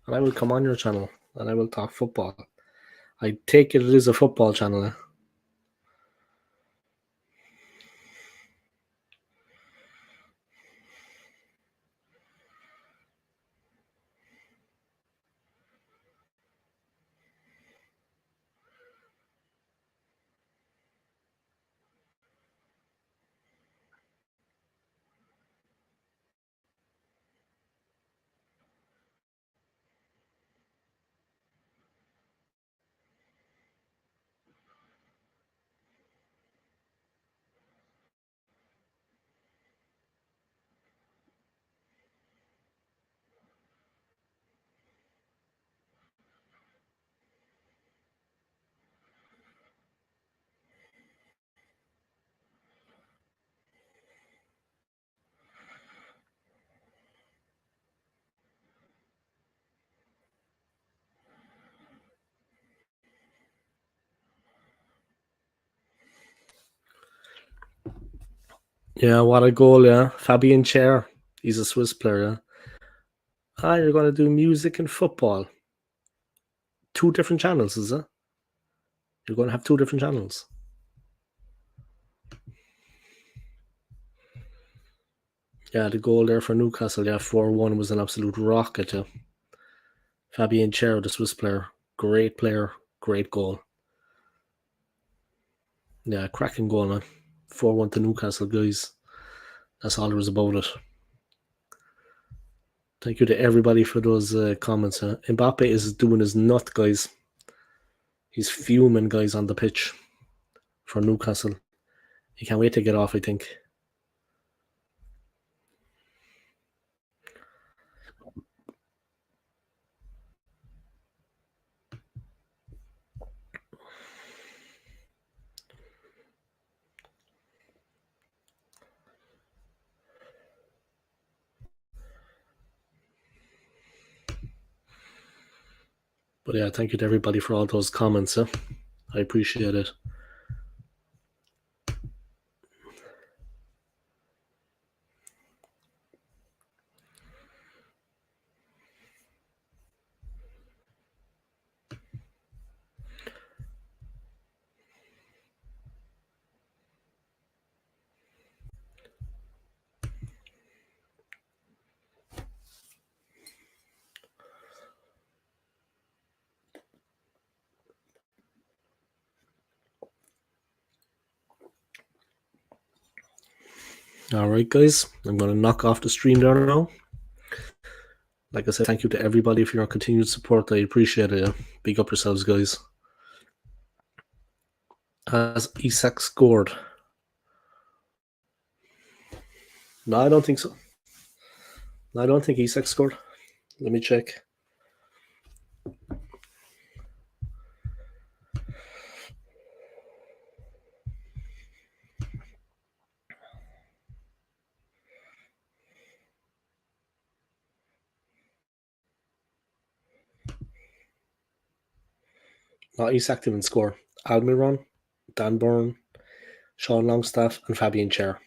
And I will come on your channel and I will talk football. I take it is a football channel, yeah? Yeah, what a goal, yeah. Fabian Chair. He's a Swiss player, yeah. You're going to do music and football. Two different channels, is it? You're going to have two different channels. Yeah, the goal there for Newcastle, yeah, 4-1 was an absolute rocket, yeah. Fabian Chair, the Swiss player. Great player, great goal. Yeah, cracking goal, man. 4-1 to Newcastle, guys. That's all there was about it. Thank you to everybody for those comments. Mbappe is doing his nut, guys. He's fuming, guys, on the pitch for Newcastle. He can't wait to get off, I think. But yeah, thank you to everybody for all those comments. I appreciate it. All right, guys. I'm going to knock off the stream there now. Like I said, thank you to everybody for your continued support. I appreciate it. Big up yourselves, guys. Has Isak scored? No, I don't think so. No, I don't think Isak scored. Let me check. No, Isak didn't score. Almiron, Dan Burn, Sean Longstaff, and Fabian Chair.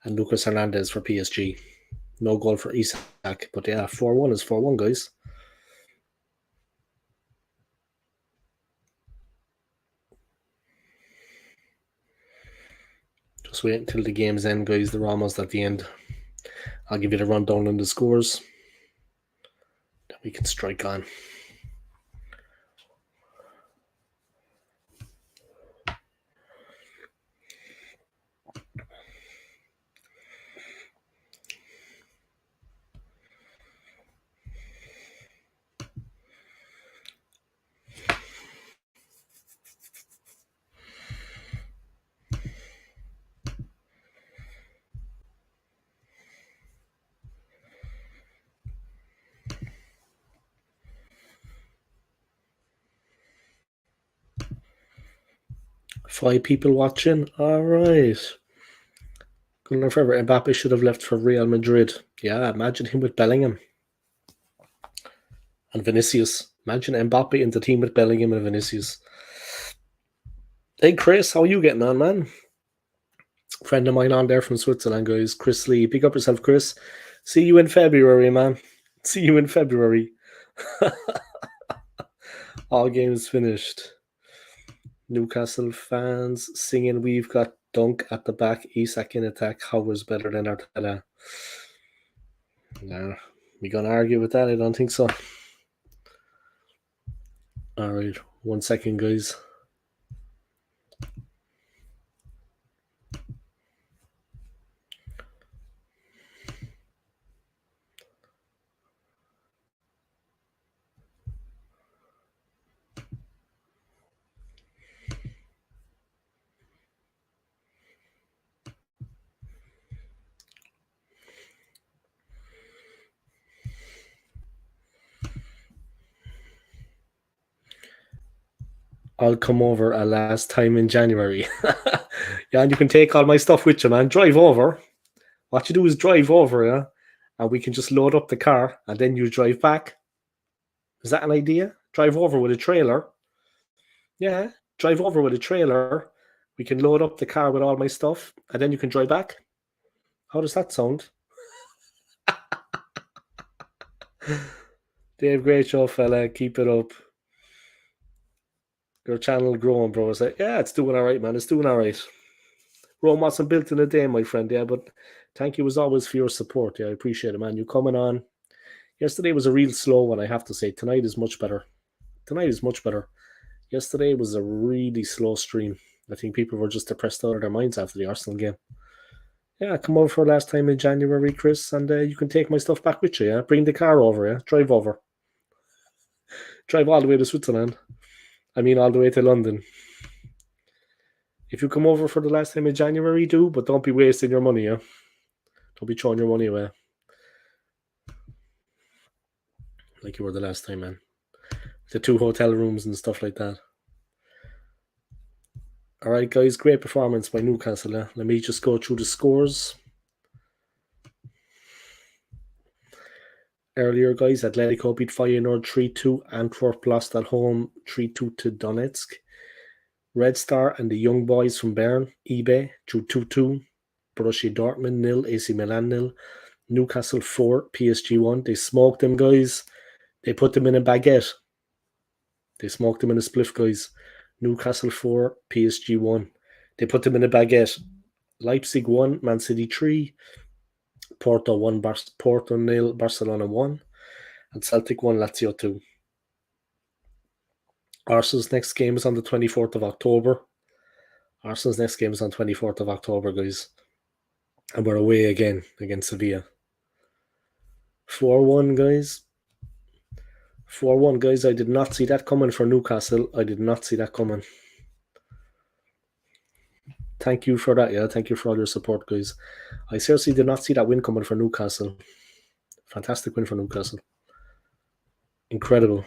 And Lucas Hernandez for PSG. No goal for Isak. But yeah, 4-1 is 4-1, guys. Just wait until the game's end, guys. They're almost at the end. I'll give you the rundown on the scores. Then we can strike on. 5 people watching. All right. Good enough forever. Mbappe should have left for Real Madrid. Yeah, imagine him with Bellingham and Vinicius. Imagine Mbappe in the team with Bellingham and Vinicius. Hey, Chris, how are you getting on, man? Friend of mine on there from Switzerland, guys. Chris Lee. Pick up yourself, Chris. See you in February, man. See you in February. All games finished. Newcastle fans singing "We've got Dunk at the back, Isak in attack. How was better than Arteta?" No, we gonna argue with that? I don't think so. All right, 1 second, guys. I'll come over a last time in January. Yeah, and you can take all my stuff with you, man. Drive over. What you do is drive over, yeah, and we can just load up the car, and then you drive back. Is that an idea? Drive over with a trailer. Yeah, drive over with a trailer. We can load up the car with all my stuff, and then you can drive back. How does that sound? Dave, great show, fella. Keep it up. Your channel growing, bro. It's like, yeah, it's doing all right, man. It's doing all right. Rome wasn't built in a day, my friend. Yeah, but thank you as always for your support. Yeah, I appreciate it, man. You coming on. Yesterday was a real slow one, I have to say. Tonight is much better. Yesterday was a really slow stream. I think people were just depressed out of their minds after the Arsenal game. Yeah, come over for last time in January, Chris, and you can take my stuff back with you, yeah? Bring the car over, yeah? Drive over. Drive all the way to Switzerland. I mean, all the way to London. If you come over for the last time in January, do, but don't be wasting your money, yeah? Don't be throwing your money away. Like you were the last time, man. The 2 hotel rooms and stuff like that. All right, guys, great performance by Newcastle. Let me just go through the scores. Earlier, guys, Atletico beat Feyenoord 3-2. Antwerp lost at home 3-2 to Donetsk. Red Star and the young boys from Bern, eBay, drew 2-2. Borussia Dortmund 0, AC Milan 0. Newcastle 4, PSG 1. They smoked them, guys. They put them in a baguette. They smoked them in a spliff, guys. Newcastle 4, PSG 1. They put them in a baguette. Leipzig 1, Man City 3. Porto 1, Porto 0, Barcelona 1. And Celtic 1, Lazio 2. Arsenal's next game is on the 24th of October. Arsenal's next game is on 24th of October, guys. And we're away again against Sevilla. 4-1, guys. 4-1, guys. I did not see that coming for Newcastle. I did not see that coming. Thank you for that, yeah. Thank you for all your support, guys. I seriously did not see that win coming for Newcastle. Fantastic win for Newcastle. Incredible.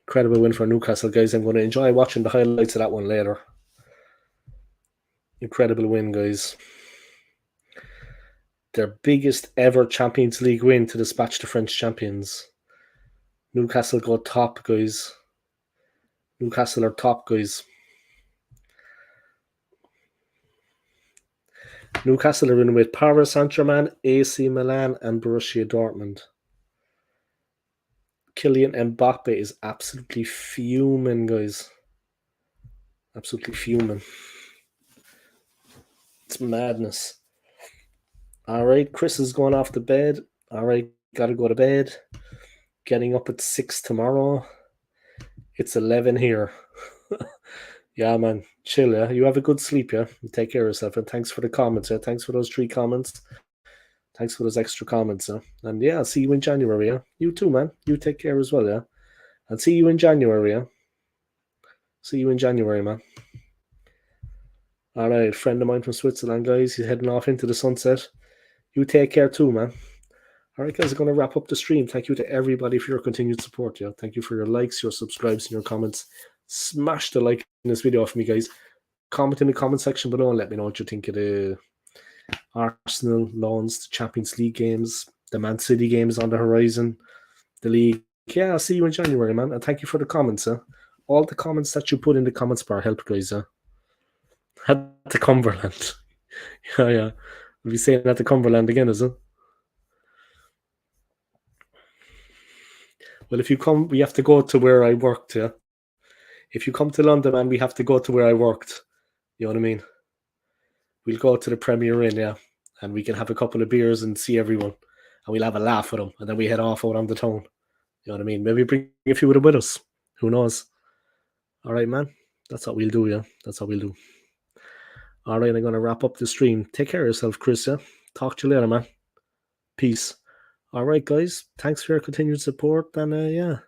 Incredible win for Newcastle, guys. I'm going to enjoy watching the highlights of that one later. Incredible win, guys. Their biggest ever Champions League win to dispatch the French champions. Newcastle go top, guys. Newcastle are top, guys. Newcastle are in with Paris Saint-Germain, AC Milan, and Borussia Dortmund. Kylian Mbappe is absolutely fuming, guys. Absolutely fuming. It's madness. All right, Chris is going off to bed. All right, gotta go to bed. Getting up at 6 tomorrow. It's 11 here. Yeah, man. Chill, yeah? You have a good sleep, yeah? You take care of yourself. And thanks for the comments, yeah? Thanks for those 3 comments. Thanks for those extra comments, yeah? And yeah, I'll see you in January, yeah? You too, man. You take care as well, yeah? I'll see you in January, yeah? See you in January, man. All right, friend of mine from Switzerland, guys. He's heading off into the sunset. You take care too, man. All right, guys, I'm going to wrap up the stream. Thank you to everybody for your continued support, yeah? Thank you for your likes, your subscribes, and your comments. Smash the like in this video for me, guys. Comment in the comment section below and let me know what you think of the Arsenal loans, the Champions League games, the Man City games on the horizon, the league. Yeah, I'll see you in January, man. And thank you for the comments. All the comments that you put in the comments bar help, guys. At the Cumberland. Yeah. We'll be saying at the Cumberland again, is it? Well, if you come, we have to go to where I worked, yeah. If you come to London, man, we have to go to where I worked. You know what I mean? We'll go to the Premier Inn, yeah, and we can have a couple of beers and see everyone, and we'll have a laugh with them, and then we head off out on the town. You know what I mean? Maybe bring a few of them with us. Who knows? All right, man. That's what we'll do, yeah. That's what we'll do. All right, I'm going to wrap up the stream. Take care of yourself, Chris, yeah? Talk to you later, man. Peace. All right, guys. Thanks for your continued support, and yeah.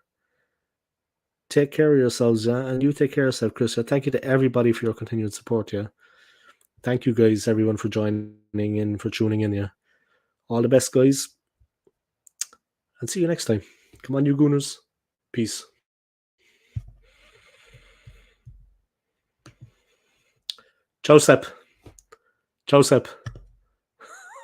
Take care of yourselves, yeah? And you take care of yourself, Chris. Yeah? Thank you to everybody for your continued support, yeah? Thank you, guys, everyone, for joining in, for tuning in, yeah? All the best, guys. And see you next time. Come on, you Gooners. Peace. Ciao, Sepp. Ciao, Sepp.